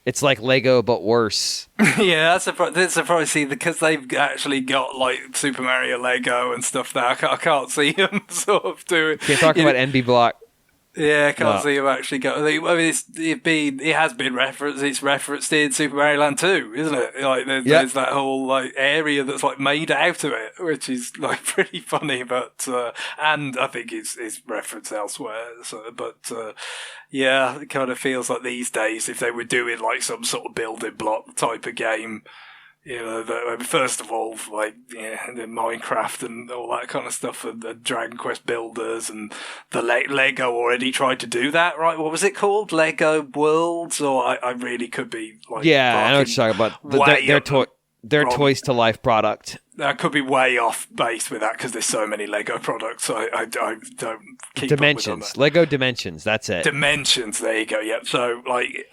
It's like Lego, but worse. Yeah, that's surprising because they've actually got like Super Mario Lego and stuff there. I can't see them sort of doing. Can't talk about NB block. Yeah, I can't see him actually go. I mean, it has been referenced. It's referenced in Super Mario Land 2, isn't it? Like, there's that whole like area that's like made out of it, which is like pretty funny. But and I think it's referenced elsewhere. So, but yeah, it kind of feels like these days if they were doing like some sort of building block type of game. First of all, like the Minecraft and all that kind of stuff, and the Dragon Quest builders, and the Lego already tried to do that, right? What was it called? Lego Worlds? Or I really could be like, yeah, I know what you're talking about. Their Toys to Life product. I could be way off base with that because there's so many Lego products. So I don't keep Dimensions. Up with them. Lego Dimensions. That's it. Dimensions. There you go. Yep. So like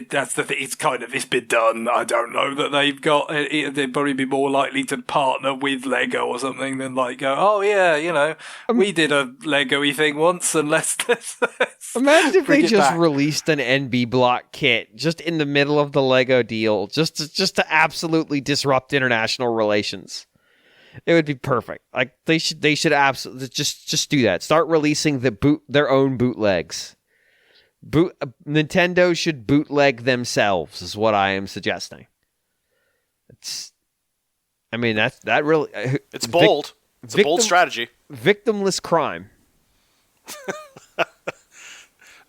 that's the thing. It's been done. I don't know that they've got. They'd probably be more likely to partner with Lego or something than like go. Oh yeah, we did a Lego-y thing once, and let's imagine if they just back. released an NB block kit just in the middle of the Lego deal, just to absolutely disrupt international relations. It would be perfect. Like they should absolutely just do that. Start releasing their own bootlegs. Nintendo should bootleg themselves is what I am suggesting. It's bold. It's a bold strategy. Victimless crime.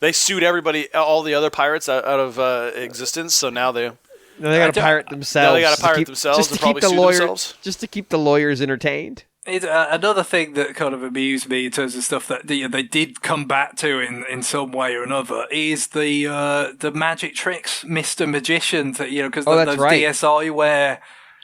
They sued everybody, all the other pirates out of existence. So now they got to pirate themselves. Now they got to pirate themselves and probably sue themselves. Just to keep the lawyers entertained. It's another thing that kind of amused me in terms of stuff that they did come back to in some way or another is the magic tricks, Mr. Magician, because those right. DSi where.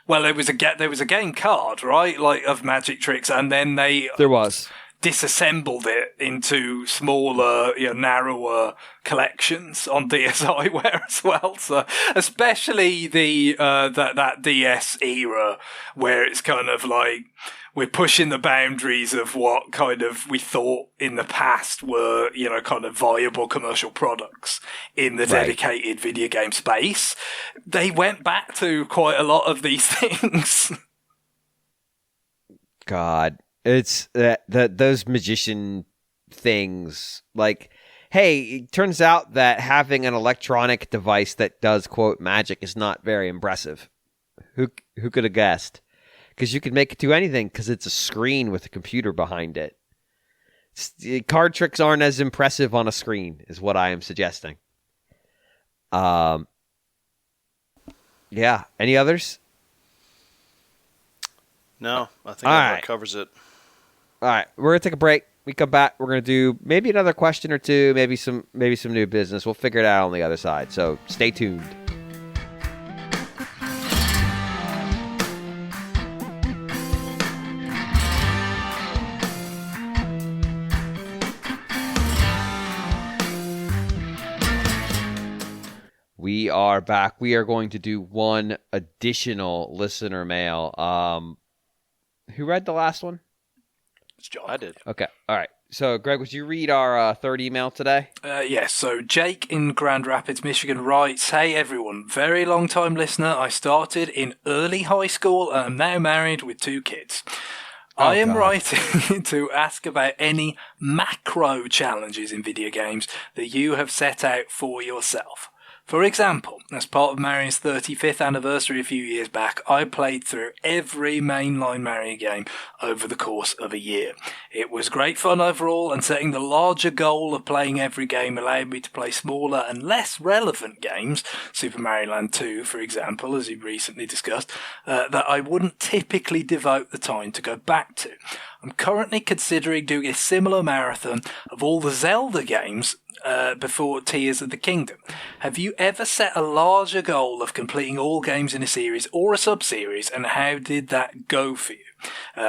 Well, there was a game card, right, like of magic tricks, and then there was disassembled it into smaller, narrower collections on DSiWare as well. So, especially the that DS era where it's kind of like we're pushing the boundaries of what kind of we thought in the past were, kind of viable commercial products in the dedicated video game space. They went back to quite a lot of these things. God. It's that those magician things, like, hey, it turns out that having an electronic device that does, quote, magic is not very impressive. Who could have guessed? Because you could make it do anything because it's a screen with a computer behind it. Card tricks aren't as impressive on a screen, is what I am suggesting. Yeah. Any others? No, I think that covers it. All right, we're going to take a break. We come back. We're going to do maybe another question or two, maybe some new business. We'll figure it out on the other side. So stay tuned. We are back. We are going to do one additional listener mail. Who read the last one? It's John. I did. Okay. All right. So, Greg, would you read our third email today? Yes. So, Jake in Grand Rapids, Michigan writes, "Hey, everyone. Very long-time listener. I started in early high school and am now married with 2 kids. I am writing to ask about any macro challenges in video games that you have set out for yourself. For example, as part of Mario's 35th anniversary a few years back, I played through every mainline Mario game over the course of a year. It was great fun overall, and setting the larger goal of playing every game allowed me to play smaller and less relevant games, Super Mario Land 2, for example, as you recently discussed, that I wouldn't typically devote the time to go back to. I'm currently considering doing a similar marathon of all the Zelda games before Tears of the Kingdom. Have you ever set a larger goal of completing all games in a series or a sub-series, and how did that go for you?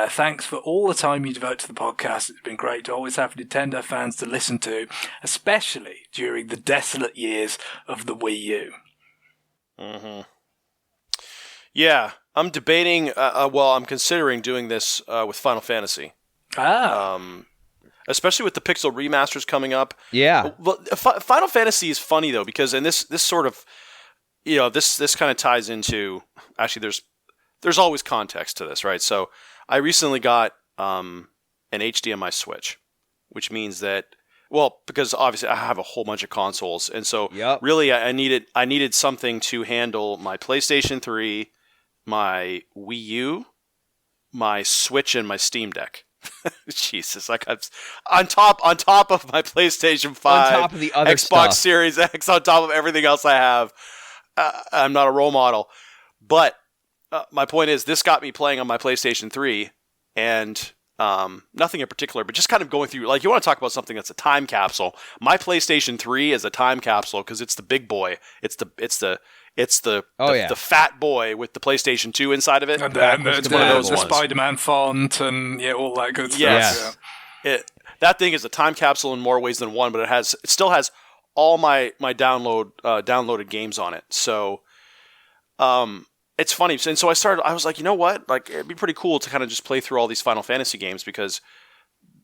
Thanks for all the time you devote to the podcast. It's been great to always have Nintendo fans to listen to, especially during the desolate years of the Wii U." Mm-hmm. Yeah. I'm debating. I'm considering doing this with Final Fantasy. Especially with the Pixel remasters coming up. Yeah. Well, Final Fantasy is funny though because, and this sort of, this kind of ties into. Actually, there's always context to this, right? So I recently got an HDMI switch, which means that. Well, because obviously I have a whole bunch of consoles, and so really I needed something to handle my PlayStation 3, my Wii U, my Switch, and my Steam Deck. Jesus, like on top of my PlayStation 5, on top of the other Xbox stuff. Series X, on top of everything else I have. I'm not a role model, but my point is this got me playing on my PlayStation 3, and nothing in particular, but just kind of going through, like, you want to talk about something that's a time capsule. My PlayStation 3 is a time capsule because it's the big boy. It's the fat boy with the PlayStation 2 inside of it. And then the the Spider-Man font and all that good stuff. Yes. Yeah. That thing is a time capsule in more ways than one, but it still has all my downloaded games on it. So it's funny. And so I was like, you know what? Like, it'd be pretty cool to kind of just play through all these Final Fantasy games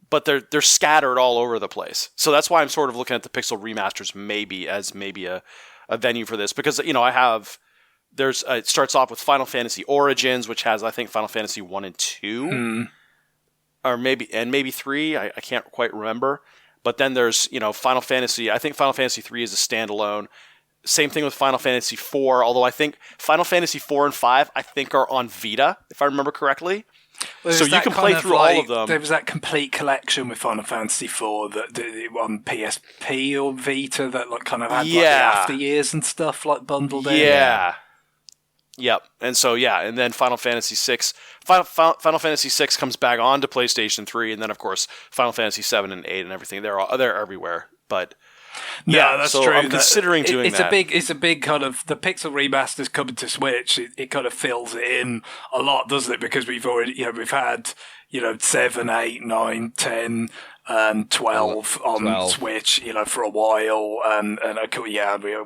but they're scattered all over the place. So that's why I'm sort of looking at the Pixel remasters maybe a venue for this, because it starts off with Final Fantasy Origins, which has, I think, Final Fantasy 1 and 2 or maybe 3, I can't quite remember. But then there's, Final Fantasy, I think Final Fantasy 3 is a standalone. Same thing with Final Fantasy 4, although I think Final Fantasy 4 and 5 I think are on Vita, if I remember correctly. Well, so you can play through all of them. There was that complete collection with Final Fantasy 4 that on PSP or Vita that kind of had the after years and stuff bundled in. Yeah. Yep. And so and then Final Fantasy 6. Final Fantasy 6 comes back onto PlayStation 3, and then of course Final Fantasy 7 and 8 and everything. They're everywhere. But that's so true. I'm considering doing that. It's a big kind of, the Pixel remasters coming to Switch. It kind of fills it in a lot, doesn't it? Because we've already, we've had 7, 8, 9, 10, and 12 on Switch, for a while, and we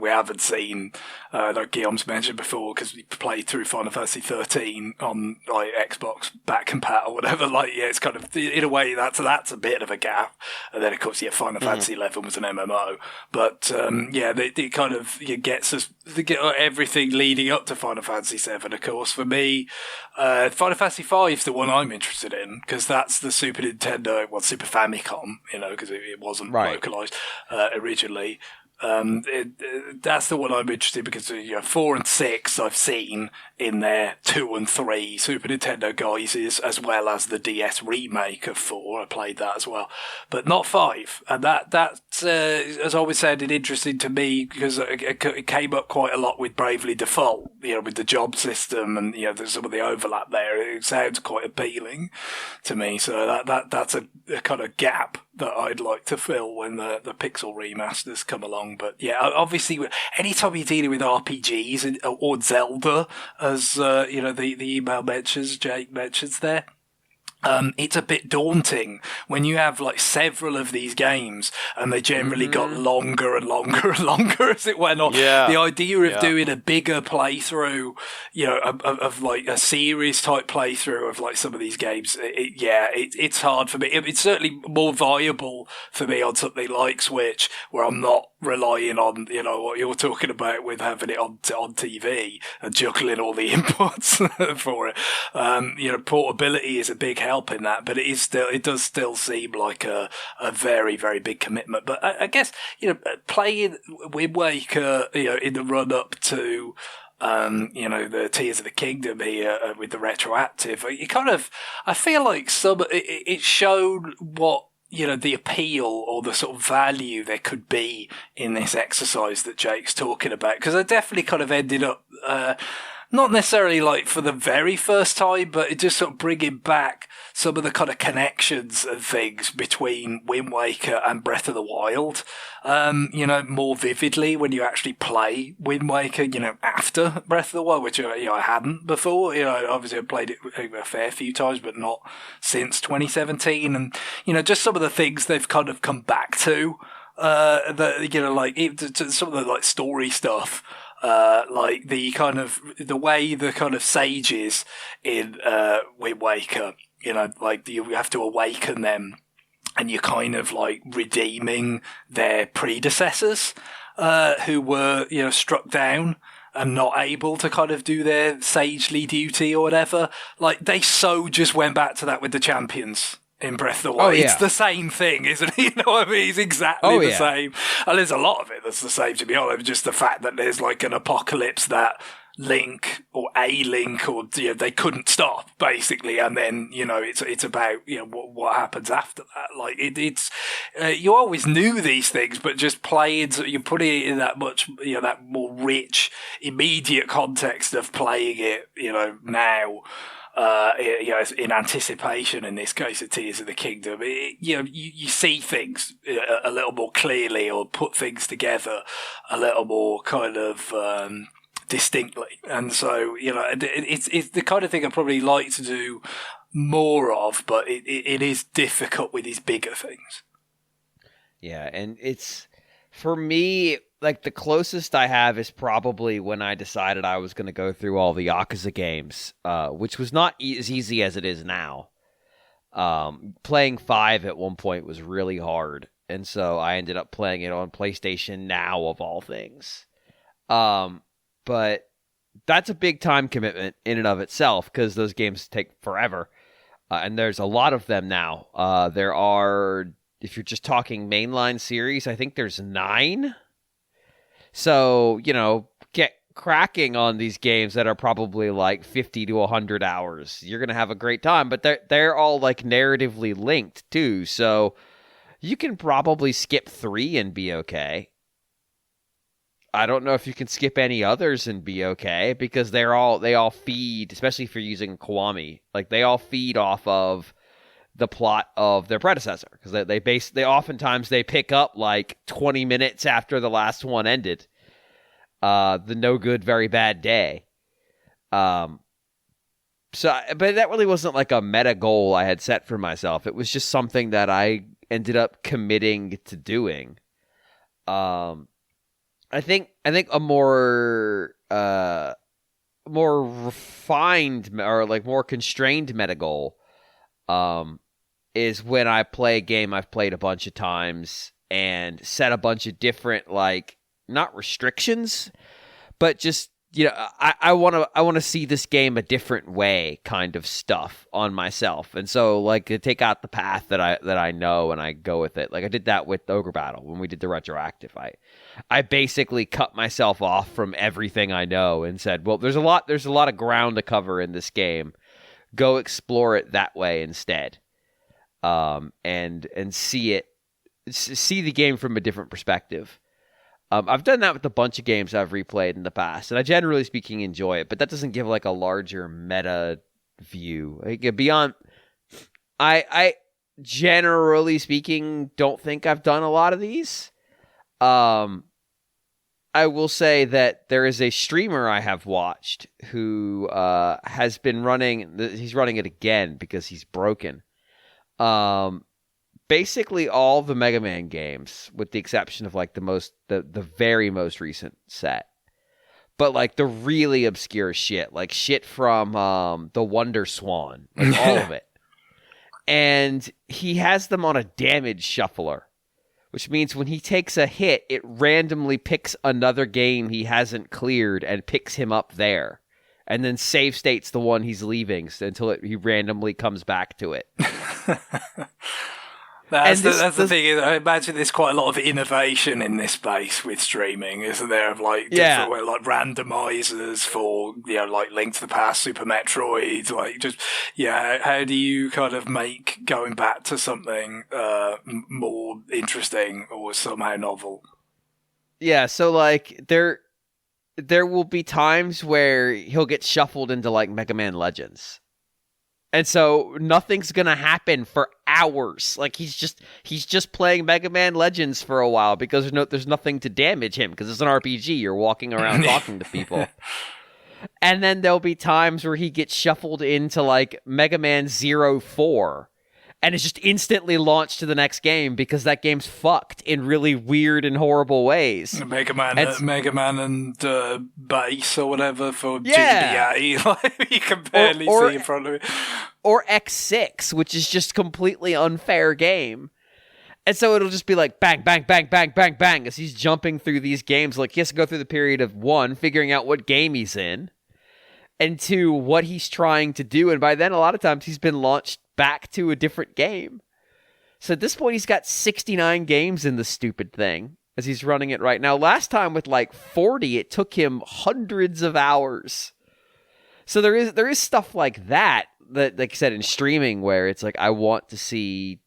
haven't seen, like Guillaume's mentioned before, because we played through Final Fantasy 13 on Xbox back compat or whatever. It's kind of, in a way that's a bit of a gap. And then of course, Final Fantasy 11 was an MMO, but they kind of gets us everything leading up to Final Fantasy 7. Of course, for me, Final Fantasy 5 is the one I'm interested in, because that's the Super Nintendo, Super Famicom. Because it wasn't localized originally. That's the one I'm interested in, because 4 and 6 I've seen in there, 2 and 3 Super Nintendo guises, as well as the DS remake of 4. I played that as well, but not 5. And that has always sounded interesting to me, because it came up quite a lot with Bravely Default, with the job system, and there's some of the overlap there. It sounds quite appealing to me. So that's a kind of gap that I'd like to fill when the Pixel remasters come along. But obviously, anytime you're dealing with RPGs or Zelda, as the email mentions, Jake mentions there, it's a bit daunting when you have several of these games, and they generally got longer and longer and longer as it went on. Yeah. The idea of doing a bigger playthrough, of a series type playthrough of some of these games, it's hard for me. It's certainly more viable for me on something like Switch, where I'm not relying on what you're talking about with having it on TV and juggling all the inputs for it. Portability is a big help in that, but it does still seem like a very, very big commitment. But I guess playing Wind Waker in the run up to the Tears of the Kingdom here with the retroactive, I feel like it showed what the appeal or the sort of value there could be in this exercise that Jake's talking about. Because I definitely kind of ended up, not necessarily for the very first time, but it just sort of bringing back some of the kind of connections and things between Wind Waker and Breath of the Wild, more vividly when you actually play Wind Waker, after Breath of the Wild, which, I hadn't before. Obviously I played it a fair few times, but not since 2017. And, just some of the things they've kind of come back to, some of the story stuff. like the way the kind of sages in Wind Waker, like you have to awaken them, and you're kind of like redeeming their predecessors who were struck down and not able to kind of do their sagely duty or whatever. Like they just went back to that with the champions in Breath of the Wild. It's the same thing, isn't it? You know what I mean? It's exactly the same. And there's a lot of it that's the same, to be honest. Just the fact that there's like an apocalypse that Link or a Link or they couldn't stop, basically, and then it's about what happens after that. Like it's you always knew these things, but just playing, you put it in that much that more rich immediate context of playing it now. In anticipation, in this case of Tears of the Kingdom, you see things a little more clearly, or put things together a little more kind of distinctly. And so it's the kind of thing I probably like to do more of, but it is difficult with these bigger things. Yeah, and it's, for me, like the closest I have is probably when I decided I was going to go through all the Yakuza games, which was not as easy as it is now. Playing 5 at one point was really hard, and so I ended up playing it on PlayStation Now, of all things. But that's a big time commitment in and of itself, because those games take forever, and there's a lot of them now. There are, if you're just talking mainline series, I think there's 9. So, get cracking on these games that are probably like 50 to 100 hours. You're going to have a great time, but they're all like narratively linked too. So you can probably skip 3 and be okay. I don't know if you can skip any others and be okay, because they all feed, especially if you're using Kiwami, like they all feed off of the plot of their predecessor, because they oftentimes they pick up like 20 minutes after the last one ended. The No Good Very Bad Day. But that really wasn't like a meta goal I had set for myself. It was just something that I ended up committing to doing. I think a more refined or like more constrained meta goal is when I play a game I've played a bunch of times and set a bunch of different, like, not restrictions, but just, I want to see this game a different way kind of stuff on myself. And so, like, I take out the path that I know and I go with it. Like I did that with Ogre Battle when we did the retroactive. I basically cut myself off from everything I know and said, well, there's a lot of ground to cover in this game. Go explore it that way instead. And see the game from a different perspective. I've done that with a bunch of games I've replayed in the past, and I generally speaking enjoy it, but that doesn't give like a larger meta view. Like, beyond, I generally speaking don't think I've done a lot of these. I will say that there is a streamer I have watched who has been running. He's running it again because he's broken. Basically all the Mega Man games, with the exception of like the very most recent set. But like the really obscure shit, like shit from the Wonder Swan, like all of it. And he has them on a damage shuffler, which means when he takes a hit, it randomly picks another game he hasn't cleared and picks him up there. And then save states the one he's leaving until he randomly comes back to it. That's the thing. I imagine there's quite a lot of innovation in this space with streaming, isn't there? Of like different like randomizers for like Link to the Past, Super Metroid, like just how do you kind of make going back to something more interesting or somehow novel? Yeah, so like there will be times where he'll get shuffled into like Mega Man Legends. And so nothing's going to happen for hours. Like he's just playing Mega Man Legends for a while because there's nothing to damage him because it's an RPG. You're walking around talking to people. And then there'll be times where he gets shuffled into like Mega Man 04. and it's just instantly launched to the next game because that game's fucked in really weird and horrible ways. Mega Man and Bass or whatever for Yeah. GBA. Like, you can barely see in front of it. Or X6, which is just completely unfair game. And so it'll just be like bang, bang, bang, bang, bang, bang as he's jumping through these games. Like he has to go through the period of 1, figuring out what game he's in, and 2, what he's trying to do. And by then, a lot of times he's been launched back to a different game. So at this point, he's got 69 games in the stupid thing as he's running it right now. Last time with like 40, it took him hundreds of hours. So there is stuff like that, like I said, in streaming where it's like, I want to see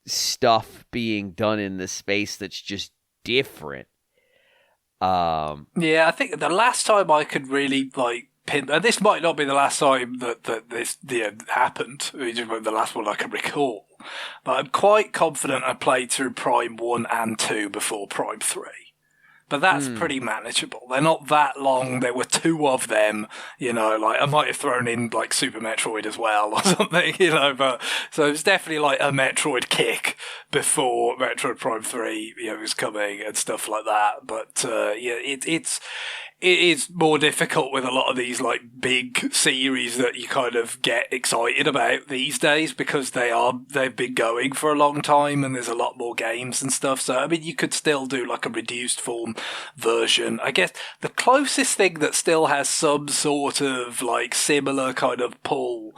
stuff being done in this space that's just different. Yeah, I think the last time I could really like pin, and this might not be the last time that this happened, the last one I can recall, but I'm quite confident I played through Prime 1 and 2 before Prime 3. But that's pretty manageable. They're not that long. There were 2 of them, like I might have thrown in like Super Metroid as well or something, but so it was definitely like a Metroid kick before Metroid Prime 3, was coming and stuff like that. But, it is more difficult with a lot of these like big series that you kind of get excited about these days because they've been going for a long time and there's a lot more games and stuff. So, I mean, you could still do like a reduced form version. I guess the closest thing that still has some sort of like similar kind of pull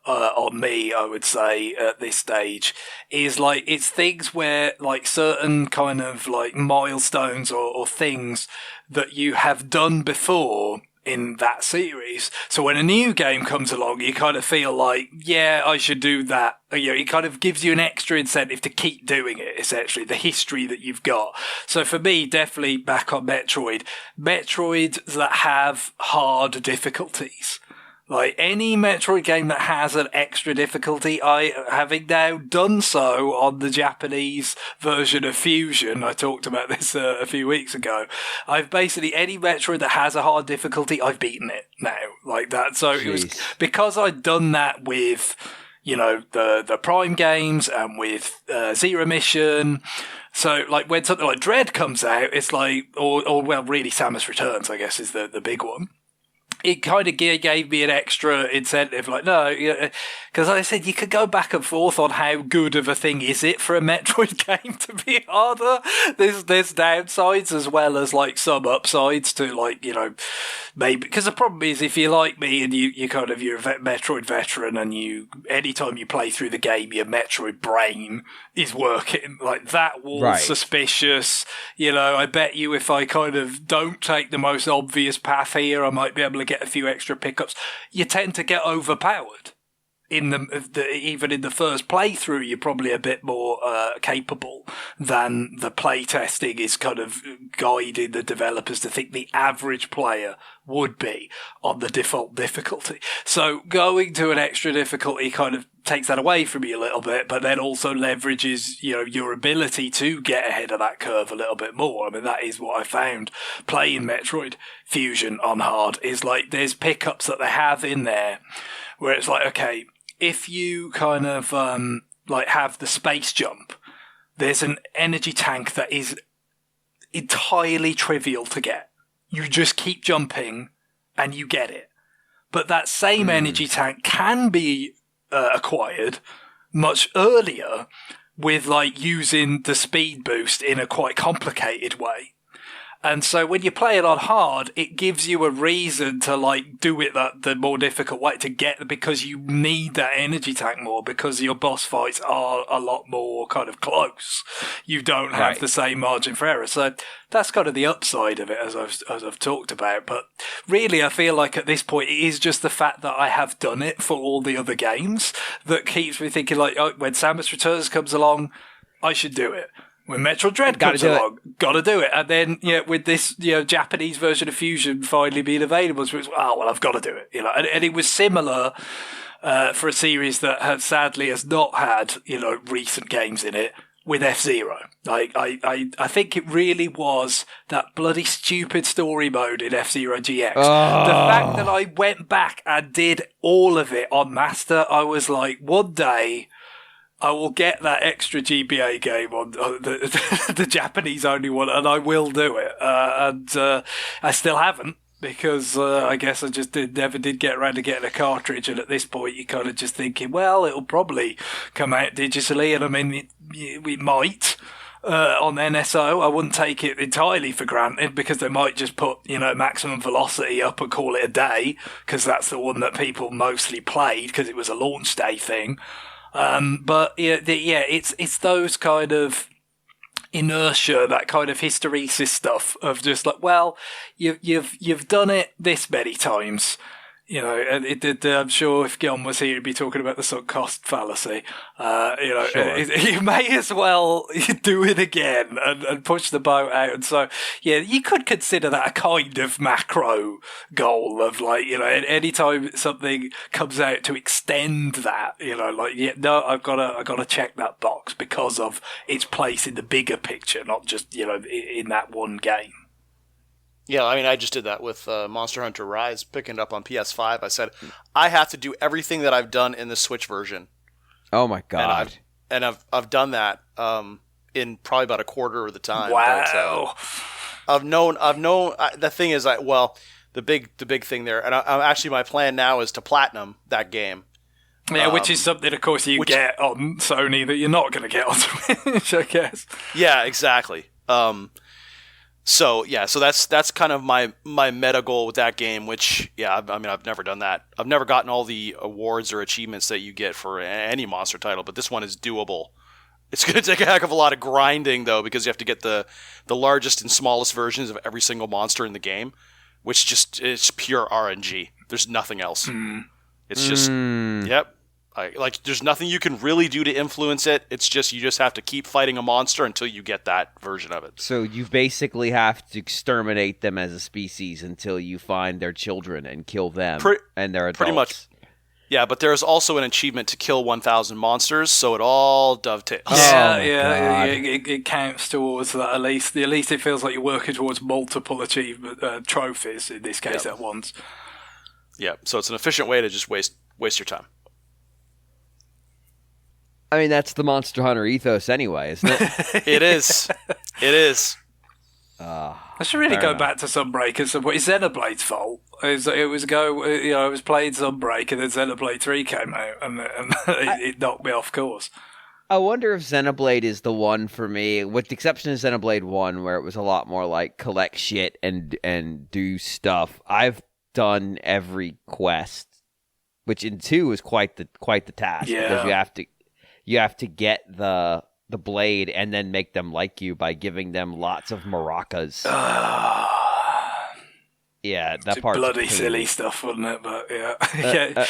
on me, I would say, at this stage, is like it's things where like certain kind of like milestones or things that you have done before in that series. So when a new game comes along, you kind of feel like, yeah, I should do that. It kind of gives you an extra incentive to keep doing it, essentially, the history that you've got. So for me, definitely back on Metroids that have hard difficulties. Like any Metroid game that has an extra difficulty, having now done so on the Japanese version of Fusion, I talked about this a few weeks ago, I've basically, any Metroid that has a hard difficulty, I've beaten it now, like that. So It was because I'd done that with, the Prime games and with Zero Mission. So, like, when something like Dread comes out, it's like, or really Samus Returns, I guess, is the big one. It kind of gave me an extra incentive, like, no, because I said you could go back and forth on how good of a thing is it for a Metroid game to be harder. There's downsides as well as like some upsides to, like, maybe, because the problem is if you're like me and you're a Metroid veteran and anytime you play through the game, your Metroid brain is working, like that wall's suspicious. I bet you if I kind of don't take the most obvious path here, I might be able to get a few extra pickups. You tend to get overpowered. Even in the first playthrough, you're probably a bit more capable than the playtesting is kind of guiding the developers to think the average player would be on the default difficulty. So going to an extra difficulty kind of takes that away from you a little bit, but then also leverages, your ability to get ahead of that curve a little bit more. I mean, that is what I found playing Metroid Fusion on hard, is like there's pickups that they have in there where it's like, okay, if you kind of like have the space jump, there's an energy tank that is entirely trivial to get. You just keep jumping and you get it. But that same energy tank can be acquired much earlier with like using the speed boost in a quite complicated way. And so when you play it on hard, it gives you a reason to like do it the more difficult way to get, because you need that energy tank more, because your boss fights are a lot more kind of close. You don't have the same margin for error. So that's kind of the upside of it, as I've talked about. But really, I feel like at this point, it is just the fact that I have done it for all the other games that keeps me thinking like, oh, when Samus Returns comes along, I should do it. When Metroid Dread comes along, gotta do it. And then, with this, Japanese version of Fusion finally being available, so it's, I've got to do it. And it was similar for a series that sadly has not had, recent games in it, with F-Zero. Like, I think it really was that bloody stupid story mode in F-Zero GX. Oh. The fact that I went back and did all of it on Master, I was like, one day I will get that extra GBA game on the Japanese only one, and I will do it. I still haven't, because I guess I just never did get around to getting a cartridge. And at this point, you're kind of just thinking, well, it'll probably come out digitally, and I mean, we might. On NSO, I wouldn't take it entirely for granted, because they might just put, maximum velocity up and call it a day, because that's the one that people mostly played, because it was a launch day thing. But it's those kind of inertia, that kind of hysteresis stuff of just like, well, you've done it this many times. And I'm sure if Guillaume was here, he'd be talking about the sunk cost fallacy. Sure. You may as well do it again and push the boat out. And so, yeah, you could consider that a kind of macro goal of like, anytime something comes out to extend that, I've got to check that box because of its place in the bigger picture, not just, in that one game. Yeah, I mean, I just did that with Monster Hunter Rise, picking it up on PS5. I said, I have to do everything that I've done in the Switch version. Oh my god! And I've done that in probably about a quarter of the time. Wow! But, I've known. The thing is, the big thing there, and I'm actually, my plan now is to platinum that game. Yeah, which is something, of course, you get on Sony that you're not going to get on Switch, I guess. Yeah, exactly. So that's kind of my meta goal with that game, which, I've never done that. I've never gotten all the awards or achievements that you get for any monster title, but this one is doable. It's going to take a heck of a lot of grinding, though, because you have to get the largest and smallest versions of every single monster in the game, which just is pure RNG. There's nothing else. It's just, yep. There's nothing you can really do to influence it. It's just, you just have to keep fighting a monster until you get that version of it. So you basically have to exterminate them as a species until you find their children and kill them and their adults. Pretty much. Yeah, but there's also an achievement to kill 1,000 monsters, so it all dovetails. It counts towards that at least. At least it feels like you're working towards multiple achievement trophies, in this case, at once. Yeah, so it's an efficient way to just waste your time. I mean, that's the Monster Hunter ethos anyway, isn't it? It is. It is. I should really go back to Sunbreak. It's Xenoblade's fault. I was playing Sunbreak, and then Xenoblade 3 came out, and it knocked me off course. I wonder if Xenoblade is the one for me, with the exception of Xenoblade 1, where it was a lot more like collect shit and do stuff. I've done every quest, which in 2 is quite the task, because you have to get the blade and then make them like you by giving them lots of maracas. Yeah, that part bloody silly stuff, wasn't it? But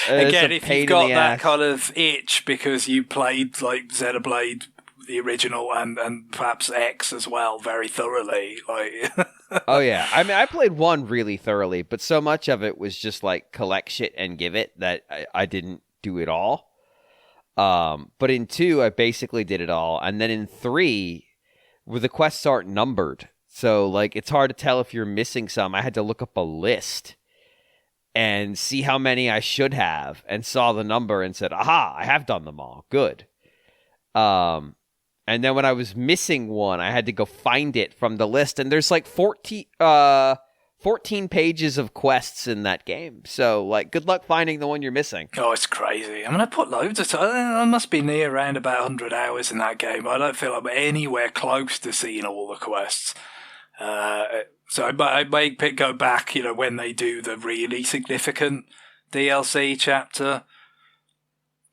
again, if you've got that kind of itch because you played like Xenoblade, the original, and perhaps X as well, very thoroughly, like. Oh yeah, I mean, I played 1 really thoroughly, but so much of it was just like collect shit and give it that I didn't do it all. But in 2, I basically did it all, and then in 3, where the quests aren't numbered, so like it's hard to tell if you're missing some. I had to look up a list and see how many I should have, and saw the number and said, "Aha! I have done them all. Good." And then when I was missing one, I had to go find it from the list, and there's like 14 pages of quests in that game. So, like, good luck finding the one you're missing. Oh, it's crazy. I mean, I put loads of time. I must be near around about 100 hours in that game. I don't feel I'm anywhere close to seeing all the quests. So I may go back, when they do the really significant DLC chapter.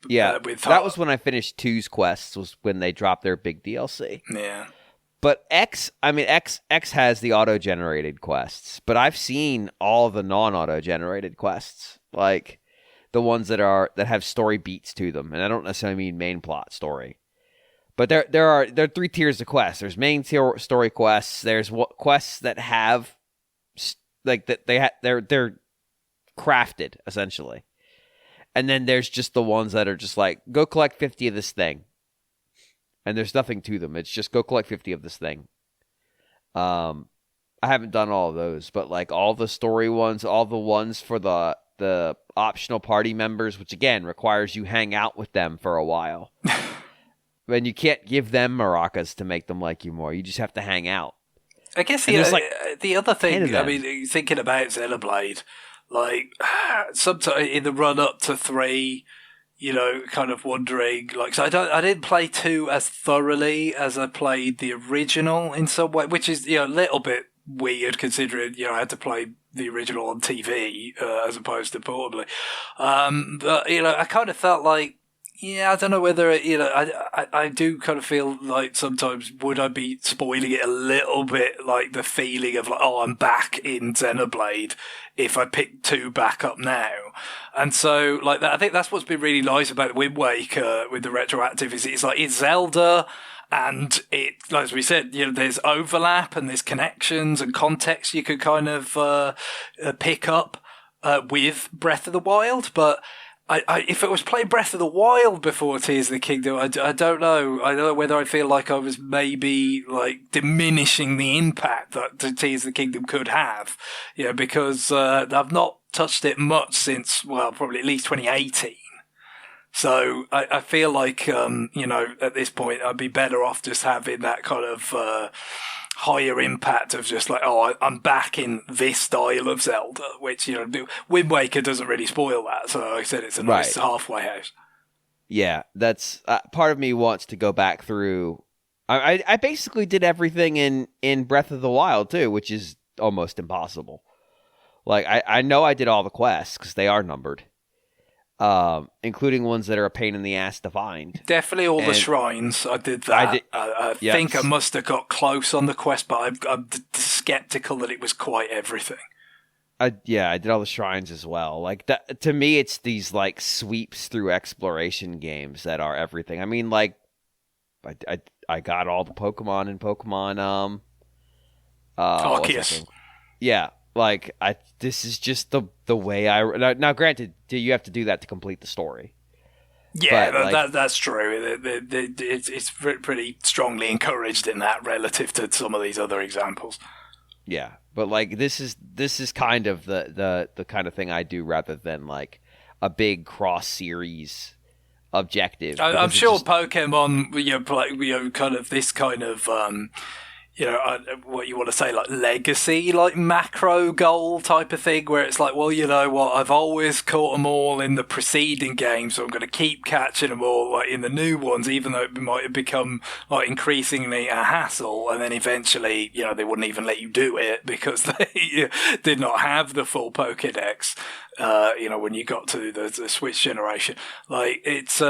Yeah, that was when I finished 2's quests, was when they dropped their big DLC. Yeah. But X has the auto-generated quests, but I've seen all the non-auto-generated quests, like the ones that have story beats to them, and I don't necessarily mean main plot story. But there are 3 tiers of quests. There's main story quests. There's quests that have like that they're crafted essentially, and then there's just the ones that are just like, go collect 50 of this thing. And there's nothing to them. It's just go collect 50 of this thing. I haven't done all of those, but like all the story ones, all the ones for the optional party members, which again requires you hang out with them for a while. when you can't give them maracas to make them like you more. You just have to hang out. I guess the other thing, I mean, thinking about Xenoblade, like, sometimes in the run up to 3, you know, kind of wondering, like, so I didn't play 2 as thoroughly as I played the original in some way, which is, you know, a little bit weird considering, you know, I had to play the original on TV as opposed to portably. But, you know, I kind of felt like, yeah, I don't know whether, you know, I do kind of feel like sometimes would I be spoiling it a little bit, like the feeling of like, oh, I'm back in Xenoblade if I pick 2 back up now. And so, like, that, I think that's what's been really nice about Wind Waker with the retroactive is it's like, it's Zelda, and it, like as we said, you know, there's overlap and there's connections and context you could kind of pick up with Breath of the Wild, but if it was playing Breath of the Wild before Tears of the Kingdom, I don't know. I don't know whether I feel like I was maybe like diminishing the impact that the Tears of the Kingdom could have. You know, because I've not touched it much since, well, probably at least 2018. So I feel like, you know, at this point, I'd be better off just having that kind of higher impact of just like, oh, I'm back in this style of Zelda, which, you know, Wind Waker doesn't really spoil that. So like I said, it's a nice halfway house. Yeah, that's part of me wants to go back through. I basically did everything in Breath of the Wild too, which is almost impossible. Like I know I did all the quests because they are numbered, including ones that are a pain in the ass to find. Definitely all the shrines. I did that. I think I must have got close on the quest, but I'm skeptical that it was quite everything. I did all the shrines as well. Like that, to me, it's these like sweeps through exploration games that are everything. I mean, like I got all the Pokemon in Pokemon. Arceus. Yeah. Like this is just the way I now. Granted, you have to do that to complete the story. Yeah, but, that's true. It's pretty strongly encouraged in that relative to some of these other examples. Yeah, but like this is kind of the kind of thing I do rather than like a big cross series objective. I'm sure Pokemon, you know, kind of this kind of. You know, what you want to say, like legacy, like macro goal type of thing, where it's like, well, you know what, I've always caught them all in the preceding games, so I'm going to keep catching them all, like in the new ones, even though it might have become like increasingly a hassle, and then eventually, you know, they wouldn't even let you do it because they did not have the full Pokédex. You know, when you got to the Switch generation, like it's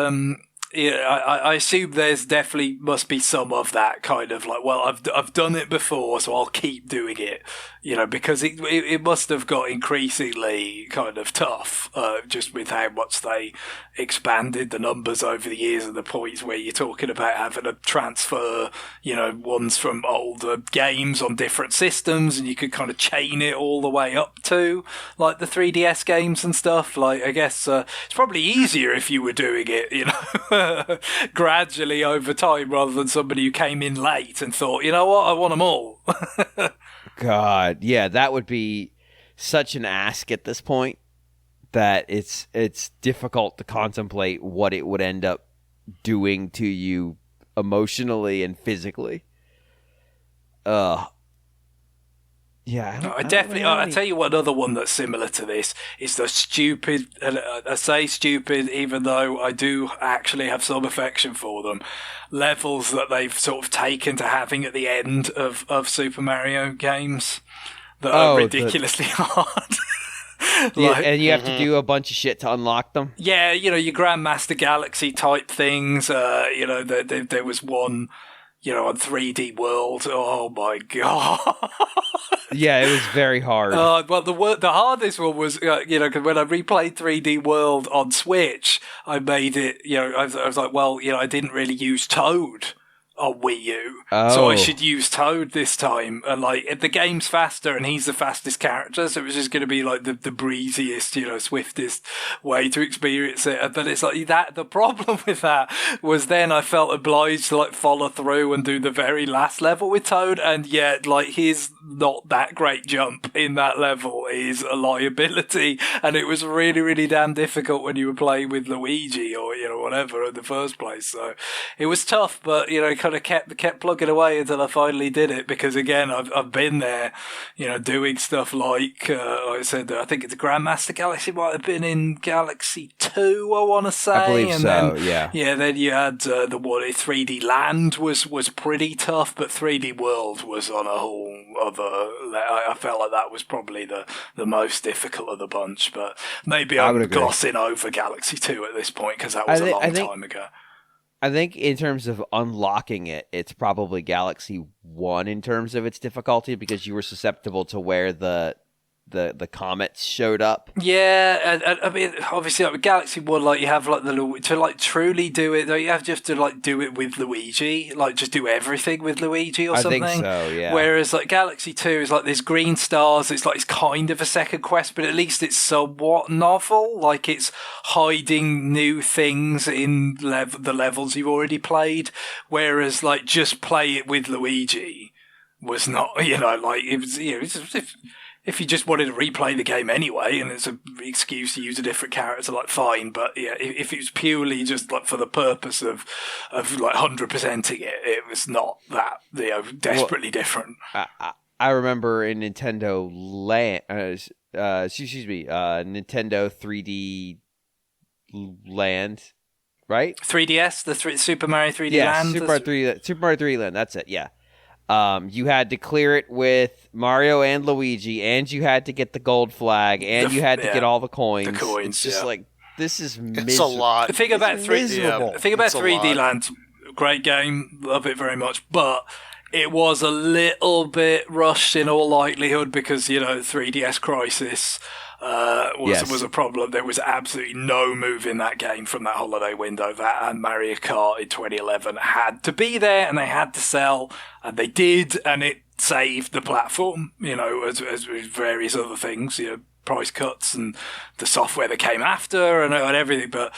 yeah, I assume there's definitely must be some of that kind of like, well, I've done it before, so I'll keep doing it, you know, because it must have got increasingly kind of tough, just with how much they expanded the numbers over the years and the points where you're talking about having to transfer, you know, ones from older games on different systems, and you could kind of chain it all the way up to like the 3DS games and stuff. Like, I guess it's probably easier if you were doing it, you know. Gradually over time rather than somebody who came in late and thought, you know what, I want them all. God, yeah, that would be such an ask at this point that it's difficult to contemplate what it would end up doing to you emotionally and physically. Yeah, I definitely. I tell you what, another one that's similar to this is the stupid. I say stupid, even though I do actually have some affection for them. Levels that they've sort of taken to having at the end of Super Mario games that are ridiculously hard. Like, and you have to do a bunch of shit to unlock them. Yeah, you know, your Grandmaster Galaxy type things. You know, there was one. You know, on 3D World. Oh my god. Yeah, it was very hard. Well, the hardest one was, you know, because when I replayed 3D World on Switch, I made it, you know, I was like, well, you know, I didn't really use Toad on Wii U. Oh. So I should use Toad this time. And like, the game's faster and he's the fastest character, so it was just going to be like the breeziest, swiftest way to experience it. But it's like that, the problem with that was then I felt obliged to like follow through and do the very last level with Toad, and yet like his not that great jump in that level is a liability, and it was really, really damn difficult when you were playing with Luigi or, whatever in the first place. So it was tough, but, kind of kept plugging away until I finally did it, because again, I've been there, doing stuff like I said, I think it's Grandmaster Galaxy might have been in Galaxy 2, I want to say. I believe and so, then, yeah. Yeah, then you had the one 3D Land was pretty tough, but 3D World was on a whole other. I felt like that was probably the most difficult of the bunch, but maybe I'm glossing over Galaxy 2 at this point because that was a long time ago. I think in terms of unlocking it, it's probably Galaxy 1 in terms of its difficulty, because you were susceptible to where the comets showed up. Yeah, and I mean, obviously, like with Galaxy 1, like you have like to like truly do it, though, you have just to like do it with Luigi, like just do everything with Luigi or something. I think so, yeah. Whereas like Galaxy 2 is like there's green stars, it's kind of a second quest, but at least it's somewhat novel. Like it's hiding new things in the levels you've already played. Whereas like just play it with Luigi was not, like it was, if you just wanted to replay the game anyway, and it's an excuse to use a different character, like fine. But yeah, if it was purely just like for the purpose of like 100%ing it, it was not that desperately different. I remember in Nintendo Land, Nintendo 3D Land, right? 3DS, the Super Mario 3D Land. Super Mario 3D Land. That's it. Yeah. You had to clear it with Mario and Luigi, and you had to get the gold flag, and you had to get all the coins. The coins, it's just like, this is miserable. It's a lot. The thing about 3D Land, great game, love it very much, but it was a little bit rushed in all likelihood because, 3DS Crisis was a problem. There was absolutely no move in that game from that holiday window. That and Mario Kart in 2011 had to be there, and they had to sell, and they did, and it saved the platform, as with various other things, price cuts and the software that came after and everything. But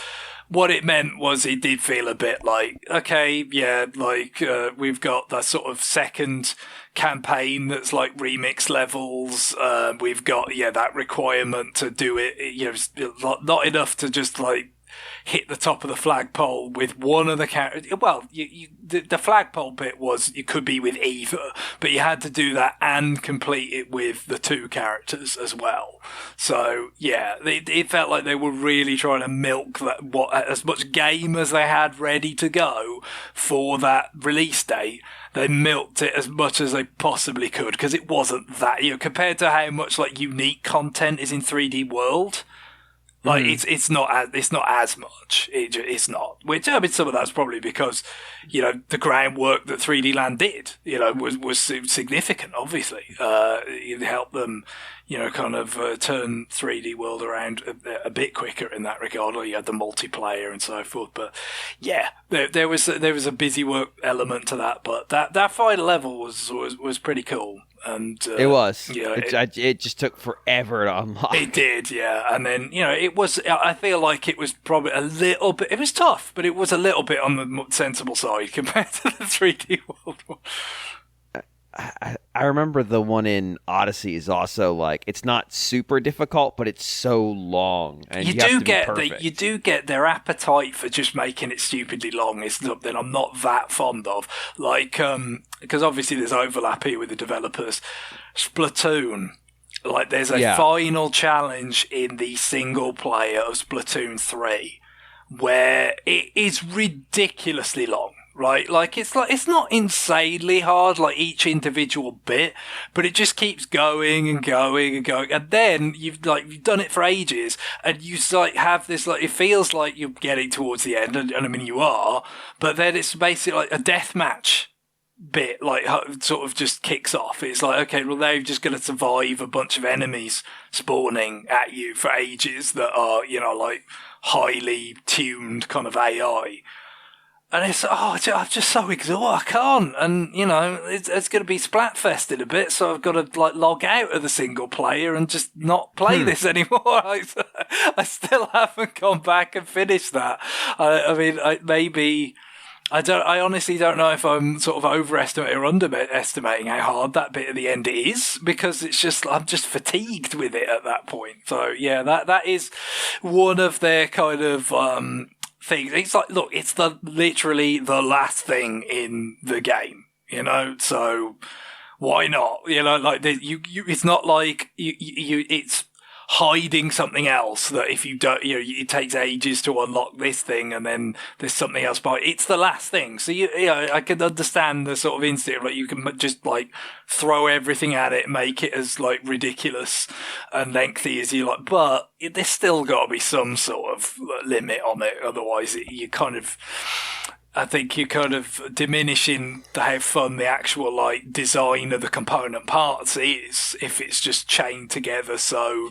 what it meant was it did feel a bit like, okay, yeah, like we've got that sort of second campaign that's like remix levels. We've got, that requirement to do it, not enough to just like hit the top of the flagpole with one of the characters. Well, the flagpole bit was you could be with either, but you had to do that and complete it with the two characters as well. So yeah, it felt like they were really trying to milk as much game as they had ready to go for that release date. They milked it as much as they possibly could, because it wasn't that, compared to how much like unique content is in 3D World. Like it's not as much. It's not. Which, I mean, some of that's probably because the groundwork that 3D Land did was significant. Obviously, it helped them turn 3D World around a bit quicker in that regard. Or you had the multiplayer and so forth. But yeah, there was a busy work element to that. But that final level was pretty cool. And it was. It just took forever to unlock. It did, yeah. And then it was. I feel like it was probably a little bit. It was tough, but it was a little bit on the sensible side compared to the 3D World one. I remember the one in Odyssey is also like, it's not super difficult, but it's so long, and you do get their appetite for just making it stupidly long is something I'm not that fond of. Like, because obviously there's overlap here with the developers. Splatoon, like there's a final challenge in the single player of Splatoon 3 where it is ridiculously long. Right, like it's not insanely hard, like each individual bit, but it just keeps going and going and going, and then you've done it for ages, and you have this it feels like you're getting towards the end, and I mean you are, but then it's basically like a death match bit, like sort of just kicks off. It's like, okay, well they're just going to survive a bunch of enemies spawning at you for ages that are like highly tuned kind of AI. And it's, I'm just so exhausted, I can't. And, it's going to be Splatfest in a bit, so I've got to, log out of the single player and just not play this anymore. I still haven't gone back and finished that. I honestly don't know if I'm sort of overestimating or underestimating how hard that bit at the end is, because it's just, I'm just fatigued with it at that point. So, yeah, that is one of their kind of, things. It's like, look, it's literally the last thing in the game, so why not? It's not like it's hiding something else that if you don't, it takes ages to unlock this thing and then there's something else by it. It's the last thing. So, I can understand the sort of instinct, you can just throw everything at it, make it as ridiculous and lengthy as you like, but there's still got to be some sort of limit on it. Otherwise, I think you're kind of diminishing how fun the actual design of the component parts is if it's just chained together so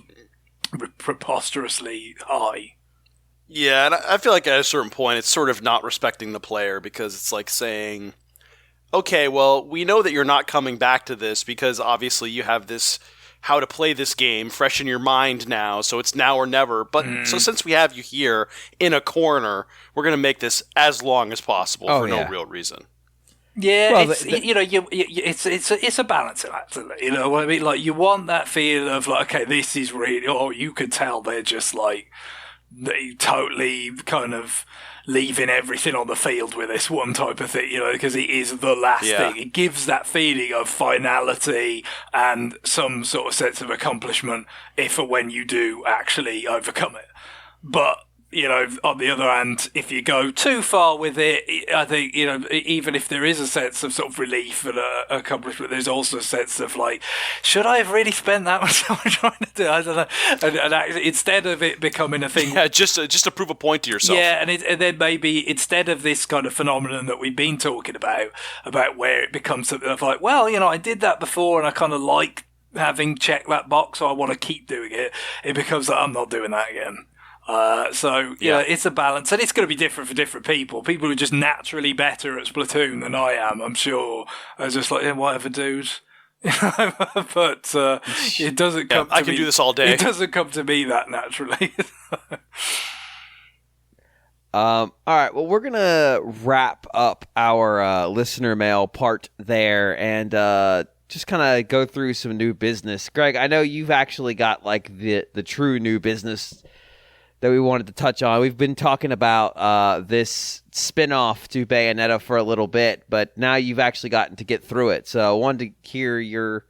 preposterously high. Yeah, and I feel like at a certain point it's sort of not respecting the player, because it's like saying, okay, well, we know that you're not coming back to this because obviously you have this how to play this game fresh in your mind now, so it's now or never. But so since we have you here in a corner, we're going to make this as long as possible for no real reason. Yeah, well, it's a balancing act, isn't it? You know what I mean? You want that feeling of okay, this is really, you could tell they're just they totally kind of leaving everything on the field with this one type of thing, because it is the last thing. It gives that feeling of finality and some sort of sense of accomplishment if or when you do actually overcome it. But on the other hand, if you go too far with it, I think, even if there is a sense of sort of relief and accomplishment, there's also a sense of should I have really spent that much time trying to do? I don't know. And actually, instead of it becoming a thing, just to prove a point to yourself. Yeah, and then maybe instead of this kind of phenomenon that we've been talking about where it becomes something of I did that before and I kind of like having checked that box, so I want to keep doing it. It becomes I'm not doing that again. It's a balance, and it's going to be different for different people. People who are just naturally better at Splatoon than I am, I'm sure, are just whatever, dude. But it doesn't come. I can do this all day. It doesn't come to me that naturally. All right. Well, we're gonna wrap up our listener mail part there, and just kind of go through some new business. Greg, I know you've actually got the true new business that we wanted to touch on. We've been talking about this spin-off to Bayonetta for a little bit, but now you've actually gotten to get through it. So I wanted to hear your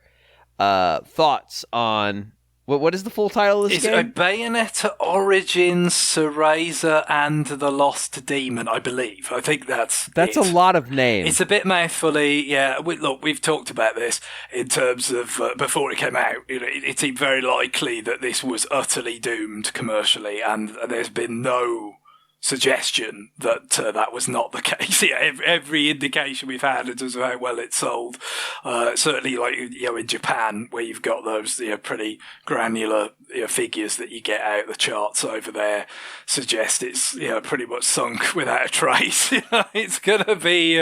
thoughts on what is the full title of this game? It's Bayonetta Origins, Cereza, and the Lost Demon, I believe. I think that's a lot of names. It's a bit mouthfully, yeah. We've talked about this in terms of before it came out. It seemed very likely that this was utterly doomed commercially, and there's been no suggestion that that was not the case. Yeah, every indication we've had in terms of how well it's sold, certainly in Japan, where you've got those pretty granular figures that you get out of the charts over there, suggest it's pretty much sunk without a trace. It's gonna be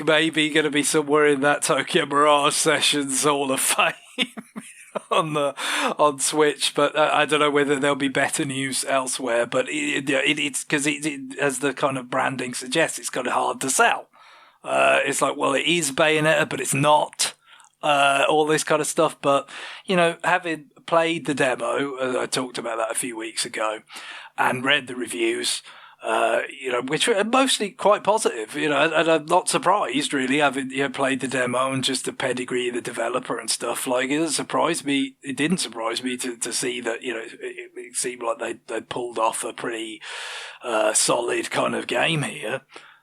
maybe gonna be somewhere in that Tokyo Mirage Sessions Hall of Fame. on Switch, but I don't know whether there'll be better news elsewhere. But it's because it, as the kind of branding suggests, it's kind of hard to sell. It's it is Bayonetta, but it's not. All this kind of stuff. But having played the demo, I talked about that a few weeks ago, and read the reviews. Which are mostly quite positive, and I'm not surprised really, having played the demo and just the pedigree of the developer and stuff. It didn't surprise me to see that it seemed like they pulled off a pretty solid kind of game here.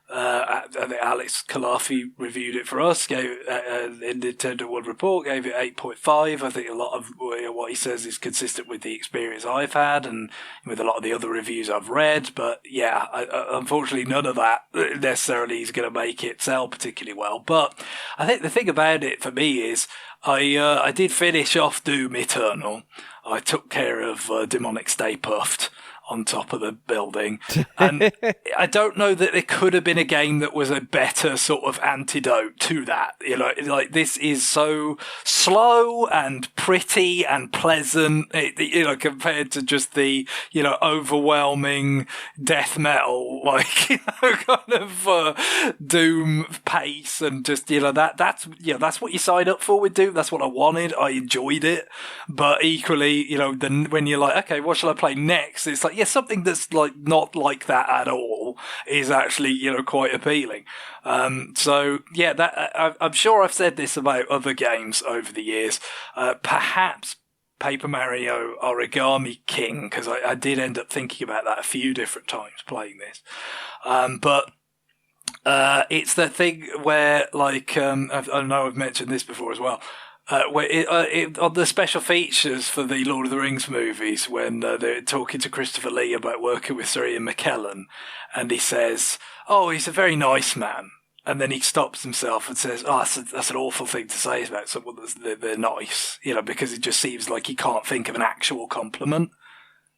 I think Alex Kalafi reviewed it for us, gave in Nintendo World Report, gave it 8.5. I think a lot of what he says is consistent with the experience I've had and with a lot of the other reviews I've read. But yeah, unfortunately, none of that necessarily is going to make it sell particularly well. But I think the thing about it for me is I did finish off Doom Eternal. I took care of Demonic Stay Puffed on top of the building. And I don't know that there could have been a game that was a better sort of antidote to that. You know, like this is so slow and pretty and pleasant, you know, compared to just the, you know, overwhelming death metal, like, you know, kind of Doom pace, and just, you know, that's what you signed up for with Doom. That's what I wanted. I enjoyed it. But equally, you know, then when you're like, okay, what shall I play next? It's like, yeah, something that's like not like that at all is actually, you know, quite appealing. So yeah, that I'm sure I've said this about other games over the years. Perhaps Paper Mario Origami King, because I did end up thinking about that a few different times playing this. But it's the thing where, like, I know I've mentioned this before as well. Where on the special features for the Lord of the Rings movies, when they're talking to Christopher Lee about working with Sir Ian McKellen, and he says, "Oh, he's a very nice man," and then he stops himself and says, "Oh, that's an awful thing to say about someone they're nice," you know, because it just seems like he can't think of an actual compliment.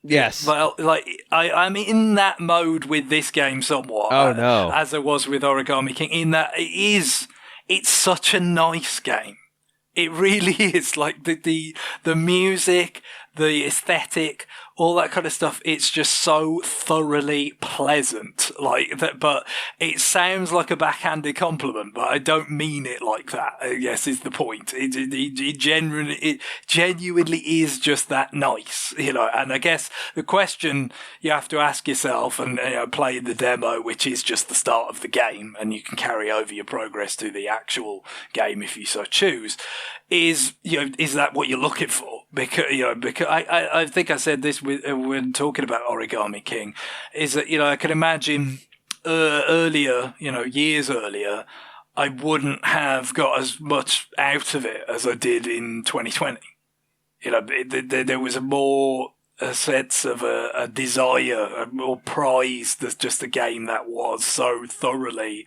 Yes. Well, like I'm in that mode with this game somewhat. Oh no, as I was with Origami King. In that it's such a nice game. It really is. Like the music, the aesthetic, all that kind of stuff. It's just so thoroughly pleasant. Like that, but it sounds like a backhanded compliment, but I don't mean it like that, I guess is the point. It genuinely is just that nice, you know. And I guess the question you have to ask yourself, and, you know, play the demo, which is just the start of the game, and you can carry over your progress to the actual game if you so choose, is, you know, is that what you're looking for? Because, you know, because I think I said this when talking about Origami King, is that, you know, I can imagine earlier, you know, years earlier, I wouldn't have got as much out of it as I did in 2020. You know, there was a sense of a desire, a more prize. There's just a game that was so thoroughly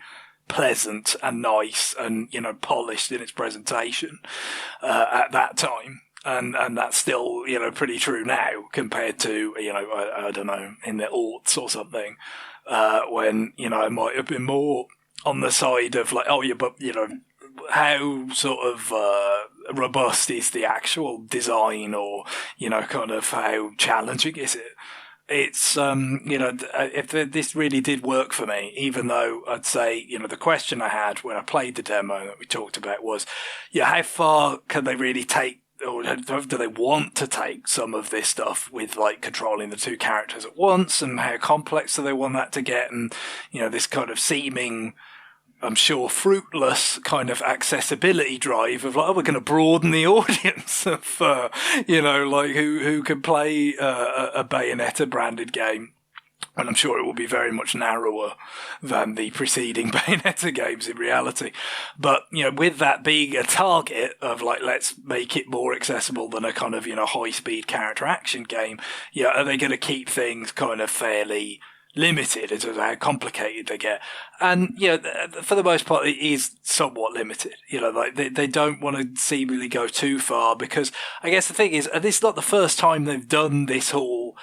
pleasant and nice and, you know, polished in its presentation at that time. And that's still, you know, pretty true now compared to, you know, I don't know, in the aughts or something, when, you know, it might have been more on the side of like, oh yeah, but, you know, how sort of robust is the actual design, or, you know, kind of how challenging is it? It's, you know, if this really did work for me, even though I'd say, you know, the question I had when I played the demo that we talked about was, yeah, how far can they really take, or do they want to take some of this stuff with, like, controlling the two characters at once, and how complex do they want that to get, and, you know, this kind of seeming, I'm sure, fruitless kind of accessibility drive of like, oh, we're going to broaden the audience of, you know, like who can play a Bayonetta branded game. And I'm sure it will be very much narrower than the preceding Bayonetta games in reality. But, you know, with that being a target of like, let's make it more accessible than a kind of, you know, high-speed character action game, yeah, are they going to keep things kind of fairly limited in terms of how complicated they get? And, you know, for the most part, it is somewhat limited. You know, like they don't want to seemingly go too far, because I guess the thing is, this is not the first time they've done this whole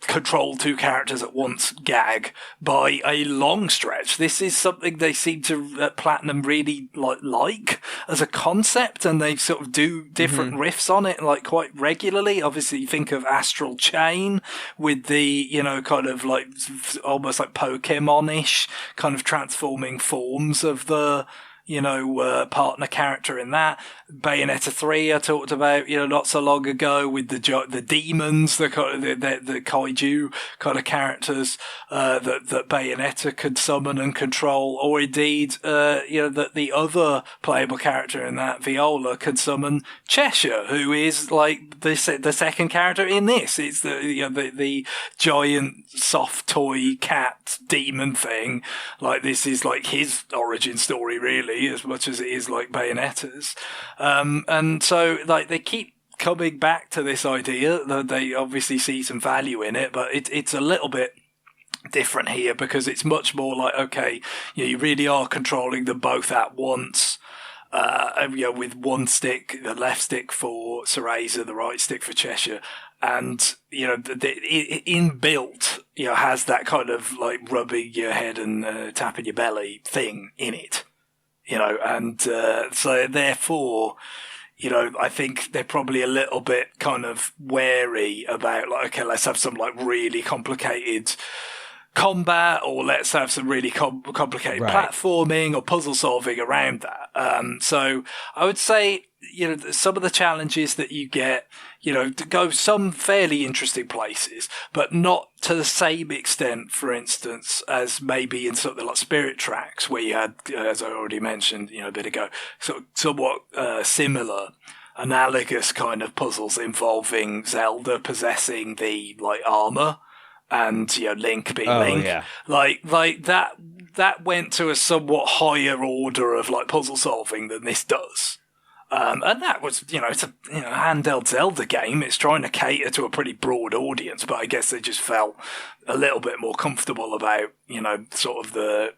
control two characters at once gag by a long stretch. This is something they seem to Platinum really like as a concept, and they sort of do different riffs on it like quite regularly. Obviously, you think of Astral Chain with the, you know, kind of like almost like Pokemon-ish kind of transforming forms of the, you know, partner character in that. Bayonetta 3 I talked about, you know, not so long ago with the demons, the kaiju kind of characters that Bayonetta could summon and control, or indeed, you know, that the other playable character in that, Viola, could summon Cheshire, who is like the second character in this. It's the, you know, the giant soft toy cat demon thing. Like, this is like his origin story really, as much as it is like Bayonetta's. And so, like, they keep coming back to this idea that they obviously see some value in it, but it's a little bit different here, because it's much more like, okay, you know, you really are controlling them both at once. with one stick, the left stick for Cereza, the right stick for Cheshire. And, the inbuilt, has that kind of like rubbing your head and tapping your belly thing in it, and so therefore, I think they're probably a little bit kind of wary about like, okay, let's have some like really complicated combat, or let's have some really complicated platforming or puzzle solving around that. So I would say, some of the challenges that you get, to go some fairly interesting places, but not to the same extent, for instance, as maybe in something like Spirit Tracks, where you had, as I already mentioned, a bit ago, somewhat similar, analogous kind of puzzles involving Zelda possessing the like armor, and Link being Link. Yeah. Like that went to a somewhat higher order of like puzzle solving than this does. And that was, it's a handheld Zelda game. It's trying to cater to a pretty broad audience, but I guess they just felt a little bit more comfortable about, sort of the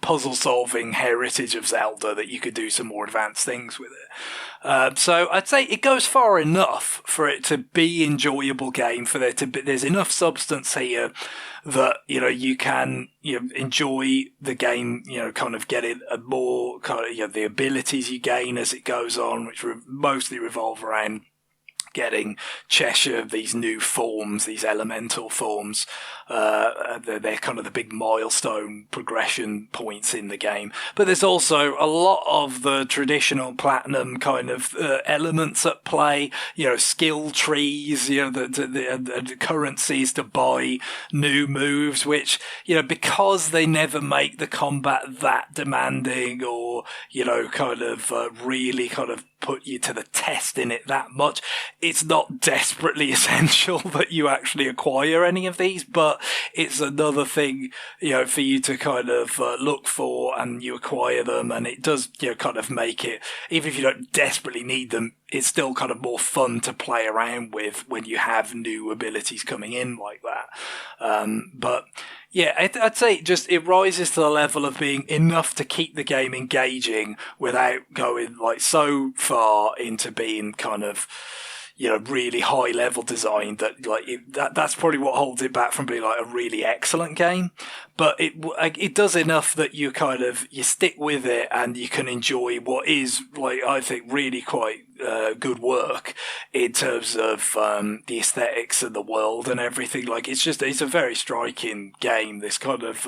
puzzle solving heritage of Zelda, that you could do some more advanced things with it. So I'd say it goes far enough for it to be enjoyable game, for there to be, there's enough substance here that, you can, enjoy the game, kind of get it a more kind of, the abilities you gain as it goes on, which mostly revolve around getting Cheshire these new forms, these elemental forms. They're kind of the big milestone progression points in the game. But there's also a lot of the traditional Platinum kind of elements at play, skill trees, the currencies to buy new moves, which, because they never make the combat that demanding or, kind of really kind of put you to the test in it that much, it's not desperately essential that you actually acquire any of these, but it's another thing, for you to kind of look for, and you acquire them, and it does, kind of make it, even if you don't desperately need them, it's still kind of more fun to play around with when you have new abilities coming in like that. But yeah, I'd say just it rises to the level of being enough to keep the game engaging without going like so far into being kind of, really high level design that like that's probably what holds it back from being like a really excellent game. But it does enough that you kind of, you stick with it and you can enjoy what is like, I think, really quite good work in terms of the aesthetics and the world and everything. Like it's a very striking game, this kind of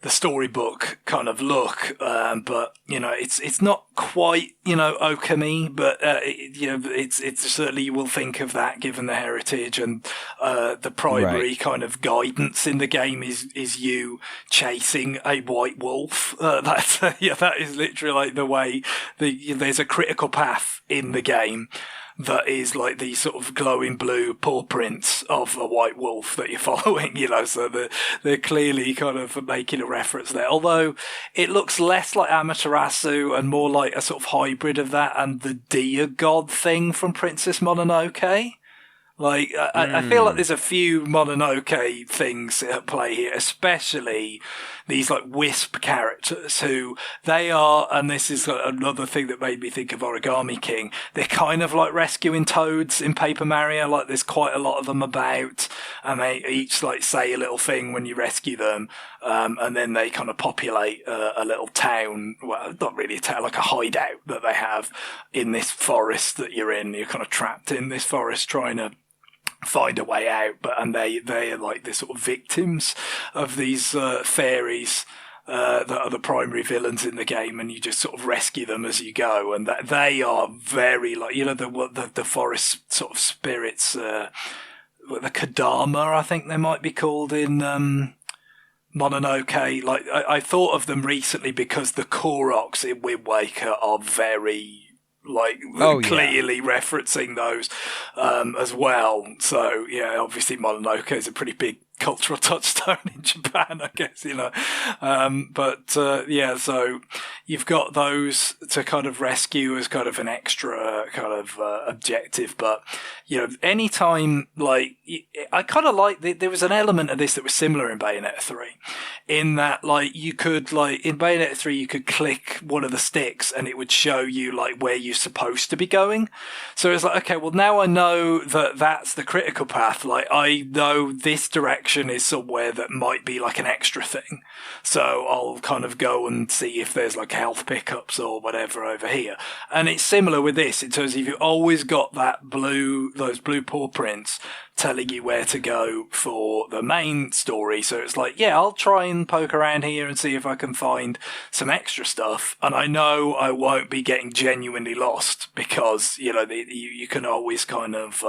the storybook kind of look, but it's not quite Okami, but it's certainly, you will think of that given the heritage, and the primary kind of guidance in the game is you chasing a white wolf. That is literally like the way there's a critical path in the game that is like the sort of glowing blue paw prints of a white wolf that you're following, so they're clearly kind of making a reference there. Although it looks less like Amaterasu and more like a sort of hybrid of that and the deer god thing from Princess Mononoke. Like, I feel like there's a few Mononoke things at play here, especially these like wisp characters who they are, and this is another thing that made me think of Origami King. They're kind of like rescuing toads in Paper Mario. Like there's quite a lot of them about, and they each like say a little thing when you rescue them. And then they kind of populate a little town, well, not really a town, like a hideout that they have in this forest that you're in. You're kind of trapped in this forest trying to find a way out, and they are like the sort of victims of these fairies that are the primary villains in the game, and you just sort of rescue them as you go, and that they are very like the forest sort of spirits, the Kadama, I think they might be called in Mononoke. Like I thought of them recently because the Koroks in Wind Waker are very clearly referencing those as well. So yeah, obviously Mononoke is a pretty big cultural touchstone in Japan, I guess, so you've got those to kind of rescue as kind of an extra kind of objective. But, anytime, like, I kind of like, there was an element of this that was similar in Bayonetta 3, in that, like, you could, like, in Bayonetta 3, you could click one of the sticks and it would show you, like, where you're supposed to be going. So it's like, okay, well, now I know that that's the critical path. Like, I know this direction is somewhere that might be like an extra thing. So I'll kind of go and see if there's like health pickups or whatever over here. And it's similar with this in terms of you've always got those blue paw prints telling you where to go for the main story. So it's like, yeah, I'll try and poke around here and see if I can find some extra stuff. And I know I won't be getting genuinely lost because, you can always kind of,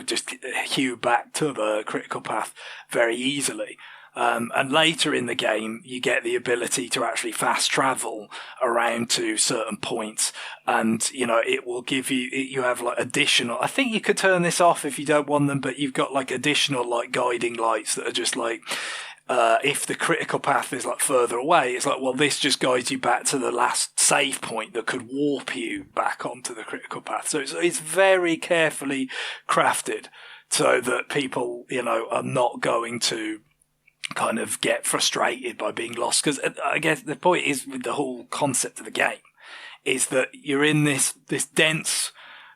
just hew back to the critical path very easily. And later in the game, you get the ability to actually fast travel around to certain points. And, it will give you have like additional, I think you could turn this off if you don't want them, but you've got like additional like guiding lights that are just like, if the critical path is like further away, it's like, well, this just guides you back to the last save point that could warp you back onto the critical path. So it's very carefully crafted so that people, are not going to kind of get frustrated by being lost. Because I guess the point is with the whole concept of the game is that you're in this dense,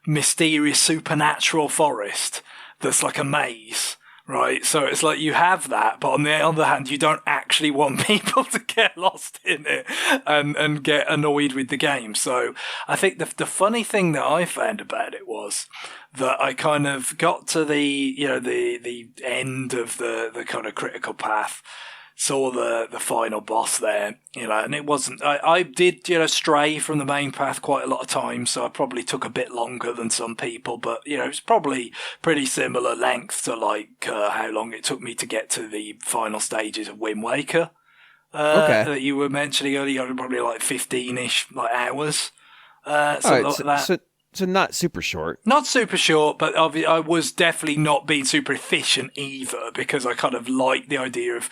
mysterious, supernatural forest that's like a maze, right? So it's like you have that, but on the other hand, you don't actually want people to get lost in it and get annoyed with the game. So I think the funny thing that I found about it was that I kind of got to the end of the kind of critical path, saw the final boss there, and it wasn't, I did, stray from the main path quite a lot of times, so I probably took a bit longer than some people, but, it's probably pretty similar length to like, how long it took me to get to the final stages of Wind Waker, that you were mentioning earlier, probably like 15-ish like hours, something like that. So not super short. Not super short, but I was definitely not being super efficient either, because I kind of liked the idea of,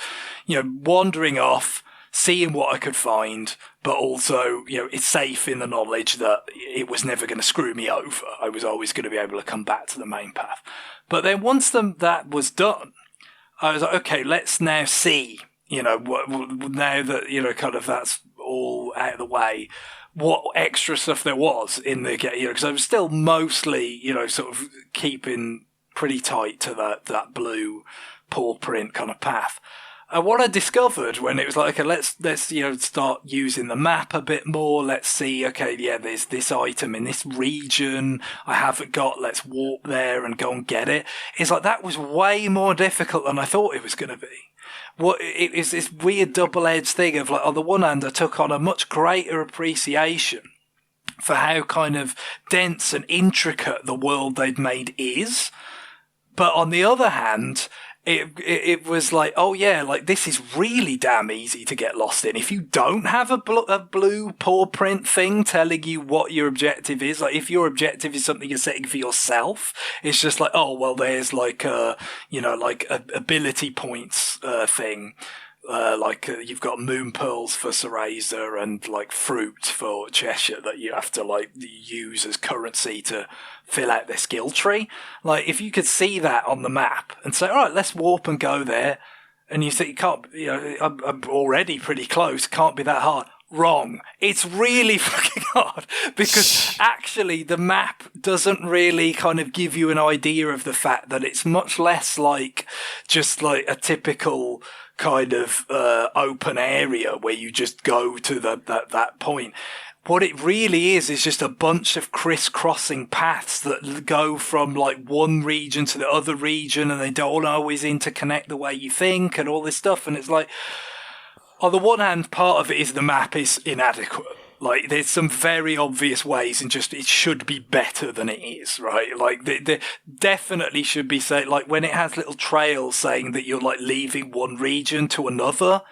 wandering off, seeing what I could find, but also, it's safe in the knowledge that it was never going to screw me over. I was always going to be able to come back to the main path. But then once that was done, I was like, okay, let's now see, now that, kind of that's all out of the way, what extra stuff there was in the game, because I was still mostly, sort of keeping pretty tight to that blue paw print kind of path. And what I discovered when it was like, okay, let's start using the map a bit more. Let's see, okay, yeah, there's this item in this region I haven't got. Let's warp there and go and get it. It's like that was way more difficult than I thought it was going to be. It is this weird double-edged thing of like, on the one hand, I took on a much greater appreciation for how kind of dense and intricate the world they'd made is. But on the other hand, it was like, oh yeah, like this is really damn easy to get lost in. If you don't have a blue paw print thing telling you what your objective is, like if your objective is something you're setting for yourself, it's just like, oh, well, there's like a ability points thing. You've got moon pearls for Cereza and like fruit for Cheshire that you have to like use as currency to fill out their skill tree. Like if you could see that on the map and say, all right, let's warp and go there, and you think, you can't, I'm already pretty close, can't be that hard. Wrong. It's really fucking hard because actually the map doesn't really kind of give you an idea of the fact that it's much less like just like a typical kind of open area where you just go to that point. What it really is just a bunch of crisscrossing paths that go from like one region to the other region, and they don't always interconnect the way you think and all this stuff. And it's like, on the one hand, part of it is the map is inadequate. Like, there's some very obvious ways, and just it should be better than it is, right? Like, there definitely should be, say, like, when it has little trails saying that you're, like, leaving one region to another,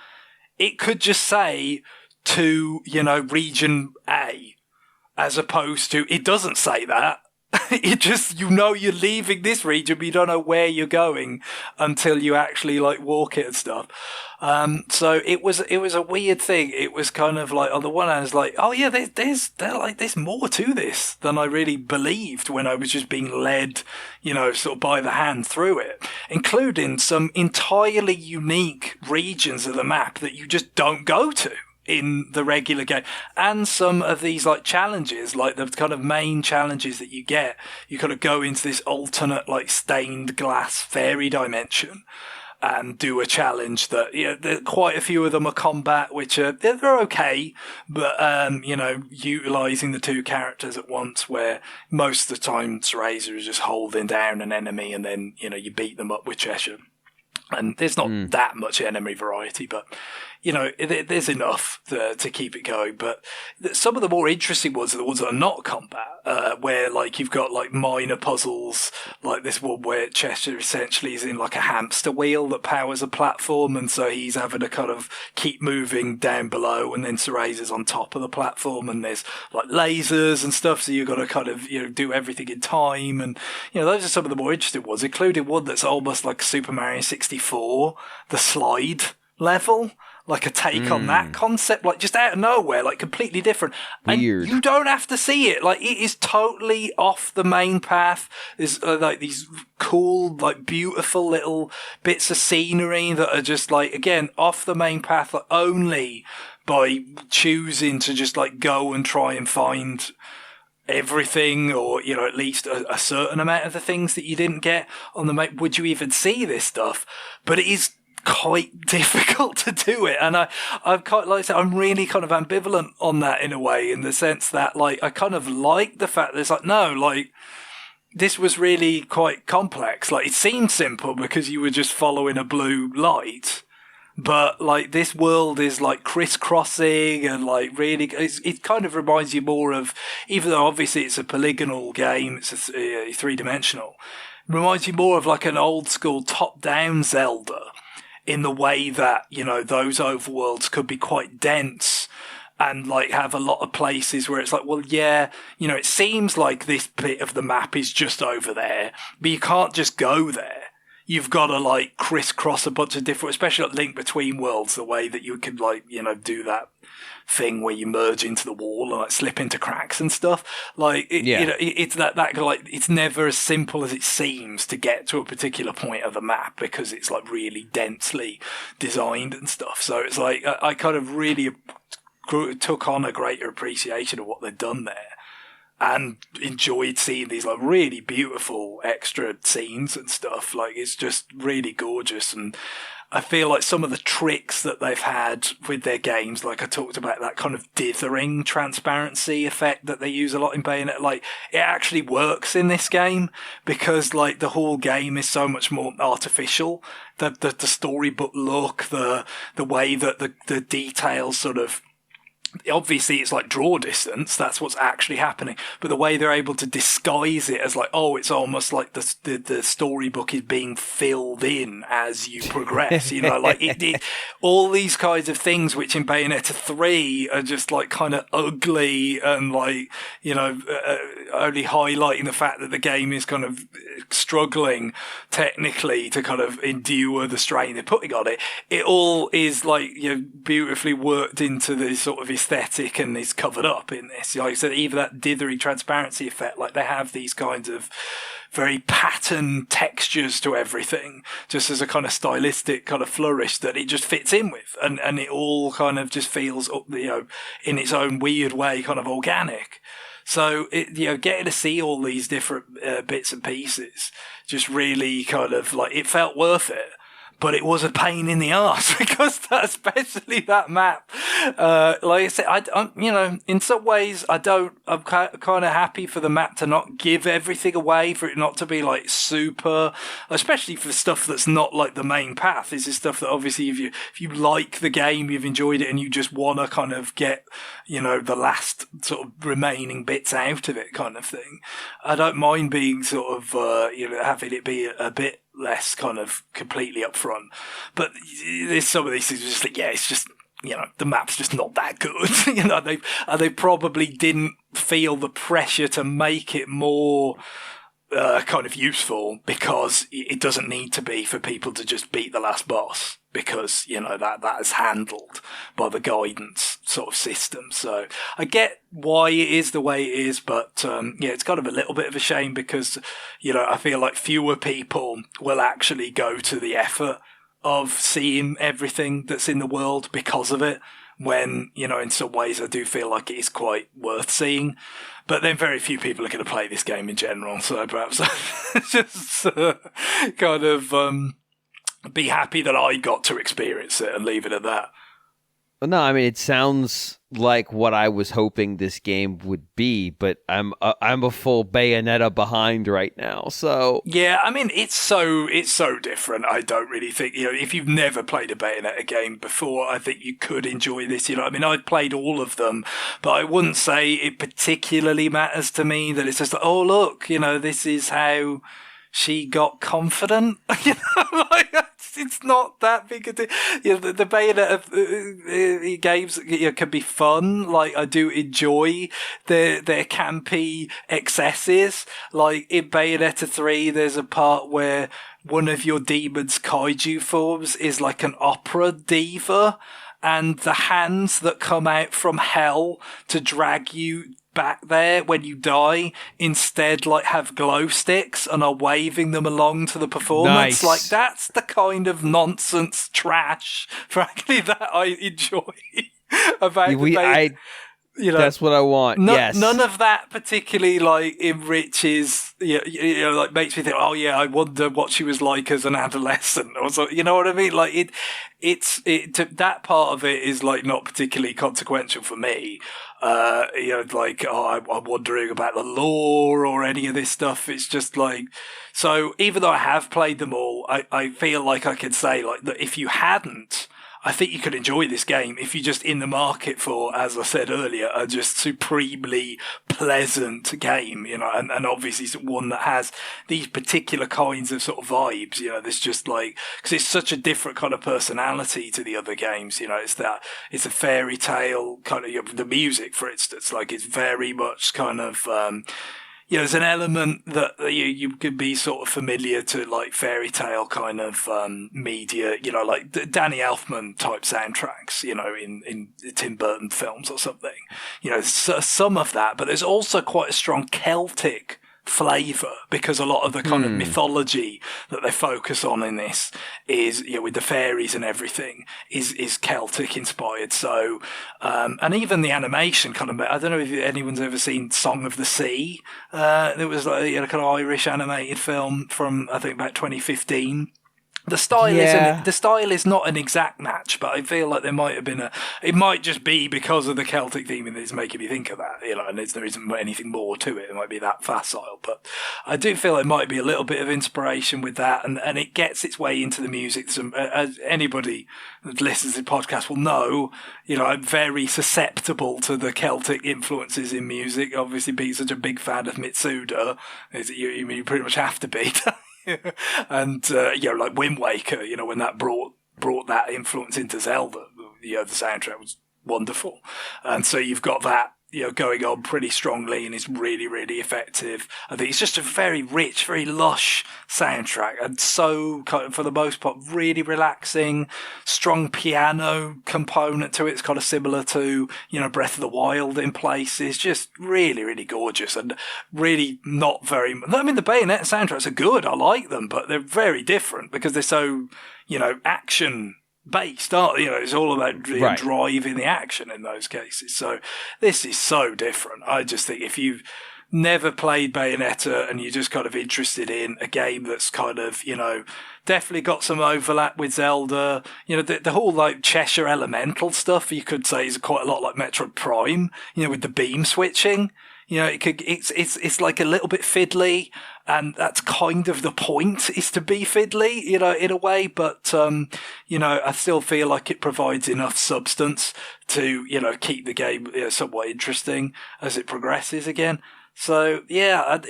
it could just say to, region A, as opposed to, it doesn't say that. You're leaving this region, but you don't know where you're going until you actually like walk it and stuff. So it was a weird thing. It was kind of like, on the one hand, it's like, oh yeah, there's more to this than I really believed when I was just being led, sort of by the hand through it, including some entirely unique regions of the map that you just don't go to in the regular game, and some of these like challenges, like the kind of main challenges that you get, you kind of go into this alternate like stained glass fairy dimension and do a challenge that, quite a few of them are combat, which are, they're okay, but, utilizing the two characters at once, where most of the time Cereza is just holding down an enemy and then, you beat them up with Cheshire. And there's not that much enemy variety, but, there's enough to keep it going. But some of the more interesting ones are the ones that are not combat, where like you've got like minor puzzles, like this one where Cheshire essentially is in like a hamster wheel that powers a platform, and so he's having to kind of keep moving down below, and then Cereza's on top of the platform, and there's like lasers and stuff, so you've got to kind of do everything in time, and those are some of the more interesting ones, including one that's almost like Super Mario 64, the slide level. Like a take on that concept, like just out of nowhere, like completely different. Weird. And you don't have to see it. Like, it is totally off the main path. There's like these cool, like beautiful little bits of scenery that are just like, again, off the main path, like, only by choosing to just like go and try and find everything, or at least a certain amount of the things that you didn't get on the map. Would you even see this stuff? But it is quite difficult to do it, and I've quite, like I said, I'm really kind of ambivalent on that in a way, in the sense that like I kind of like the fact that it's like, no, like this was really quite complex. Like, it seemed simple because you were just following a blue light, but like this world is like crisscrossing, and like really it kind of reminds you more of, even though obviously it's a polygonal game, it's a three-dimensional, reminds you more of like an old school top-down Zelda, in the way that, those overworlds could be quite dense and like have a lot of places where it's like, well, yeah, it seems like this bit of the map is just over there, but you can't just go there. You've got to like crisscross a bunch of different, especially like Link Between Worlds, the way that you could like, do that thing where you merge into the wall and like slip into cracks and stuff. Like, it's that like, it's never as simple as it seems to get to a particular point of the map, because it's like really densely designed and stuff. So it's like, I kind of really took on a greater appreciation of what they'd done there, and enjoyed seeing these like really beautiful extra scenes and stuff. Like, it's just really gorgeous. And I feel like some of the tricks that they've had with their games, like I talked about, that kind of dithering transparency effect that they use a lot in Bayonetta, like it actually works in this game, because like the whole game is so much more artificial. The storybook look, the way that the details sort of, obviously it's like draw distance, that's what's actually happening, but the way they're able to disguise it as like, oh, it's almost like the storybook is being filled in as you progress, like it all these kinds of things, which in Bayonetta 3 are just like kind of ugly, and like, only highlighting the fact that the game is kind of struggling technically to kind of endure the strain they're putting on it. It all is like, beautifully worked into this sort of aesthetic, and is covered up in this. Like I said, even that dithery transparency effect, like they have these kinds of very pattern textures to everything, just as a kind of stylistic kind of flourish that it just fits in with, and it all kind of just feels, in its own weird way, kind of organic. So getting to see all these different bits and pieces just really kind of like, it felt worth it. But it was a pain in the arse, because especially that map. Like I said, I'm in some ways, I'm kind of happy for the map to not give everything away, for it not to be like super, especially for stuff that's not like the main path. This is stuff that obviously if you like the game, you've enjoyed it, and you just want to kind of get, the last sort of remaining bits out of it kind of thing. I don't mind being sort of, having it be a bit less kind of completely upfront, but there's some of these things just like, it's just the map's just not that good. They probably didn't feel the pressure to make it more kind of useful, because it doesn't need to be for people to just beat the last boss, because that is handled by the guidance sort of system. So I get why it is the way it is, but it's kind of a little bit of a shame, because I feel like fewer people will actually go to the effort of seeing everything that's in the world because of it, when in some ways I do feel like it is quite worth seeing. But then very few people are going to play this game in general, so perhaps just kind of be happy that I got to experience it and leave it at that. No, I mean, it sounds like what I was hoping this game would be, but I'm a full Bayonetta behind right now. So yeah, I mean, it's so different. I don't really think if you've never played a Bayonetta game before, I think you could enjoy this. I mean, I've played all of them, but I wouldn't say it particularly matters to me that it's just like, oh look, this is how she got confident. It's not that big a deal. The Bayonetta games can be fun. Like, I do enjoy their campy excesses. Like in Bayonetta 3, there's a part where one of your demon's kaiju forms is like an opera diva, and the hands that come out from hell to drag you back there when you die instead have glow sticks and are waving them along to the performance. Nice. Like, that's the kind of nonsense trash, frankly, that I enjoy about that's what I want. Yes. None of that particularly enriches, makes me think, oh yeah, I wonder what she was like as an adolescent, or so. You know what I mean? Like that part of it is not particularly consequential for me. I'm wondering about the lore or any of this stuff. It's just so even though I have played them all, I feel like I could say that if you hadn't, I think you could enjoy this game if you're just in the market for, as I said earlier, a just supremely pleasant game, and obviously it's one that has these particular kinds of sort of vibes, there's just because it's such a different kind of personality to the other games, it's a fairy tale kind of, the music, for instance, it's very much kind of, there's an element that you could be sort of familiar to fairy tale kind of media, like Danny Elfman type soundtracks, in Tim Burton films or something. Some of that, but there's also quite a strong Celtic flavour, because a lot of the kind of mythology that they focus on in this is, with the fairies and everything, is Celtic inspired. So, and even the animation kind of, I don't know if anyone's ever seen Song of the Sea. There was kind of Irish animated film from, I think, about 2015. The style is not an exact match, but I feel like there might have been it might just be because of the Celtic theme that's making me think of that, and there isn't anything more to it. It might be that facile, but I do feel it might be a little bit of inspiration with that, and it gets its way into the music. As anybody that listens to the podcast will know, I'm very susceptible to the Celtic influences in music. Obviously, being such a big fan of Mitsuda, you pretty much have to be. And like Wind Waker, when that brought that influence into Zelda, the soundtrack was wonderful, and so you've got that going on pretty strongly, and it's really, really effective. I think it's just a very rich, very lush soundtrack, and so kind of, for the most part, really relaxing. Strong piano component to it. It's kind of similar to Breath of the Wild in places. Just really, really gorgeous, and really not very. I mean, the Bayonetta soundtracks are good. I like them, but they're very different because they're so action based, aren't they? It's all about driving the action in those cases. So this is so different. I just think if you've never played Bayonetta and you're just kind of interested in a game that's kind of, definitely got some overlap with Zelda, the whole Cheshire Elemental stuff, you could say, is quite a lot like Metroid Prime, with the beam switching. It's like a little bit fiddly, and that's kind of the point, is to be fiddly, in a way, but, I still feel like it provides enough substance to, keep the game somewhat interesting as it progresses again. So, yeah,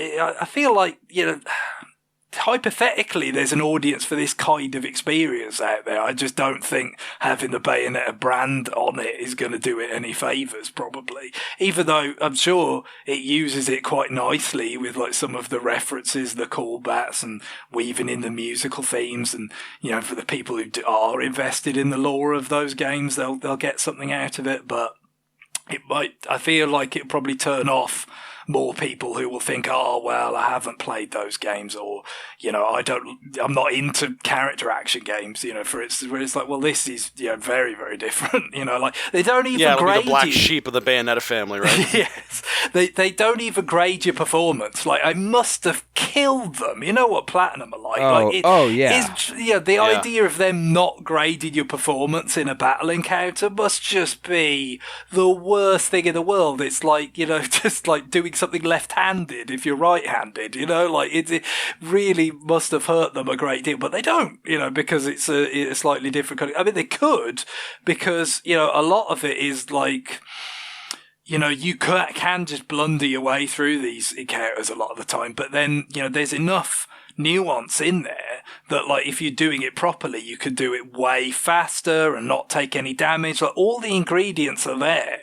I feel like, hypothetically, there's an audience for this kind of experience out there. I just don't think having the Bayonetta brand on it is going to do it any favours, probably. Even though I'm sure it uses it quite nicely with like some of the references, the callbacks, and weaving in the musical themes. And, you know, for the people who are invested in the lore of those games, they'll get something out of it. But I feel like it'll probably turn off more people who will think, oh, well, I haven't played those games, or, you know, I'm not into character action games, you know, for instance, where it's like, well, this is, you know, very, very different, you know, like, they don't even grade the black you. sheep of the Bayonetta family, right? Yes. They don't even grade your performance. Like, I must have killed them. You know what Platinum are like. The idea of them not grading your performance in a battle encounter must just be the worst thing in the world. It's like, you know, just like doing something left-handed if you're right-handed, you know, like it really must have hurt them a great deal, but they don't, you know, because it's a slightly different kind of, I mean, they could, because, you know, a lot of it is like, you know, you can just blunder your way through these encounters a lot of the time, but then, you know, there's enough nuance in there that, like, if you're doing it properly, you could do it way faster and not take any damage. Like, all the ingredients are there,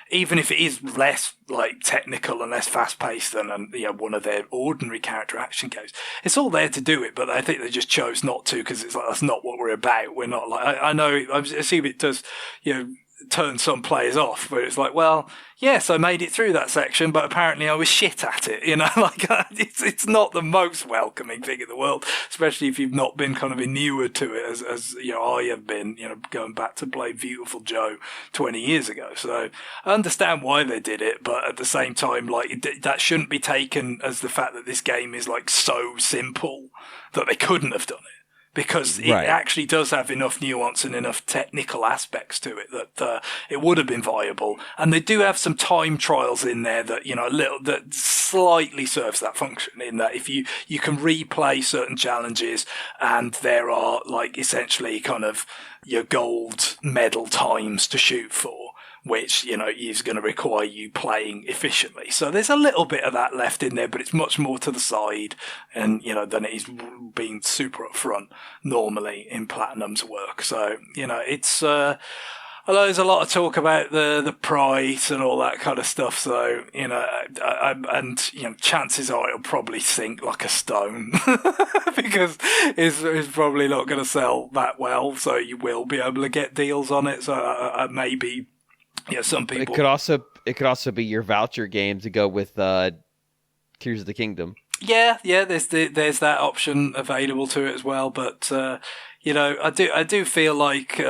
even if it is less like technical and less fast paced than one of their ordinary character action games. It's all there to do it, but I think they just chose not to, because it's like, that's not what we're about. We're not like, I know, I assume it does, you know, turn some players off, but it's like, well, yes, I made it through that section, but apparently I was shit at it, you know, like, it's not the most welcoming thing in the world, especially if you've not been kind of inured to it as you know, I have been, you know, going back to play Beautiful Joe 20 years ago. So I understand why they did it, but at the same time, like, that shouldn't be taken as the fact that this game is like so simple that they couldn't have done it. Because it actually does have enough nuance and enough technical aspects to it that it would have been viable. And they do have some time trials in there that, you know, that slightly serves that function, in that if you can replay certain challenges, and there are, like, essentially kind of your gold medal times to shoot for, which, you know, is going to require you playing efficiently. So there's a little bit of that left in there, but it's much more to the side, and, you know, than it is being super upfront normally in Platinum's work. So, you know, it's, although there's a lot of talk about the price and all that kind of stuff. So, you know, and, you know, chances are it'll probably sink like a stone because it's probably not going to sell that well. So you will be able to get deals on it. So maybe, yeah, some people. It could also be your voucher game to go with Tears of the Kingdom. Yeah. There's that option available to it as well. But you know, I do feel like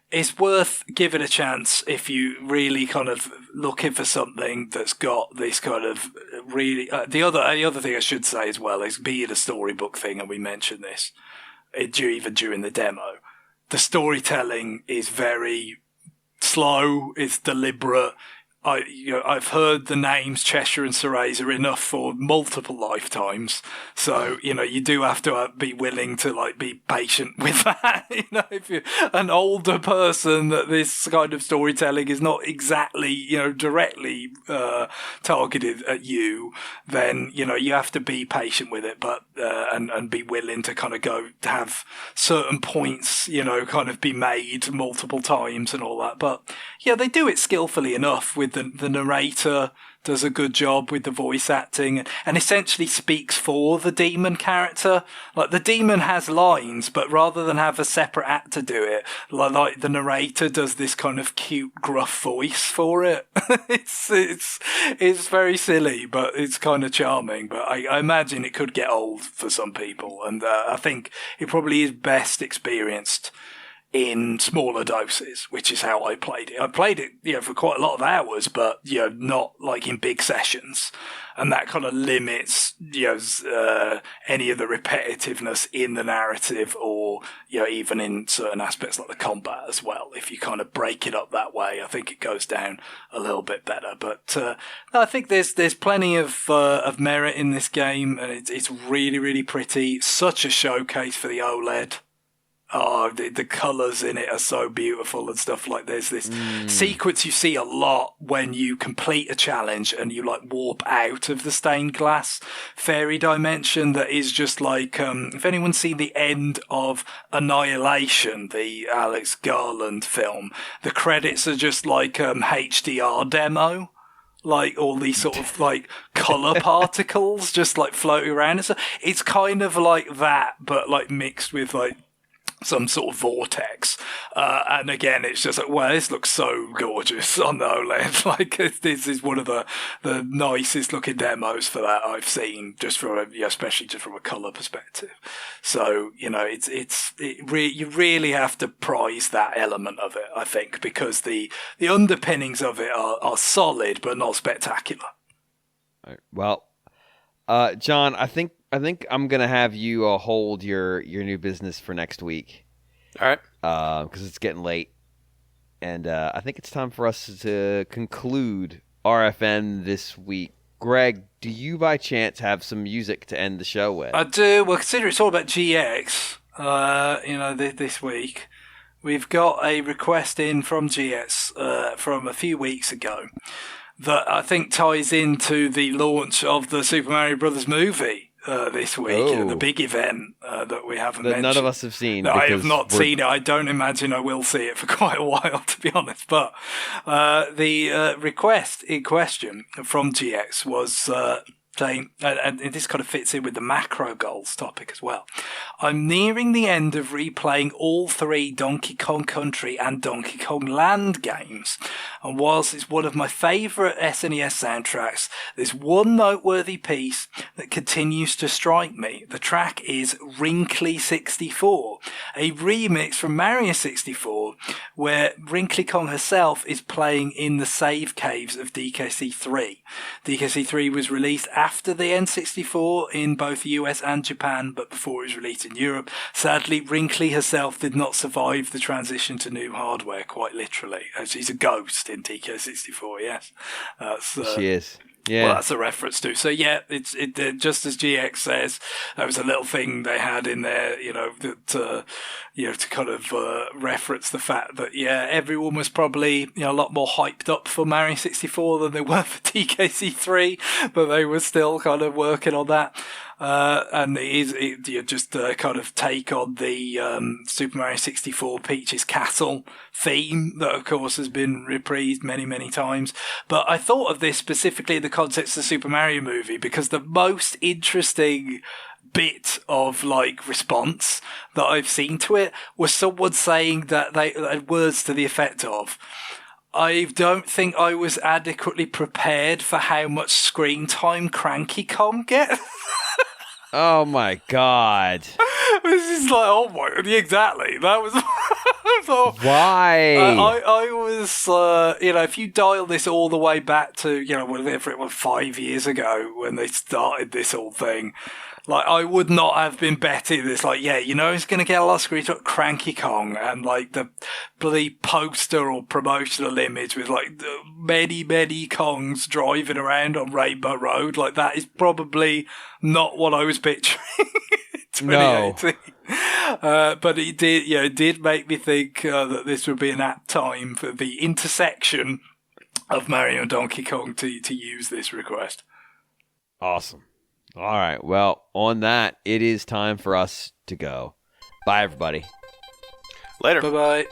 it's worth giving a chance if you really kind of looking for something that's got this kind of really. The other thing I should say as well is, be it a storybook thing, and we mentioned this even during the demo. The storytelling is very slow, it's deliberate. I've heard the names Cheshire and Cereza enough for multiple lifetimes, so, you know, you do have to be willing to, like, be patient with that. You know, if you're an older person, that this kind of storytelling is not exactly, you know, directly targeted at you, then, you know, you have to be patient with it, but and be willing to kind of go to have certain points, you know, kind of be made multiple times and all that. But yeah, they do it skillfully enough with the narrator does a good job with the voice acting, and essentially speaks for the demon character. Like, the demon has lines, but rather than have a separate actor do it, like the narrator does this kind of cute gruff voice for it. It's very silly, but it's kind of charming. But I imagine it could get old for some people, and I think it probably is best experienced in smaller doses, which is how I played it. I played it, you know, for quite a lot of hours, but, you know, not like in big sessions. And that kind of limits, you know, any of the repetitiveness in the narrative, or, you know, even in certain aspects like the combat as well. If you kind of break it up that way, I think it goes down a little bit better. But I think there's plenty of merit in this game, and it's really, really pretty. Such a showcase for the OLED. Oh, the colours in it are so beautiful and stuff. Like there's this sequence you see a lot when you complete a challenge and you like warp out of the stained glass fairy dimension. That is just like, if anyone's seen the end of Annihilation, the Alex Garland film, the credits are just like HDR demo. Like all these sort of like color particles just like floating around. It's kind of like that, but like mixed with like some sort of vortex. And again, it's just like, wow, this looks so gorgeous on the OLED. Like this is one of the nicest looking demos for that I've seen, just from especially just from a color perspective. So, you know, you really have to prize that element of it, I think, because the underpinnings of it are solid, but not spectacular. All right. Well, John, I think I'm gonna have you hold your new business for next week. All right. Because it's getting late, and I think it's time for us to conclude RFN this week. Greg, do you by chance have some music to end the show with? I do. Well, consider it's all about GX. This week we've got a request in from GX from a few weeks ago that I think ties into the launch of the Super Mario Brothers movie. This week, the big event that we haven't mentioned. None of us have seen. No, I have not seen it. I don't imagine I will see it for quite a while, to be honest. But the request in question from GX was saying, and this kind of fits in with the macro goals topic as well. I'm nearing the end of replaying all 3 Donkey Kong Country and Donkey Kong Land games. And whilst it's one of my favourite SNES soundtracks, there's one noteworthy piece that continues to strike me. The track is Wrinkly 64, a remix from Mario 64, where Wrinkly Kong herself is playing in the save caves of DKC3. DKC3 was released after the N64 in both the US and Japan, but before it was released in Europe. Sadly, Wrinkly herself did not survive the transition to new hardware, quite literally. She's a ghost in DK64, yes. She is. Yeah. Well, that's a reference to. So yeah, it just as GX says, that was a little thing they had in there, that to kind of reference the fact that everyone was probably a lot more hyped up for Mario 64 than they were for DKC3, but they were still kind of working on that. And you just kind of take on the Super Mario 64 Peach's Castle theme that, of course, has been reprised many, many times. But I thought of this specifically in the context of the Super Mario movie because the most interesting bit of response that I've seen to it was someone saying that they had words to the effect of, I don't think I was adequately prepared for how much screen time Cranky Kong gets. Oh my god! This is like, oh my, exactly. That was. Why? I was, if you dial this all the way back to, whatever it was, 5 years ago when they started this whole thing. I would not have been betting this. He's going to get a lot of screen time, Cranky Kong, and the bloody poster or promotional image with the many, many Kongs driving around on Rainbow Road. That is probably not what I was picturing. 2018. No. But it did make me think that this would be an apt time for the intersection of Mario and Donkey Kong to use this request. Awesome. All right. Well, on that, it is time for us to go. Bye, everybody. Later. Bye-bye.